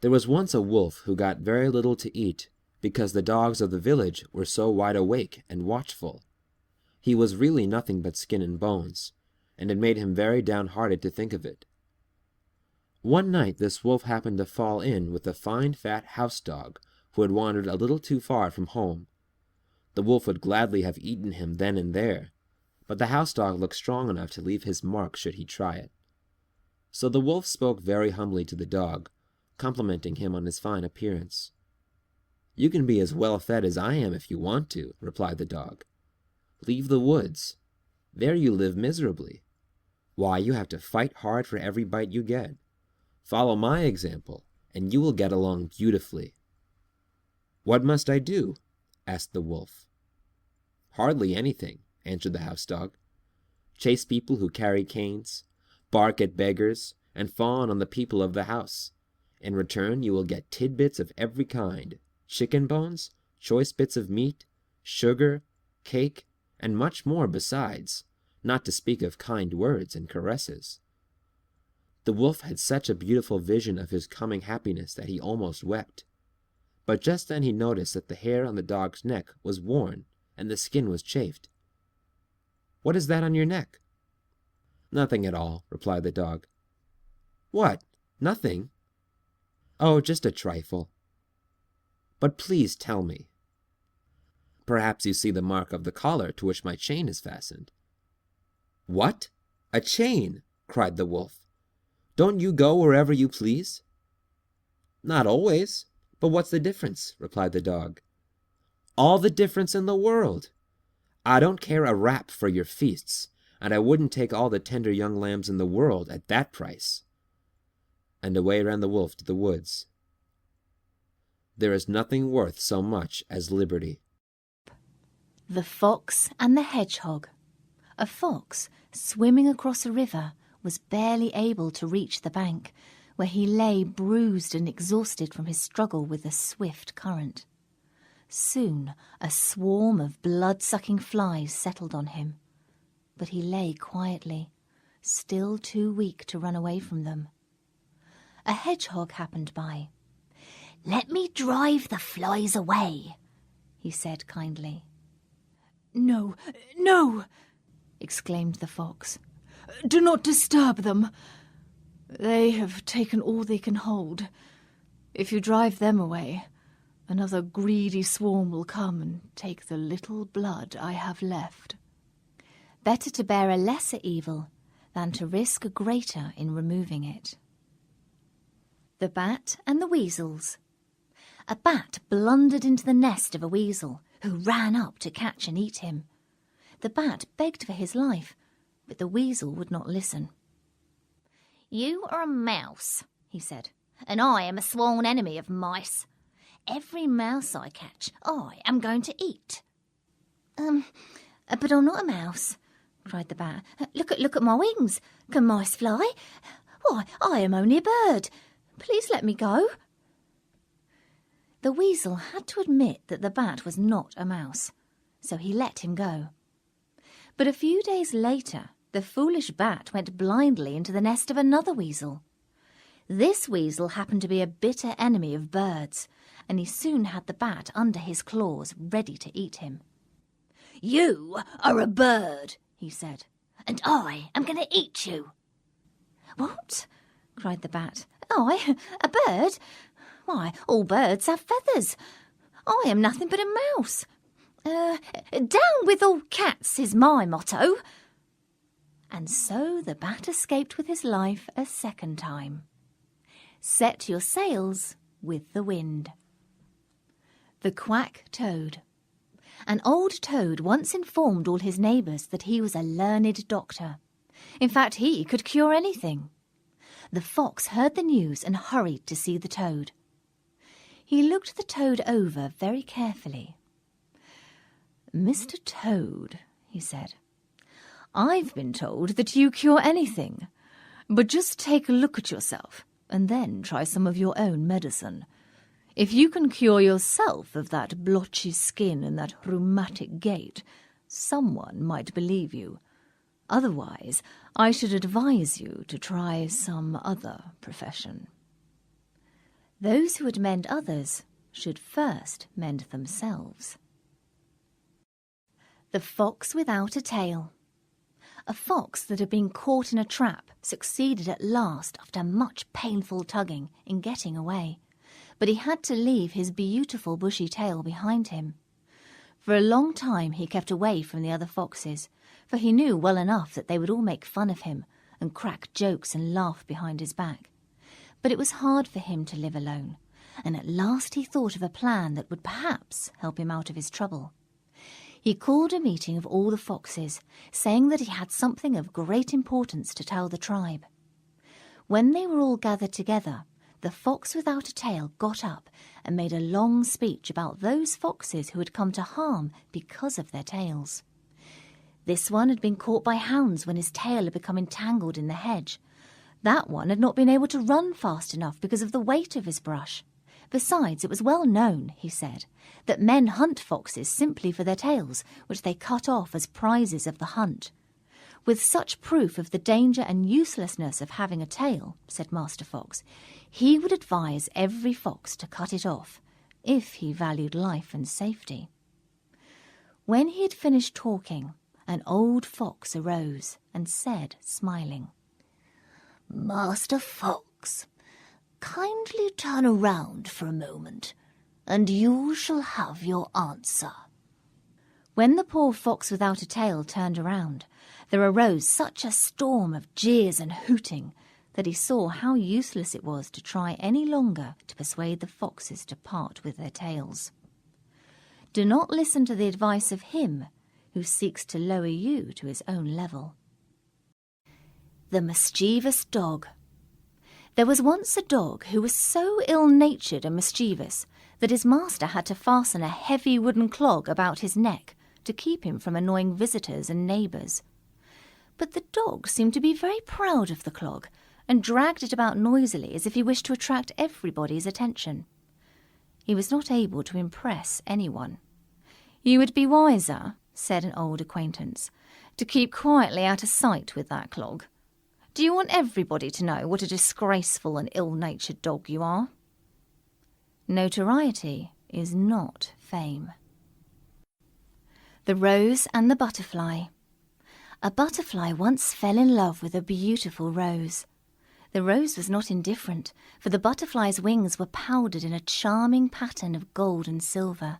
There was once a wolf who got very little to eat because the dogs of the village were so wide awake and watchful. He was really nothing but skin and bones, and it made him very downhearted to think of it. One night this wolf happened to fall in with a fine fat house dog who had wandered a little too far from home. The wolf would gladly have eaten him then and there, but the house dog looked strong enough to leave his mark should he try it. So the wolf spoke very humbly to the dog, complimenting him on his fine appearance. You can be as well fed as I am if you want to, replied the dog. Leave the woods. There you live miserably. Why, you have to fight hard for every bite you get. Follow my example, and you will get along beautifully. What must I do? Asked the wolf. Hardly anything, answered the house dog. Chase people who carry canes, bark at beggars, and fawn on the people of the house. In return, you will get tidbits of every kind, chicken bones, choice bits of meat, sugar, cake, and much more besides, not to speak of kind words and caresses. The wolf had such a beautiful vision of his coming happiness that he almost wept. But just then he noticed that the hair on the dog's neck was worn and the skin was chafed. What is that on your neck? Nothing at all, replied the dog. What? Nothing? Oh, just a trifle. But please tell me. Perhaps you see the mark of the collar to which my chain is fastened. What? A chain? Cried the wolf. Don't you go wherever you please? Not always. But what's the difference? Replied the dog. All the difference in the world. I don't care a rap for your feasts, and I wouldn't take all the tender young lambs in the world at that price. And away ran the wolf to the woods. There is nothing worth so much as liberty. The Fox and the Hedgehog. A fox, swimming across a river, was barely able to reach the bank, where he lay bruised and exhausted from his struggle with the swift current. Soon a swarm of blood-sucking flies settled on him, but he lay quietly, still too weak to run away from them. A hedgehog happened by. "Let me drive the flies away," he said kindly. "No, no," exclaimed the fox. "Do not disturb them. They have taken all they can hold. If you drive them away, another greedy swarm will come and take the little blood I have left." Better to bear a lesser evil than to risk a greater in removing it. The Bat and the Weasels. A bat blundered into the nest of a weasel, who ran up to catch and eat him. The bat begged for his life, but the weasel would not listen. "You are a mouse," he said, "and I am a sworn enemy of mice. Every mouse I catch, I am going to eat." But I'm not a mouse," cried the bat. Look at my wings. Can mice fly? Why, I am only a bird. Please let me go." The weasel had to admit that the bat was not a mouse, so he let him go. But a few days later, the foolish bat went blindly into the nest of another weasel. This weasel happened to be a bitter enemy of birds, and he soon had the bat under his claws, ready to eat him. "You are a bird," he said, "and I am going to eat you." "What?" cried the bat. "I, a bird? Why, all birds have feathers. I am nothing but a mouse. Down with all cats is my motto." And so the bat escaped with his life a second time. Set your sails with the wind. The Quack Toad. An old toad once informed all his neighbours that he was a learned doctor. In fact, he could cure anything. The fox heard the news and hurried to see the toad. He looked the toad over very carefully. "Mr. Toad," he said, "I've been told that you cure anything, but just take a look at yourself and then try some of your own medicine. If you can cure yourself of that blotchy skin and that rheumatic gait, someone might believe you. Otherwise, I should advise you to try some other profession." Those who would mend others should first mend themselves. The Fox Without a Tail. A fox that had been caught in a trap succeeded at last, after much painful tugging, in getting away. But he had to leave his beautiful bushy tail behind him. For a long time he kept away from the other foxes, for he knew well enough that they would all make fun of him and crack jokes and laugh behind his back. But it was hard for him to live alone, and at last he thought of a plan that would perhaps help him out of his trouble. He called a meeting of all the foxes, saying that he had something of great importance to tell the tribe. When they were all gathered together, the fox without a tail got up and made a long speech about those foxes who had come to harm because of their tails. This one had been caught by hounds when his tail had become entangled in the hedge. That one had not been able to run fast enough because of the weight of his brush. Besides, it was well known, he said, that men hunt foxes simply for their tails, which they cut off as prizes of the hunt. With such proof of the danger and uselessness of having a tail, said Master Fox, he would advise every fox to cut it off, if he valued life and safety. When he had finished talking, an old fox arose and said, smiling, "Master Fox, kindly turn around for a moment, and you shall have your answer." When the poor fox without a tail turned around, there arose such a storm of jeers and hooting that he saw how useless it was to try any longer to persuade the foxes to part with their tails. Do not listen to the advice of him who seeks to lower you to his own level. The mischievous dog. There was once a dog who was so ill-natured and mischievous that his master had to fasten a heavy wooden clog about his neck to keep him from annoying visitors and neighbours. But the dog seemed to be very proud of the clog and dragged it about noisily as if he wished to attract everybody's attention. He was not able to impress anyone. "You would be wiser," said an old acquaintance, "to keep quietly out of sight with that clog. Do you want everybody to know what a disgraceful and ill-natured dog you are?" Notoriety is not fame. The Rose and the Butterfly. A butterfly once fell in love with a beautiful rose. The rose was not indifferent, for the butterfly's wings were powdered in a charming pattern of gold and silver,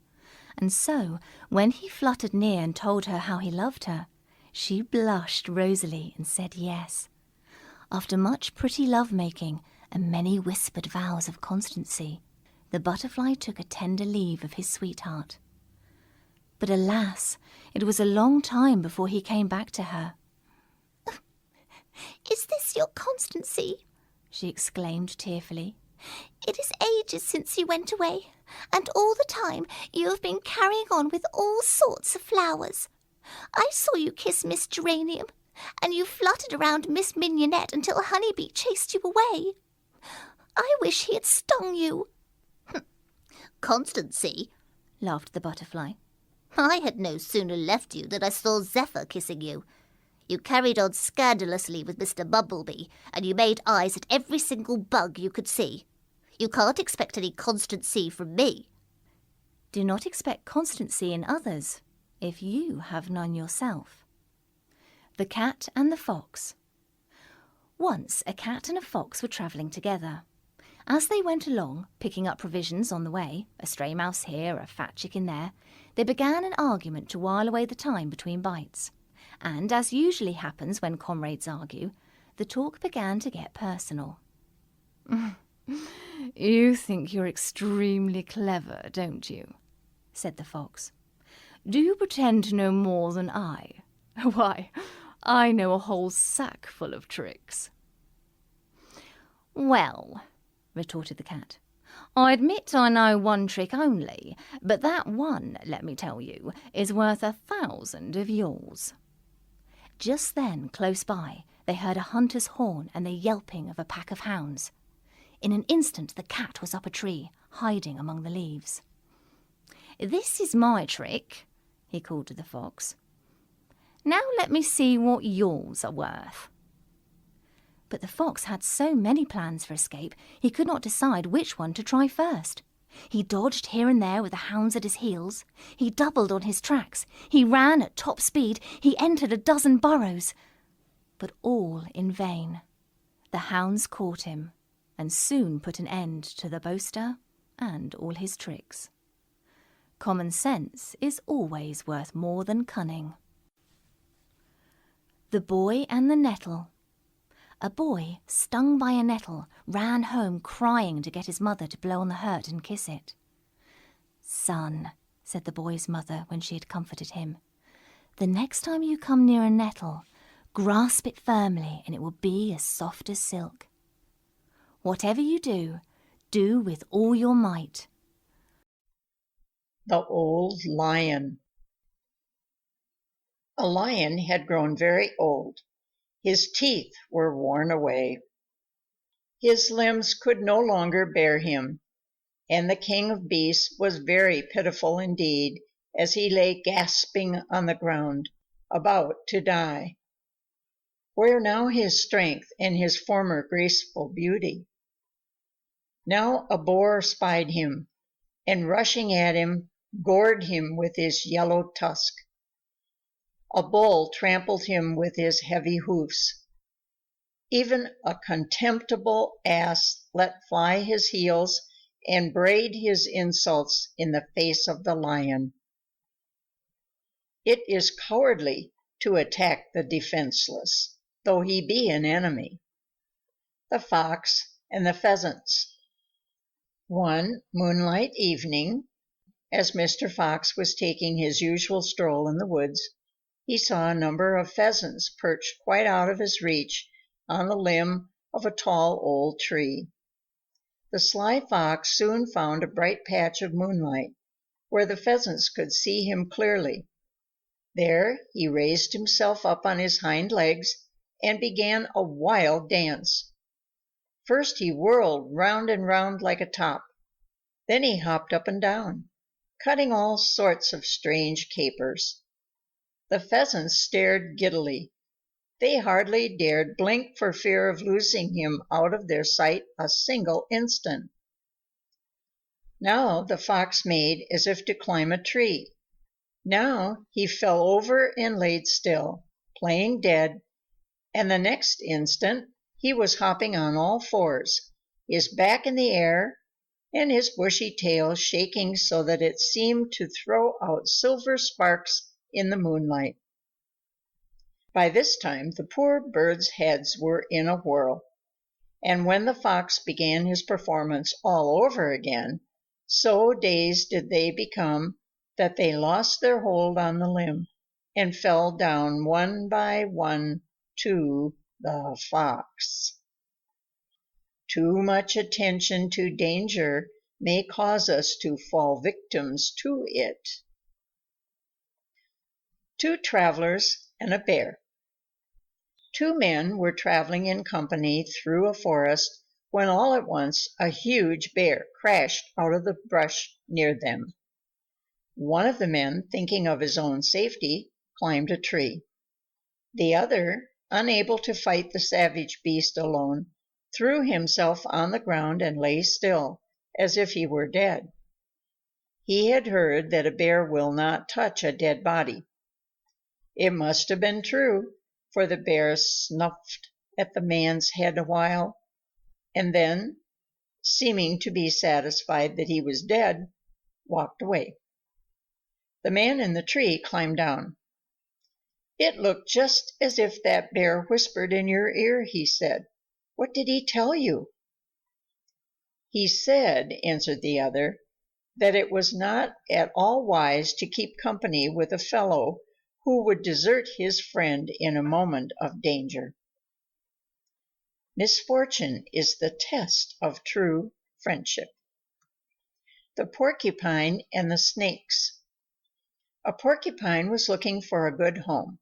and so, when he fluttered near and told her how he loved her, she blushed rosily and said yes. After much pretty love-making and many whispered vows of constancy, the butterfly took a tender leave of his sweetheart. But alas, it was a long time before he came back to her. "Is this your constancy?" she exclaimed tearfully. "It is ages since you went away, and all the time you have been carrying on with all sorts of flowers. I saw you kiss Miss Geranium, and you fluttered around Miss Mignonette until Honeybee chased you away. I wish he had stung you." "Constancy?" laughed the butterfly. "I had no sooner left you than I saw Zephyr kissing you. You carried on scandalously with Mr. Bumblebee, and you made eyes at every single bug you could see. You can't expect any constancy from me." Do not expect constancy in others if you have none yourself. The Cat and the Fox. Once a cat and a fox were travelling together. As they went along, picking up provisions on the way, a stray mouse here, a fat chicken there, they began an argument to while away the time between bites. And, as usually happens when comrades argue, the talk began to get personal. "You think you're extremely clever, don't you?" said the fox. "Do you pretend to know more than I? Why, I know a whole sack full of tricks." "Well," retorted the cat, "I admit I know one trick only, but that one, let me tell you, is worth 1,000 of yours." Just then, close by, they heard a hunter's horn and the yelping of a pack of hounds. In an instant the cat was up a tree, hiding among the leaves. "This is my trick," he called to the fox. "Now let me see what yours are worth." But the fox had so many plans for escape, he could not decide which one to try first. He dodged here and there with the hounds at his heels. He doubled on his tracks. He ran at top speed. He entered a dozen burrows. But all in vain. The hounds caught him, and soon put an end to the boaster and all his tricks. Common sense is always worth more than cunning. The Boy and the Nettle. a boy, stung by a nettle, ran home crying to get his mother to blow on the hurt and kiss it. "Son," said the boy's mother when she had comforted him, "the next time you come near a nettle, grasp it firmly and it will be as soft as silk. Whatever you do, do with all your might." The Old Lion. A lion had grown very old. His teeth were worn away. His limbs could no longer bear him, and the king of beasts was very pitiful indeed as he lay gasping on the ground, about to die. Where now his strength and his former graceful beauty? Now a boar spied him, and rushing at him, gored him with his yellow tusk. A bull trampled him with his heavy hoofs. Even a contemptible ass let fly his heels and brayed his insults in the face of the lion. It is cowardly to attack the defenseless, though he be an enemy. The Fox and the Pheasants. One moonlight evening, as Mr. Fox was taking his usual stroll in the woods, he saw a number of pheasants perched quite out of his reach on the limb of a tall old tree. The sly fox soon found a bright patch of moonlight, where the pheasants could see him clearly. There he raised himself up on his hind legs and began a wild dance. First he whirled round and round like a top. Then he hopped up and down, cutting all sorts of strange capers. The pheasants stared giddily. They hardly dared blink for fear of losing him out of their sight a single instant. Now the fox made as if to climb a tree. Now he fell over and laid still, playing dead, and the next instant he was hopping on all fours, his back in the air, and his bushy tail shaking so that it seemed to throw out silver sparks in the moonlight. By this time the poor birds' heads were in a whirl, and when the fox began his performance all over again, so dazed did they become that they lost their hold on the limb and fell down one by one to the fox. Too much attention to danger may cause us to fall victims to it. Two travelers and a bear. Two men were traveling in company through a forest when all at once a huge bear crashed out of the brush near them. One of the men, thinking of his own safety, climbed a tree. The other, unable to fight the savage beast alone, threw himself on the ground and lay still, as if he were dead. He had heard that a bear will not touch a dead body. It must have been true, for the bear snuffed at the man's head a while, and then, seeming to be satisfied that he was dead, walked away. The man in the tree climbed down. "It looked just as if that bear whispered in your ear," he said. "What did he tell you?" "He said," answered the other, "that it was not at all wise to keep company with a fellow who would desert his friend in a moment of danger." Misfortune is the test of true friendship. The Porcupine and the Snakes. A Porcupine was looking for a good home.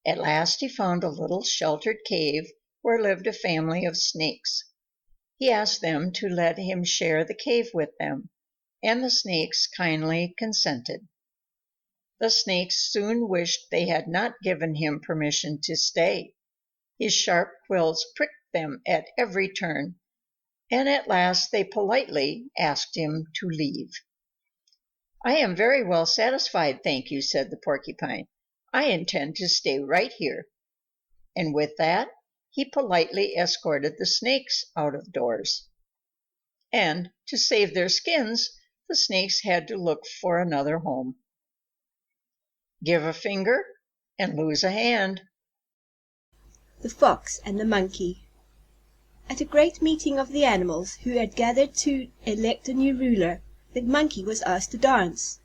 At last he found a little sheltered cave where lived a family of snakes. He asked them to let him share the cave with them, and the snakes kindly consented. The snakes soon wished they had not given him permission to stay. His sharp quills pricked them at every turn, and at last they politely asked him to leave. "I am very well satisfied, thank you," said the Porcupine. "I intend to stay right here." And with that, he politely escorted the snakes out of doors. And to save their skins, the snakes had to look for another home. Give a finger and lose a hand. The Fox and the Monkey. At a great meeting of the animals, who had gathered to elect a new ruler, the Monkey was asked to dance.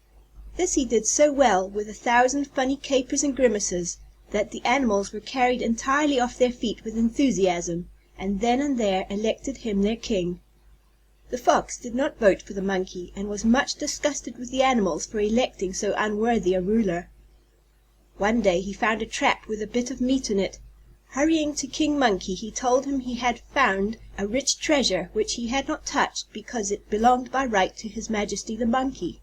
This he did so well, with 1,000 funny capers and grimaces, that the animals were carried entirely off their feet with enthusiasm, and then and there elected him their king. The Fox did not vote for the Monkey, and was much disgusted with the animals for electing so unworthy a ruler. One day he found a trap with a bit of meat in it. Hurrying to King Monkey, he told him he had found a rich treasure which he had not touched because it belonged by right to His Majesty the Monkey.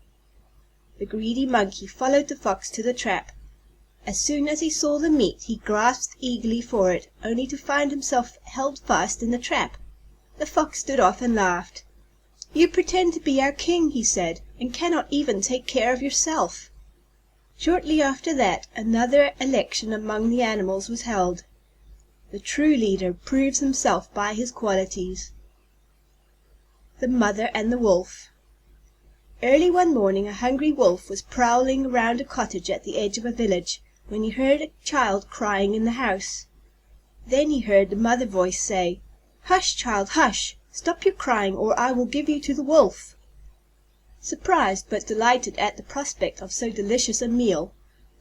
The greedy Monkey followed the Fox to the trap. As soon as he saw the meat, he grasped eagerly for it, only to find himself held fast in the trap. The Fox stood off and laughed. "You pretend to be our king," he said, "and cannot even take care of yourself." Shortly after that, another election among the animals was held. The true leader proves himself by his qualities. The Mother and the Wolf. Early one morning a hungry wolf was prowling around a cottage at the edge of a village, when he heard a child crying in the house. Then he heard the mother voice say, "Hush, child, hush! Stop your crying, or I will give you to the wolf." Surprised but delighted at the prospect of so delicious a meal,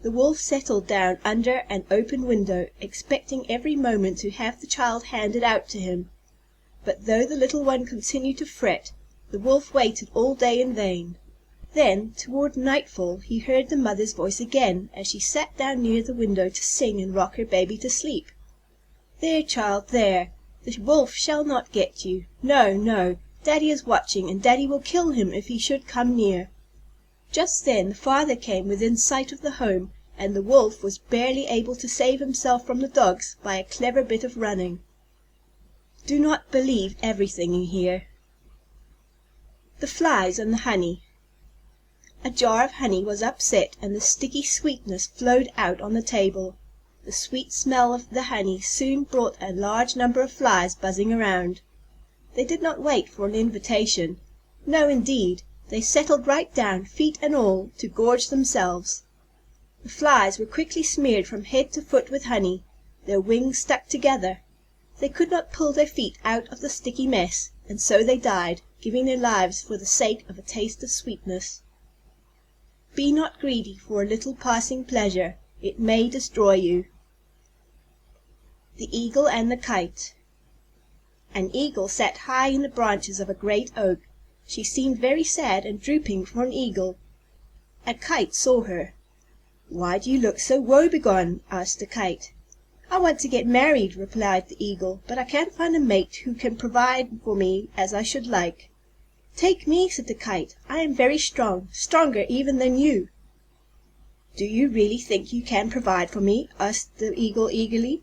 the wolf settled down under an open window, expecting every moment to have the child handed out to him. But though the little one continued to fret, the wolf waited all day in vain. Then, toward nightfall, he heard the mother's voice again, as she sat down near the window to sing and rock her baby to sleep. "There, child, there! The wolf shall not get you. No, no! Daddy is watching, and Daddy will kill him if he should come near." Just then the father came within sight of the home, and the wolf was barely able to save himself from the dogs by a clever bit of running. Do not believe everything you hear. The Flies and the Honey. A jar of honey was upset, and the sticky sweetness flowed out on the table. The sweet smell of the honey soon brought a large number of flies buzzing around. They did not wait for an invitation. No, indeed. They settled right down, feet and all, to gorge themselves. The flies were quickly smeared from head to foot with honey. Their wings stuck together. They could not pull their feet out of the sticky mess, and so they died, giving their lives for the sake of a taste of sweetness. Be not greedy for a little passing pleasure. It may destroy you. The Eagle and the Kite. An eagle sat high in the branches of a great oak. She seemed very sad and drooping for an eagle. A kite saw her. "Why do you look so woebegone?" asked the kite. "I want to get married," replied the eagle, "but I can't find a mate who can provide for me as I should like." "Take me," said the kite. "I am very strong, stronger even than you." "Do you really think you can provide for me?" asked the eagle eagerly.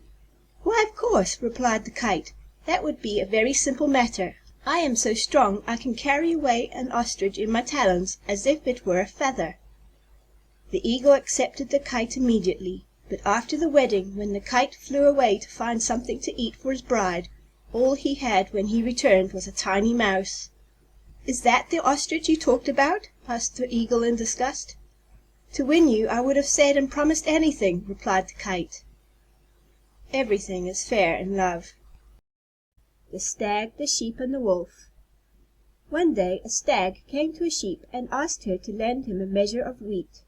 "Why, of course," replied the kite. "That would be a very simple matter. I am so strong I can carry away an ostrich in my talons as if it were a feather." The eagle accepted the kite immediately, but after the wedding, when the kite flew away to find something to eat for his bride, all he had when he returned was a tiny mouse. "Is that the ostrich you talked about?" asked the eagle in disgust. "To win you I would have said and promised anything," replied the kite. Everything is fair in love. The Stag, the Sheep, and the Wolf. One day a stag came to a sheep and asked her to lend him a measure of wheat.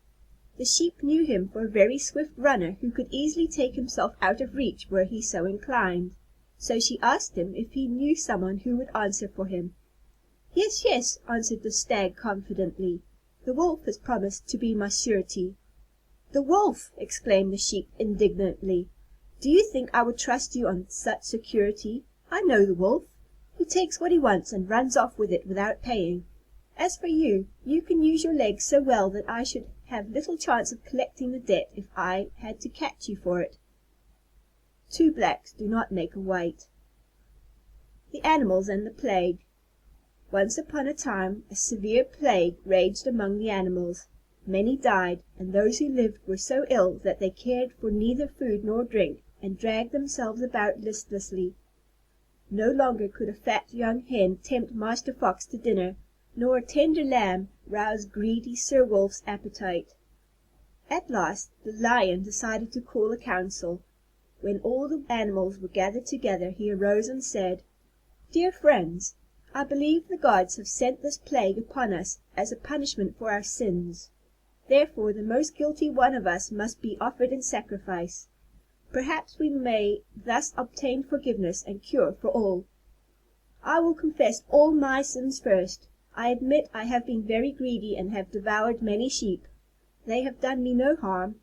The sheep knew him for a very swift runner who could easily take himself out of reach were he so inclined. So she asked him if he knew someone who would answer for him. "Yes, yes," answered the stag confidently. "The wolf has promised to be my surety." "The wolf!" exclaimed the sheep indignantly. "Do you think I would trust you on such security? I know the wolf. He takes what he wants and runs off with it without paying. As for you, you can use your legs so well that I should have little chance of collecting the debt if I had to catch you for it." Two blacks do not make a white. The Animals and the Plague. Once upon a time a severe plague raged among the animals. Many died, and those who lived were so ill that they cared for neither food nor drink, and dragged themselves about listlessly. No longer could a fat young hen tempt Master Fox to dinner, nor a tender lamb rouse greedy Sir Wolf's appetite. At last the Lion decided to call a council. When all the animals were gathered together, he arose and said, "Dear friends, I believe the gods have sent this plague upon us as a punishment for our sins. Therefore the most guilty one of us must be offered in sacrifice. Perhaps we may thus obtain forgiveness and cure for all. I will confess all my sins first. I admit I have been very greedy and have devoured many sheep. They have done me no harm.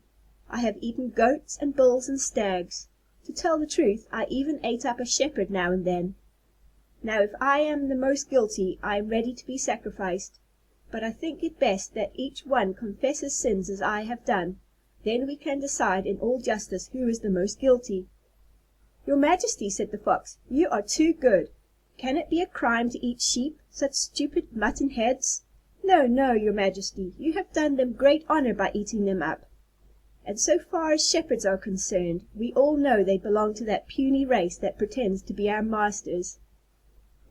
I have eaten goats and bulls and stags. To tell the truth, I even ate up a shepherd now and then. Now if I am the most guilty, I am ready to be sacrificed. But I think it best that each one confess his sins as I have done. Then we can decide in all justice who is the most guilty." "Your Majesty," said the Fox, "you are too good. Can it be a crime to eat sheep, such stupid mutton heads? No, no, your Majesty, you have done them great honor by eating them up. And so far as shepherds are concerned, we all know they belong to that puny race that pretends to be our masters."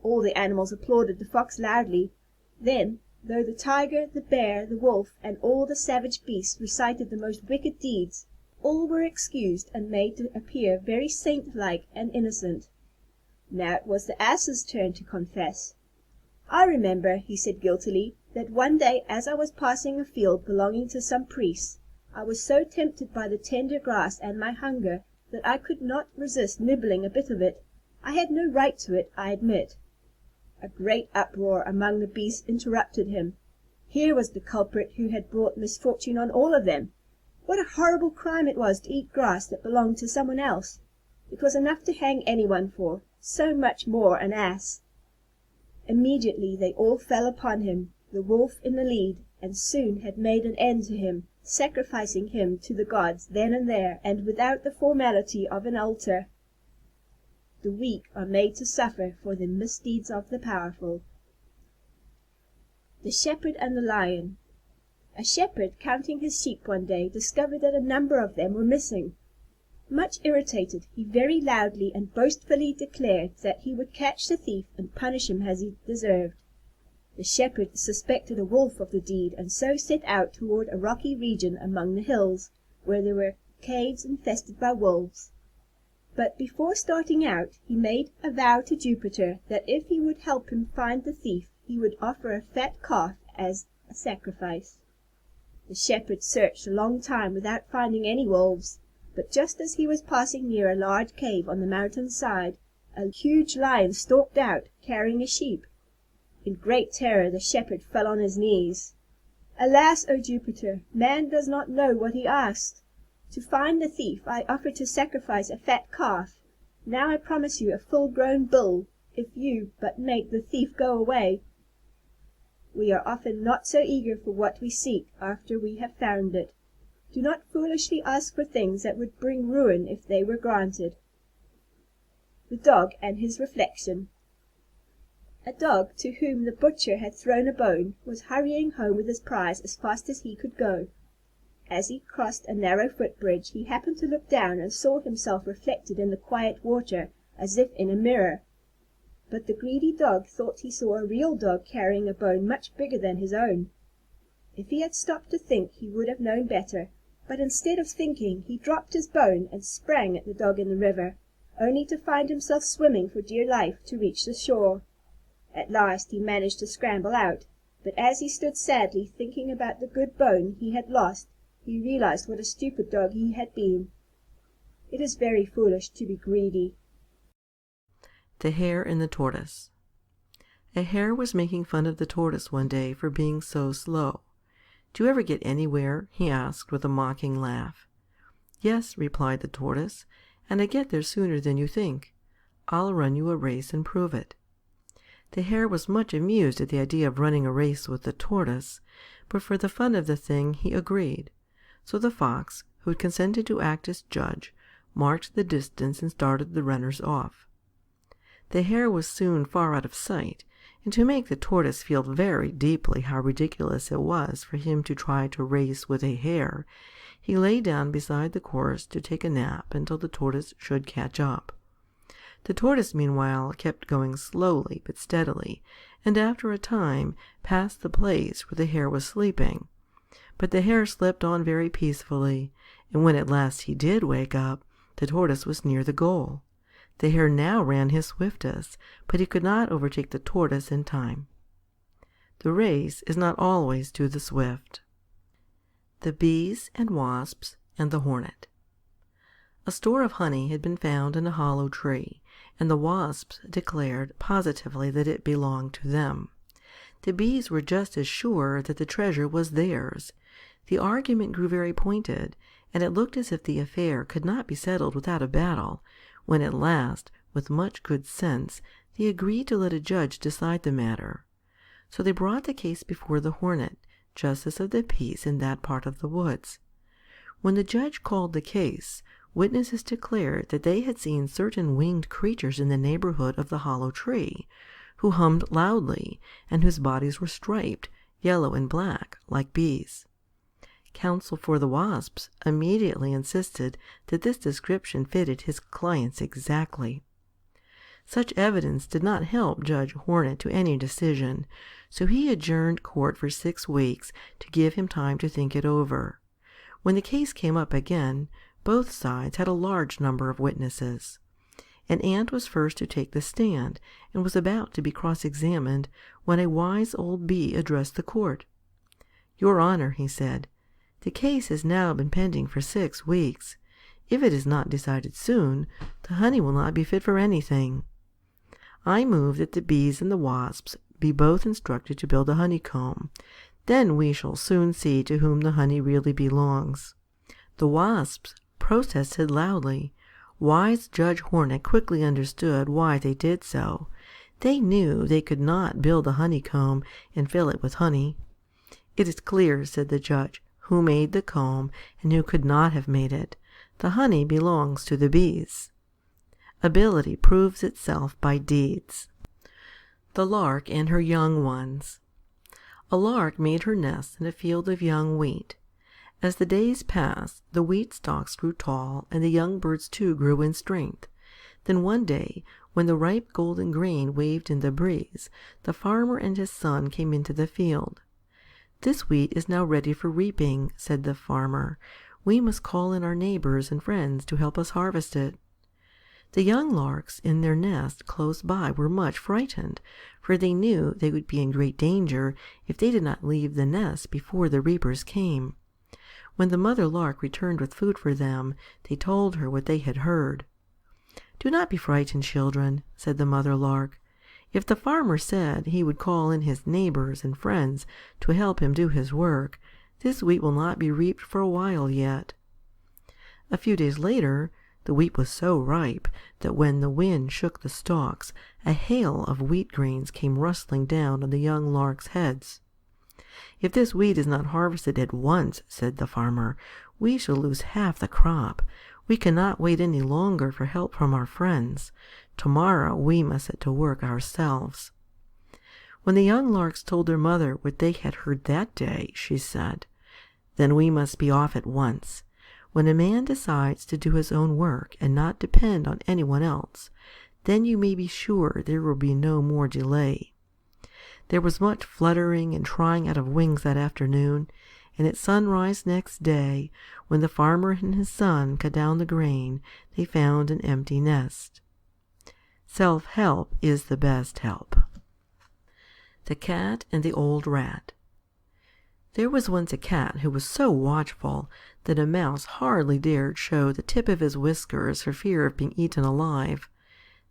All the animals applauded the Fox loudly. Then, though the tiger, the bear, the wolf, and all the savage beasts recited the most wicked deeds, all were excused and made to appear very saint-like and innocent. Now it was the ass's turn to confess. "I remember," he said guiltily, "that one day as I was passing a field belonging to some priests, I was so tempted by the tender grass and my hunger that I could not resist nibbling a bit of it. I had no right to it, I admit." A great uproar among the beasts interrupted him. Here was the culprit who had brought misfortune on all of them. What a horrible crime it was to eat grass that belonged to someone else! It was enough to hang anyone for, so much more an ass. Immediately they all fell upon him, the wolf in the lead, and soon had made an end to him, sacrificing him to the gods then and there, and without the formality of an altar. The weak are made to suffer for the misdeeds of the powerful. The Shepherd and the Lion. A shepherd, counting his sheep one day, discovered that a number of them were missing. Much irritated, he very loudly and boastfully declared that he would catch the thief and punish him as he deserved. The shepherd suspected a wolf of the deed, and so set out toward a rocky region among the hills, where there were caves infested by wolves. But before starting out, he made a vow to Jupiter that if he would help him find the thief, he would offer a fat calf as a sacrifice. The shepherd searched a long time without finding any wolves, but just as he was passing near a large cave on the mountain side, a huge lion stalked out, carrying a sheep. In great terror the shepherd fell on his knees. "Alas, O Jupiter, man does not know what he asks. To find the thief, I offer to sacrifice a fat calf. Now I promise you a full-grown bull, if you but make the thief go away." We are often not so eager for what we seek after we have found it. Do not foolishly ask for things that would bring ruin if they were granted. The Dog and his Reflection. A dog, to whom the butcher had thrown a bone, was hurrying home with his prize as fast as he could go. As he crossed a narrow footbridge, he happened to look down and saw himself reflected in the quiet water, as if in a mirror. But the greedy dog thought he saw a real dog carrying a bone much bigger than his own. If he had stopped to think, he would have known better, but instead of thinking, he dropped his bone and sprang at the dog in the river, only to find himself swimming for dear life to reach the shore. At last he managed to scramble out, but as he stood sadly thinking about the good bone he had lost, he realized what a stupid dog he had been. It is very foolish to be greedy. The Hare and the Tortoise. A hare was making fun of the tortoise one day for being so slow. "Do you ever get anywhere?" he asked with a mocking laugh. "Yes," replied the tortoise, "and I get there sooner than you think. I'll run you a race and prove it." The hare was much amused at the idea of running a race with the tortoise, but for the fun of the thing he agreed. So the fox, who had consented to act as judge, marked the distance and started the runners off. The hare was soon far out of sight, and to make the tortoise feel very deeply how ridiculous it was for him to try to race with a hare, he lay down beside the course to take a nap until the tortoise should catch up. The tortoise meanwhile kept going slowly but steadily, and after a time passed the place where the hare was sleeping. But the hare slept on very peacefully, and when at last he did wake up, The tortoise was near the goal. The hare now ran his swiftest, but he could not overtake the tortoise in time. The race is not always to the swift. The bees and wasps and the hornet. A store of honey had been found in a hollow tree, and the wasps declared positively that it belonged to them. The bees were just as sure that the treasure was theirs. The argument grew very pointed, and it looked as if the affair could not be settled without a battle, when at last, with much good sense, they agreed to let a judge decide the matter. So they brought the case before the hornet, justice of the peace in that part of the woods. When the judge called the case, witnesses declared that they had seen certain winged creatures in the neighborhood of the hollow tree, who hummed loudly, and whose bodies were striped, yellow and black, like bees. Counsel for the wasps immediately insisted that this description fitted his clients exactly. Such evidence did not help Judge Hornet to any decision, so he adjourned court for 6 weeks to give him time to think it over. When the case came up again, both sides had a large number of witnesses. An ant was first to take the stand, and was about to be cross-examined when a wise old bee addressed the court. "Your Honor," he said, "the case has now been pending for 6 weeks. If it is not decided soon, the honey will not be fit for anything. I move that the bees and the wasps be both instructed to build a honeycomb. Then we shall soon see to whom the honey really belongs." The wasps protested loudly. Wise Judge Hornet quickly understood why they did so. They knew they could not build a honeycomb and fill it with honey. "It is clear," said the judge, "who made the comb and who could not have made it. The honey belongs to the bees." Ability proves itself by deeds. The lark and her young ones. A lark made her nest in a field of young wheat. As the days passed, the wheat stalks grew tall, and the young birds too grew in strength. Then one day, when the ripe golden grain waved in the breeze, the farmer and his son came into the field. "This wheat is now ready for reaping," said the farmer. "We must call in our neighbors and friends to help us harvest it." The young larks in their nest close by were much frightened, for they knew they would be in great danger if they did not leave the nest before the reapers came. When the mother lark returned with food for them, they told her what they had heard. "Do not be frightened, children," said the mother lark. "If the farmer said he would call in his neighbors and friends to help him do his work, this wheat will not be reaped for a while yet." A few days later, the wheat was so ripe that when the wind shook the stalks, a hail of wheat grains came rustling down on the young larks' heads. "If this wheat is not harvested at once," said the farmer, "we shall lose half the crop. We cannot wait any longer for help from our friends. Tomorrow we must set to work ourselves." When the young larks told their mother what they had heard that day, she said, "Then we must be off at once. When a man decides to do his own work and not depend on anyone else, then you may be sure there will be no more delay." There was much fluttering and trying out of wings that afternoon, and at sunrise next day, when the farmer and his son cut down the grain, they found an empty nest. Self-help is the best help. The Cat and the Old Rat. There was once a cat who was so watchful that a mouse hardly dared show the tip of his whiskers for fear of being eaten alive.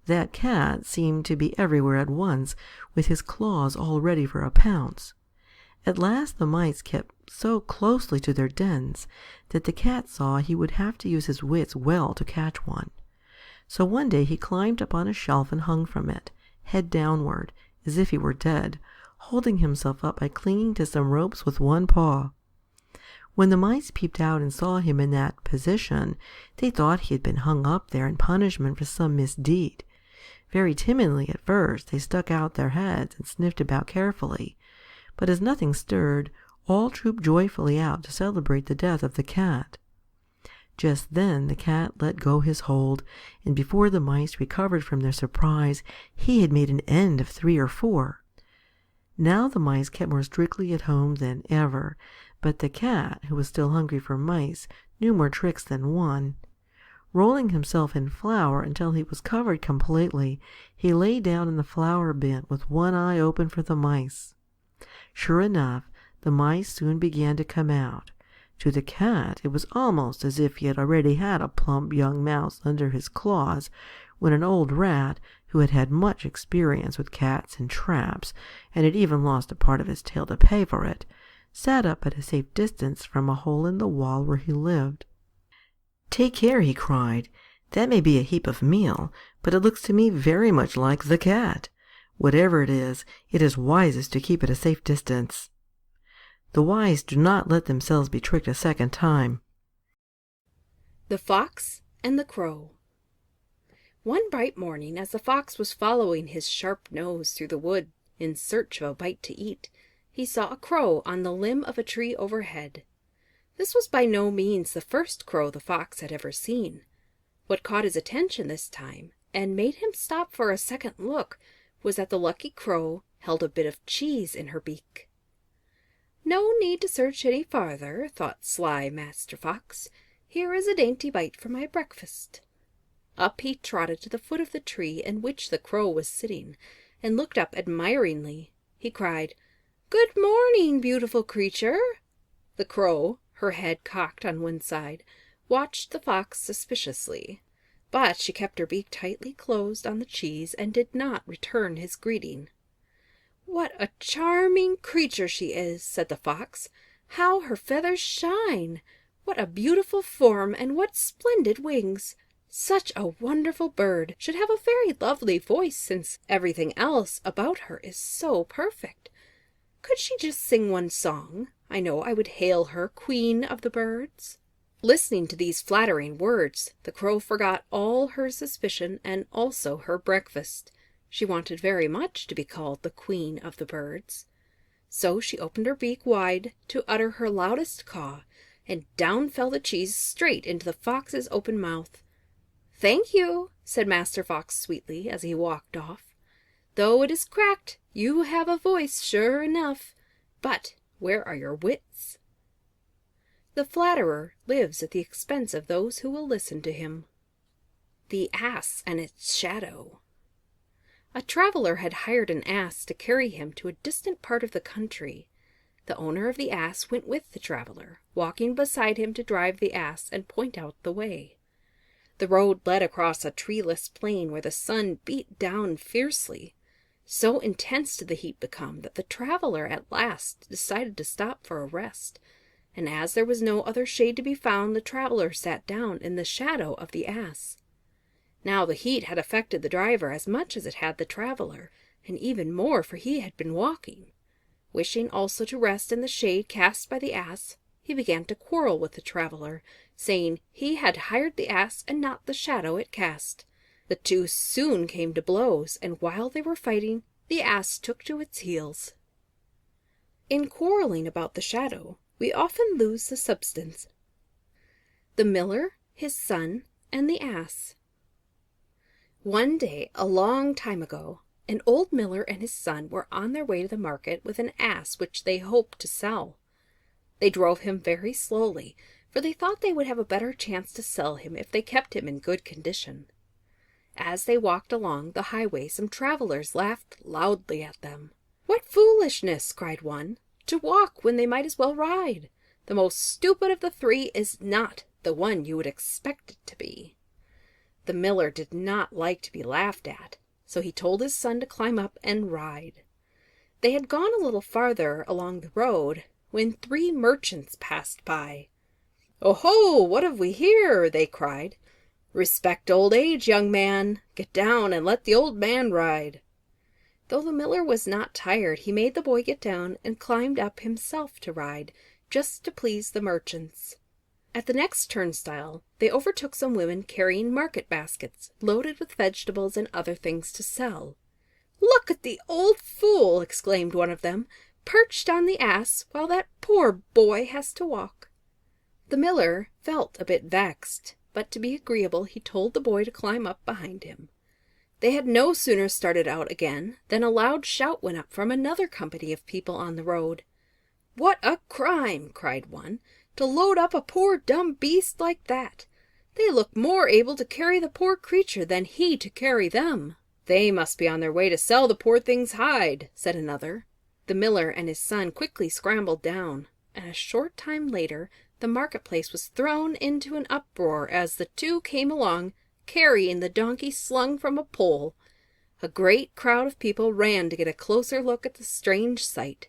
That cat seemed to be everywhere at once, with his claws all ready for a pounce. At last the mice kept so closely to their dens that the cat saw he would have to use his wits well to catch one. So one day he climbed up on a shelf and hung from it, head downward, as if he were dead, holding himself up by clinging to some ropes with one paw. When the mice peeped out and saw him in that position, they thought he had been hung up there in punishment for some misdeed. Very timidly at first they stuck out their heads and sniffed about carefully, but as nothing stirred, all trooped joyfully out to celebrate the death of the cat. Just then the cat let go his hold, and before the mice recovered from their surprise, he had made an end of 3 or 4. Now the mice kept more strictly at home than ever, but the cat, who was still hungry for mice, knew more tricks than one. Rolling himself in flour until he was covered completely, he lay down in the flour bin with one eye open for the mice. Sure enough, the mice soon began to come out. To the cat it was almost as if he had already had a plump young mouse under his claws, when an old rat, who had had much experience with cats and traps, and had even lost a part of his tail to pay for it, sat up at a safe distance from a hole in the wall where he lived. "Take care," he cried. "That may be a heap of meal, but it looks to me very much like the cat. Whatever it is wisest to keep at a safe distance. The wise do not let themselves be tricked a second time." The Fox and the Crow. One bright morning, as the Fox was following his sharp nose through the wood in search of a bite to eat, he saw a crow on the limb of a tree overhead. This was by no means the first crow the Fox had ever seen. What caught his attention this time, and made him stop for a second look, was that the lucky crow held a bit of cheese in her beak. "No need to search any farther," thought sly Master Fox. "Here is a dainty bite for my breakfast." Up he trotted to the foot of the tree in which the crow was sitting, and looked up admiringly. He cried, "Good morning, beautiful creature." The crow, her head cocked on one side, watched the Fox suspiciously, but she kept her beak tightly closed on the cheese and did not return his greeting. "What a charming creature she is," said the Fox. "How her feathers shine! What a beautiful form, and what splendid wings! Such a wonderful bird should have a very lovely voice, since everything else about her is so perfect. Could she just sing one song, I know I would hail her Queen of the Birds." Listening to these flattering words, the crow forgot all her suspicion and also her breakfast. She wanted very much to be called the Queen of the Birds. So she opened her beak wide to utter her loudest caw, and down fell the cheese straight into the Fox's open mouth. "Thank you," said Master Fox sweetly as he walked off. "Though it is cracked, you have a voice sure enough. But where are your wits?" The flatterer lives at the expense of those who will listen to him. The Ass and its Shadow. A traveler had hired an ass to carry him to a distant part of the country. The owner of the ass went with the traveler, walking beside him to drive the ass and point out the way. The road led across a treeless plain where the sun beat down fiercely. So intense did the heat become that the traveler at last decided to stop for a rest, and as there was no other shade to be found, the traveler sat down in the shadow of the ass. Now the heat had affected the driver as much as it had the traveler, and even more, for he had been walking. Wishing also to rest in the shade cast by the ass, he began to quarrel with the traveler, saying he had hired the ass and not the shadow it cast. The two soon came to blows, and while they were fighting, the ass took to its heels. In quarreling about the shadow, we often lose the substance. The miller, his son, and the ass. One day, a long time ago, an old miller and his son were on their way to the market with an ass which they hoped to sell. They drove him very slowly, for they thought they would have a better chance to sell him if they kept him in good condition. As they walked along the highway, some travelers laughed loudly at them. "What foolishness!" cried one, "to walk when they might as well ride. The most stupid of the three is not the one you would expect it to be." The miller did not like to be laughed at, so he told his son to climb up and ride. They had gone a little farther along the road when 3 merchants passed by. "Oh-ho! What have we here?" they cried. "Respect old age, young man. Get down and let the old man ride." Though the miller was not tired, he made the boy get down and climbed up himself to ride, just to please the merchants. At the next turnstile, they overtook some women carrying market baskets, loaded with vegetables and other things to sell. "Look at the old fool!" exclaimed one of them, "perched on the ass, while that poor boy has to walk." The miller felt a bit vexed, but to be agreeable he told the boy to climb up behind him. They had no sooner started out again than a loud shout went up from another company of people on the road. "What a crime," cried one, "to load up a poor dumb beast like that! They look more able to carry the poor creature than he to carry them." "They must be on their way to sell the poor thing's hide," said another. The miller and his son quickly scrambled down, and a short time later the marketplace was thrown into an uproar as the two came along, carrying the donkey slung from a pole. A great crowd of people ran to get a closer look at the strange sight.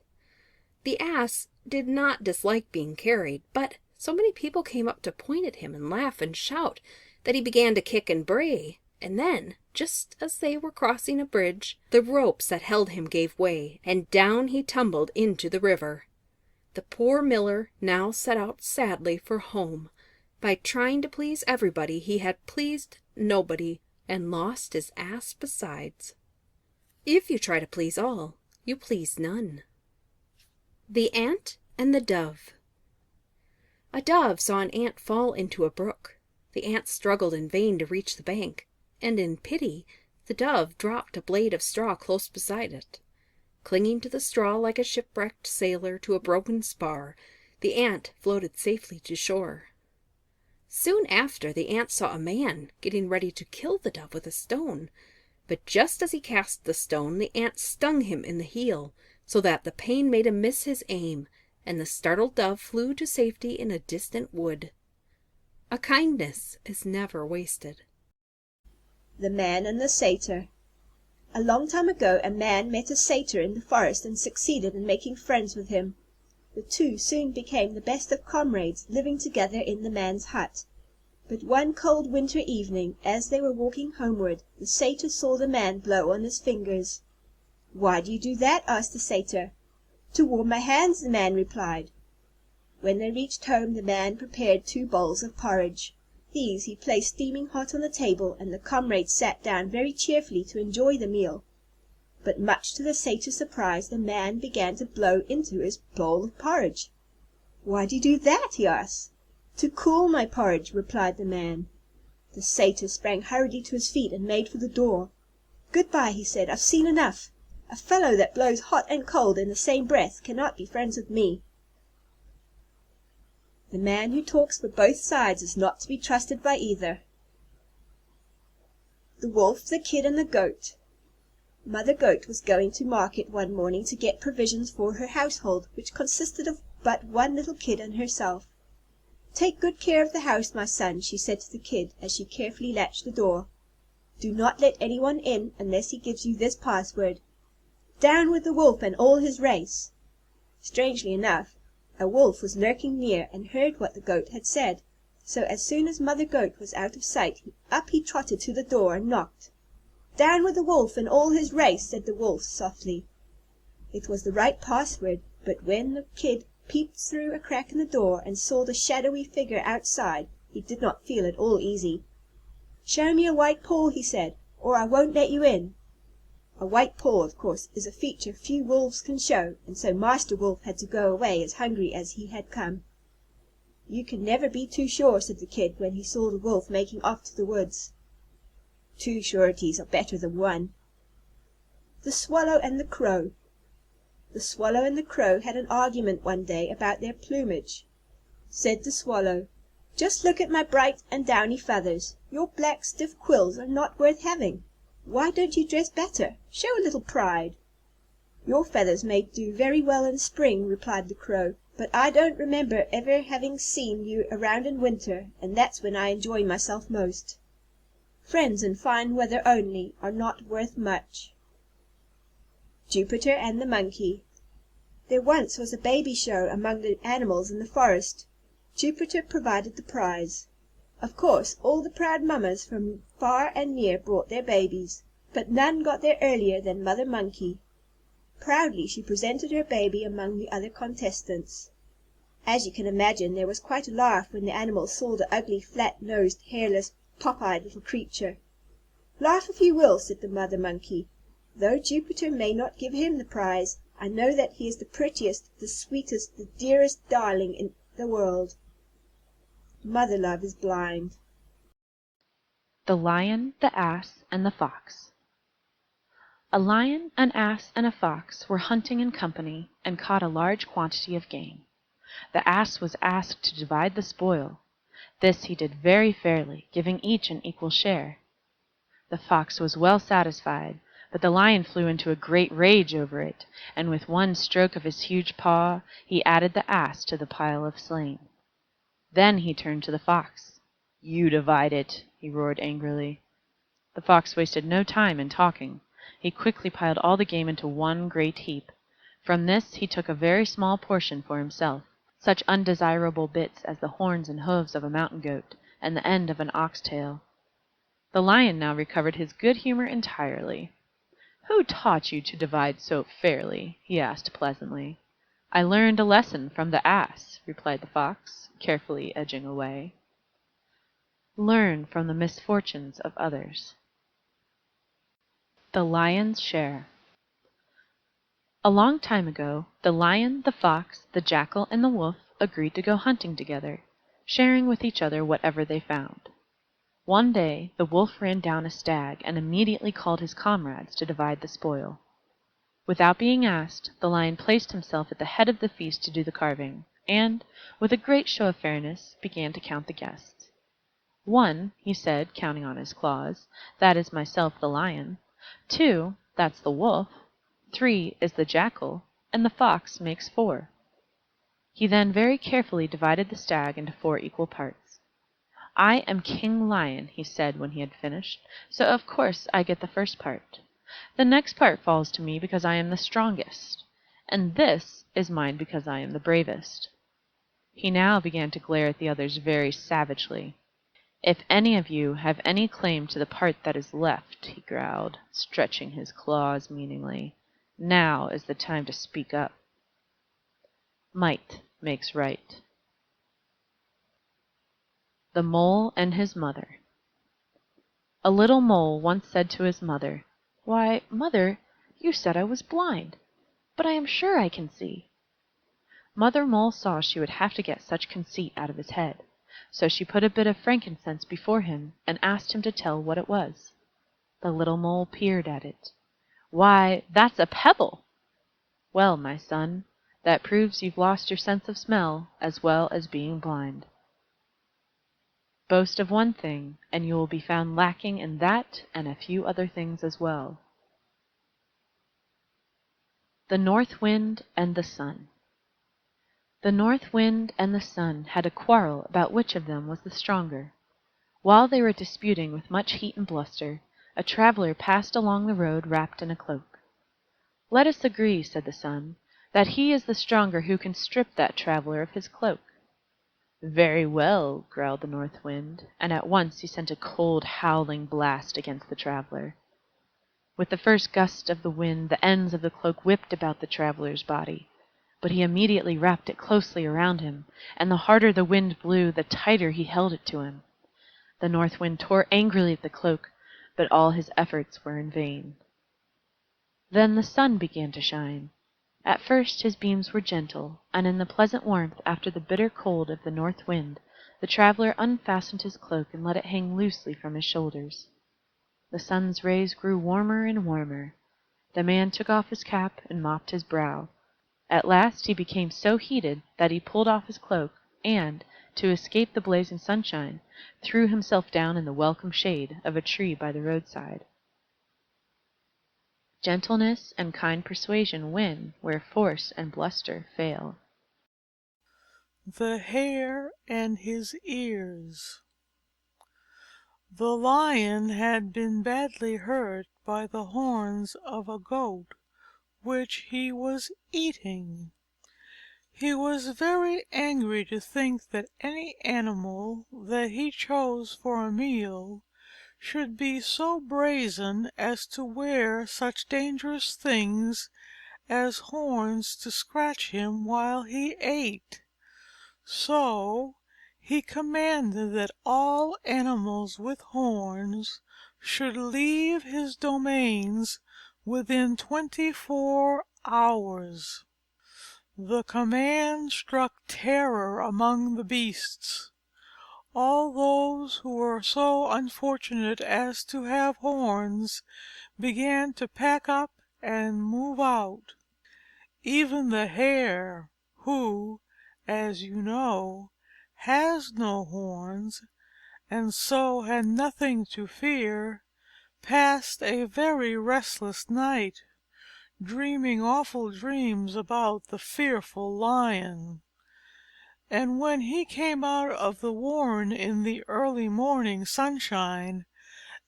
The ass did not dislike being carried, but so many people came up to point at him and laugh and shout that he began to kick and bray, and then, just as they were crossing a bridge, the ropes that held him gave way, and down he tumbled into the river. The poor miller now set out sadly for home. By trying to please everybody, he had pleased nobody, and lost his ass besides. If you try to please all, you please none. The Ant and the Dove. A dove saw an ant fall into a brook. The ant struggled in vain to reach the bank, and in pity the dove dropped a blade of straw close beside it. Clinging to the straw like a shipwrecked sailor to a broken spar, the ant floated safely to shore. Soon after, the ant saw a man getting ready to kill the dove with a stone, but just as he cast the stone, the ant stung him in the heel, so that the pain made him miss his aim, and the startled dove flew to safety in a distant wood. A kindness is never wasted. The Man and the Satyr. A long time ago a man met a satyr in the forest and succeeded in making friends with him. The two soon became the best of comrades, living together in the man's hut. But one cold winter evening, as they were walking homeward, the satyr saw the man blow on his fingers. "Why do you do that?" asked the satyr. "To warm my hands," the man replied. When they reached home, the man prepared 2 bowls of porridge. These he placed steaming hot on the table, and the comrades sat down very cheerfully to enjoy the meal. But much to the satyr's surprise, the man began to blow into his bowl of porridge. "Why do you do that?" he asked. "To cool my porridge," replied the man. The satyr sprang hurriedly to his feet and made for the door. "Good-bye," he said. "I've seen enough. A fellow that blows hot and cold in the same breath cannot be friends with me." The man who talks for both sides is not to be trusted by either. The Wolf, the Kid, and the Goat. Mother Goat was going to market one morning to get provisions for her household, which consisted of but one little kid and herself. "Take good care of the house, my son," she said to the kid, as she carefully latched the door. "Do not let anyone in unless he gives you this password: 'Down with the wolf and all his race.'" Strangely enough, a wolf was lurking near and heard what the goat had said, so as soon as Mother Goat was out of sight, up he trotted to the door and knocked. "Down with the wolf and all his race," said the wolf softly. It was the right password, but when the kid peeped through a crack in the door and saw the shadowy figure outside, he did not feel at all easy. "Show me a white paw," he said, "or I won't let you in." A white paw, of course, is a feature few wolves can show, and so Master Wolf had to go away as hungry as he had come. "You can never be too sure," said the kid when he saw the wolf making off to the woods. "Two sureties are better than one." The Swallow and the Crow. The Swallow and the Crow had an argument one day about their plumage. Said the Swallow, "Just look at my bright and downy feathers. Your black, stiff quills are not worth having. Why don't you dress better? Show a little pride." "Your feathers may do very well in spring," replied the Crow, "but I don't remember ever having seen you around in winter, and that's when I enjoy myself most. Friends in fine weather only are not worth much." Jupiter and the Monkey. There once was a baby show among the animals in the forest. Jupiter provided the prize. Of course, all the proud mammas from far and near brought their babies, but none got there earlier than Mother Monkey. Proudly she presented her baby among the other contestants. As you can imagine, there was quite a laugh when the animals saw the ugly, flat-nosed, hairless, pop-eyed little creature. "Laugh if you will," said the Mother Monkey. "Though Jupiter may not give him the prize, I know that he is the prettiest, the sweetest, the dearest darling in the world. Mother love is blind." The Lion, the Ass, and the Fox. A Lion, an Ass, and a Fox were hunting in company, and caught a large quantity of game. The Ass was asked to divide the spoil. This he did very fairly, giving each an equal share. The Fox was well satisfied, but the Lion flew into a great rage over it, and with one stroke of his huge paw he added the Ass to the pile of slain. Then he turned to the Fox. "You divide it," he roared angrily. The Fox wasted no time in talking. He quickly piled all the game into one great heap. From this he took a very small portion for himself, such undesirable bits as the horns and hoofs of a mountain goat, and the end of an ox tail. The Lion now recovered his good humor entirely. "Who taught you to divide so fairly?" he asked pleasantly. "I learned a lesson from the Ass," replied the Fox, carefully edging away. Learn from the misfortunes of others. The Lion's Share. A long time ago, the Lion, the Fox, the Jackal, and the Wolf agreed to go hunting together, sharing with each other whatever they found. One day the Wolf ran down a stag and immediately called his comrades to divide the spoil. Without being asked, the Lion placed himself at the head of the feast to do the carving, and, with a great show of fairness, began to count the guests. "One," he said, counting on his claws, "that is myself the Lion. 2, that's the Wolf. 3 is the Jackal, and the Fox makes 4. He then very carefully divided the stag into 4 equal parts. "I am King Lion," he said when he had finished, "so of course I get the first part. The next part falls to me because I am the strongest, and this is mine because I am the bravest." He now began to glare at the others very savagely. "If any of you have any claim to the part that is left," he growled, stretching his claws meaningly, "now is the time to speak up." Might makes right. The Mole and his Mother. A little Mole once said to his mother, "Why, Mother, you said I was blind, but I am sure I can see." Mother Mole saw she would have to get such conceit out of his head, so she put a bit of frankincense before him and asked him to tell what it was. The little Mole peered at it. "Why, that's a pebble!" "Well, my son, that proves you've lost your sense of smell as well as being blind. Boast of one thing, and you will be found lacking in that and a few other things as well." The North Wind and the Sun. The North Wind and the Sun had a quarrel about which of them was the stronger. While they were disputing with much heat and bluster, a traveler passed along the road wrapped in a cloak. "Let us agree," said the Sun, "that he is the stronger who can strip that traveler of his cloak." "Very well," growled the North Wind, and at once he sent a cold, howling blast against the traveler. With the first gust of the wind the ends of the cloak whipped about the traveler's body, but he immediately wrapped it closely around him, and the harder the wind blew, the tighter he held it to him. The North Wind tore angrily at the cloak, but all his efforts were in vain. Then the Sun began to shine. At first his beams were gentle, and in the pleasant warmth after the bitter cold of the North Wind, the traveler unfastened his cloak and let it hang loosely from his shoulders. The Sun's rays grew warmer and warmer. The man took off his cap and mopped his brow. At last he became so heated that he pulled off his cloak, and, to escape the blazing sunshine, threw himself down in the welcome shade of a tree by the roadside. Gentleness and kind persuasion win where force and bluster fail. The Hare and his Ears. The Lion had been badly hurt by the horns of a goat which he was eating. He was very angry to think that any animal that he chose for a meal should be so brazen as to wear such dangerous things as horns to scratch him while he ate. So he commanded that all animals with horns should leave his domains within 24 hours. The command struck terror among the beasts. All those who were so unfortunate as to have horns began to pack up and move out. Even the Hare, who, as you know, has no horns, and so had nothing to fear, passed a very restless night, dreaming awful dreams about the fearful Lion. And when he came out of the warren in the early morning sunshine,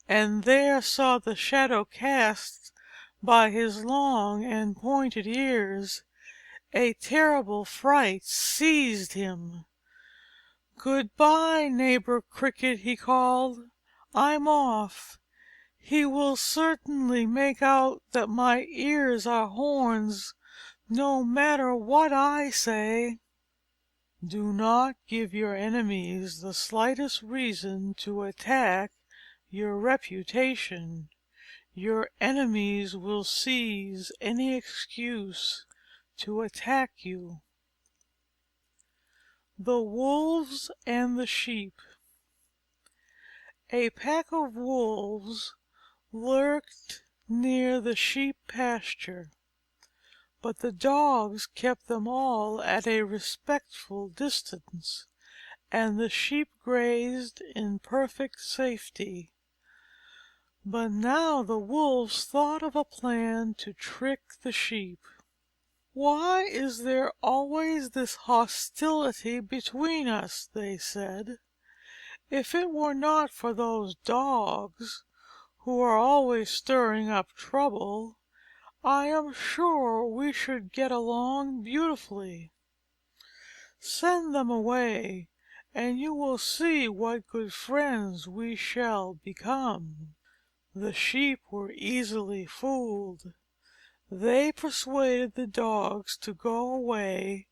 and there saw the shadow cast by his long and pointed ears, a terrible fright seized him. "Good-bye, neighbor Cricket," he called. "I'm off. He will certainly make out that my ears are horns, no matter what I say." Do not give your enemies the slightest reason to attack your reputation. Your enemies will seize any excuse to attack you. The Wolves and the Sheep. A pack of wolves lurked near the sheep pasture, but the dogs kept them all at a respectful distance, and the sheep grazed in perfect safety. But now the wolves thought of a plan to trick the sheep. "Why is there always this hostility between us?" they said. "If it were not for those dogs, who are always stirring up trouble, I am sure we should get along beautifully. Send them away, and you will see what good friends we shall become." The sheep were easily fooled. They persuaded the dogs to go away,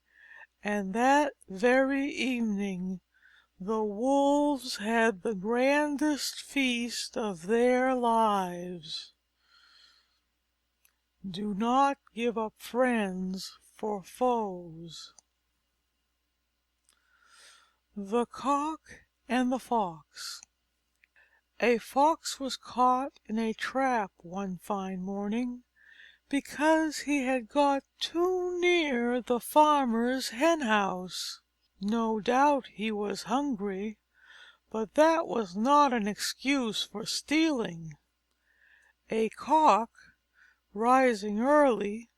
and that very evening the wolves had the grandest feast of their lives. Do not give up friends for foes. The Cock and the Fox. A Fox was caught in a trap one fine morning, because he had got too near the farmer's hen house. No doubt he was hungry, but that was not an excuse for stealing. A Cock, rising early,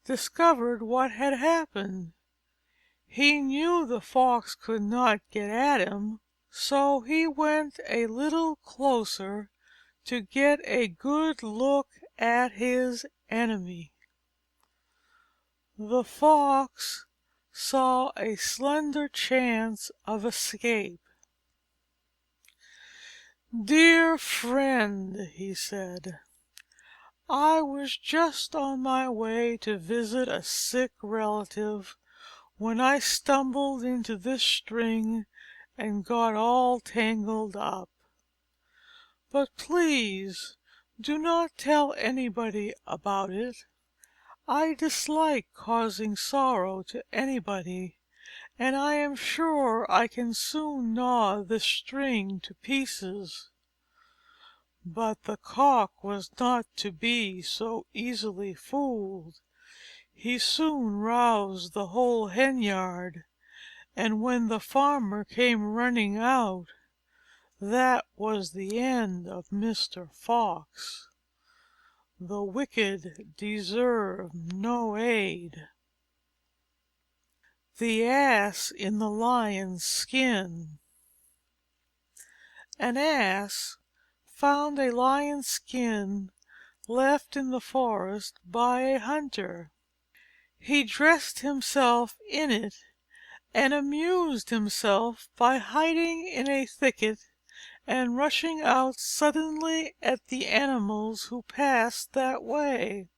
discovered what had happened. He knew the Fox could not get at him, so he went a little closer to get a good look at his enemy. The Fox saw a slender chance of escape. "Dear friend," he said, "I was just on my way to visit a sick relative when I stumbled into this string and got all tangled up. But please do not tell anybody about it. I dislike causing sorrow to anybody, and I am sure I can soon gnaw this string to pieces." But the Cock was not to be so easily fooled. He soon roused the whole henyard, and when the farmer came running out, that was the end of Mr. Fox. The wicked deserve no aid. The Ass in the Lion's Skin. An Ass found a lion's skin left in the forest by a hunter. He dressed himself in it, and amused himself by hiding in a thicket and rushing out suddenly at the animals who passed that way.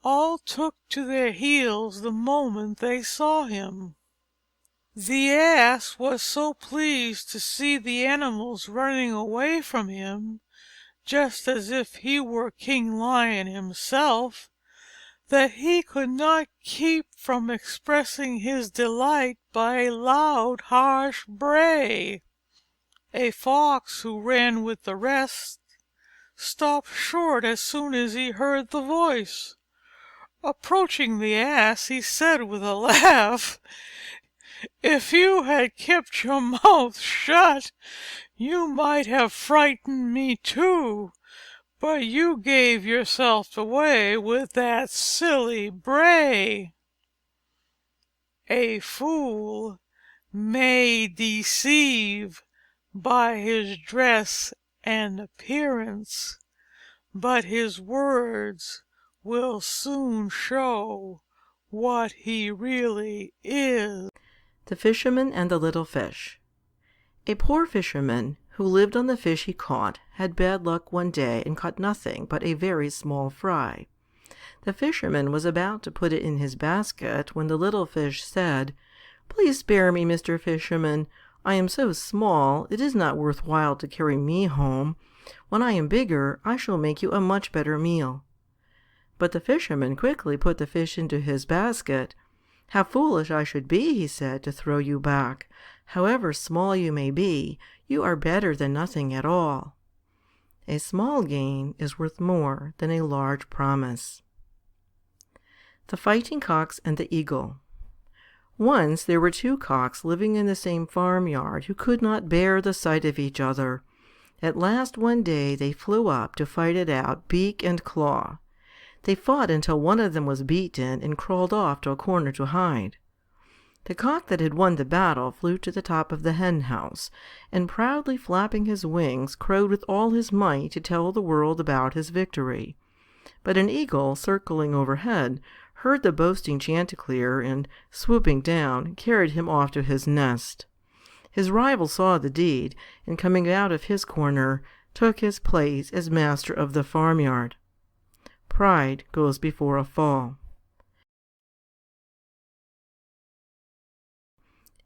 All took to their heels the moment they saw him. The Ass was so pleased to see the animals running away from him, just as if he were King Lion himself, that he could not keep from expressing his delight by a loud, harsh bray. A Fox, who ran with the rest, stopped short as soon as he heard the voice. Approaching the Ass, he said with a laugh, If you had kept your mouth shut, you might have frightened me too, but you gave yourself away with that silly bray. A fool may deceive by his dress and appearance, but his words will soon show what he really is. The Fisherman and the Little Fish. A poor fisherman, who lived on the fish he caught, had bad luck one day and caught nothing but a very small fry. The fisherman was about to put it in his basket when the little fish said, "Please spare me, Mr. Fisherman. I am so small, it is not worth while to carry me home. When I am bigger, I shall make you a much better meal." But the fisherman quickly put the fish into his basket. "How foolish I should be," he said, "to throw you back. However small you may be, you are better than nothing at all." A small gain is worth more than a large promise. The Fighting Cocks and the Eagle. Once there were two cocks living in the same farmyard who could not bear the sight of each other. At last one day they flew up to fight it out, beak and claw. They fought until one of them was beaten and crawled off to a corner to hide. The cock that had won the battle flew to the top of the hen house, and proudly flapping his wings, crowed with all his might to tell the world about his victory. But an eagle, circling overhead, heard the boasting chanticleer, and, swooping down, carried him off to his nest. His rival saw the deed, and coming out of his corner, took his place as master of the farmyard. Pride goes before a fall.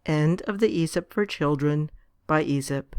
End of the Aesop for Children by Aesop.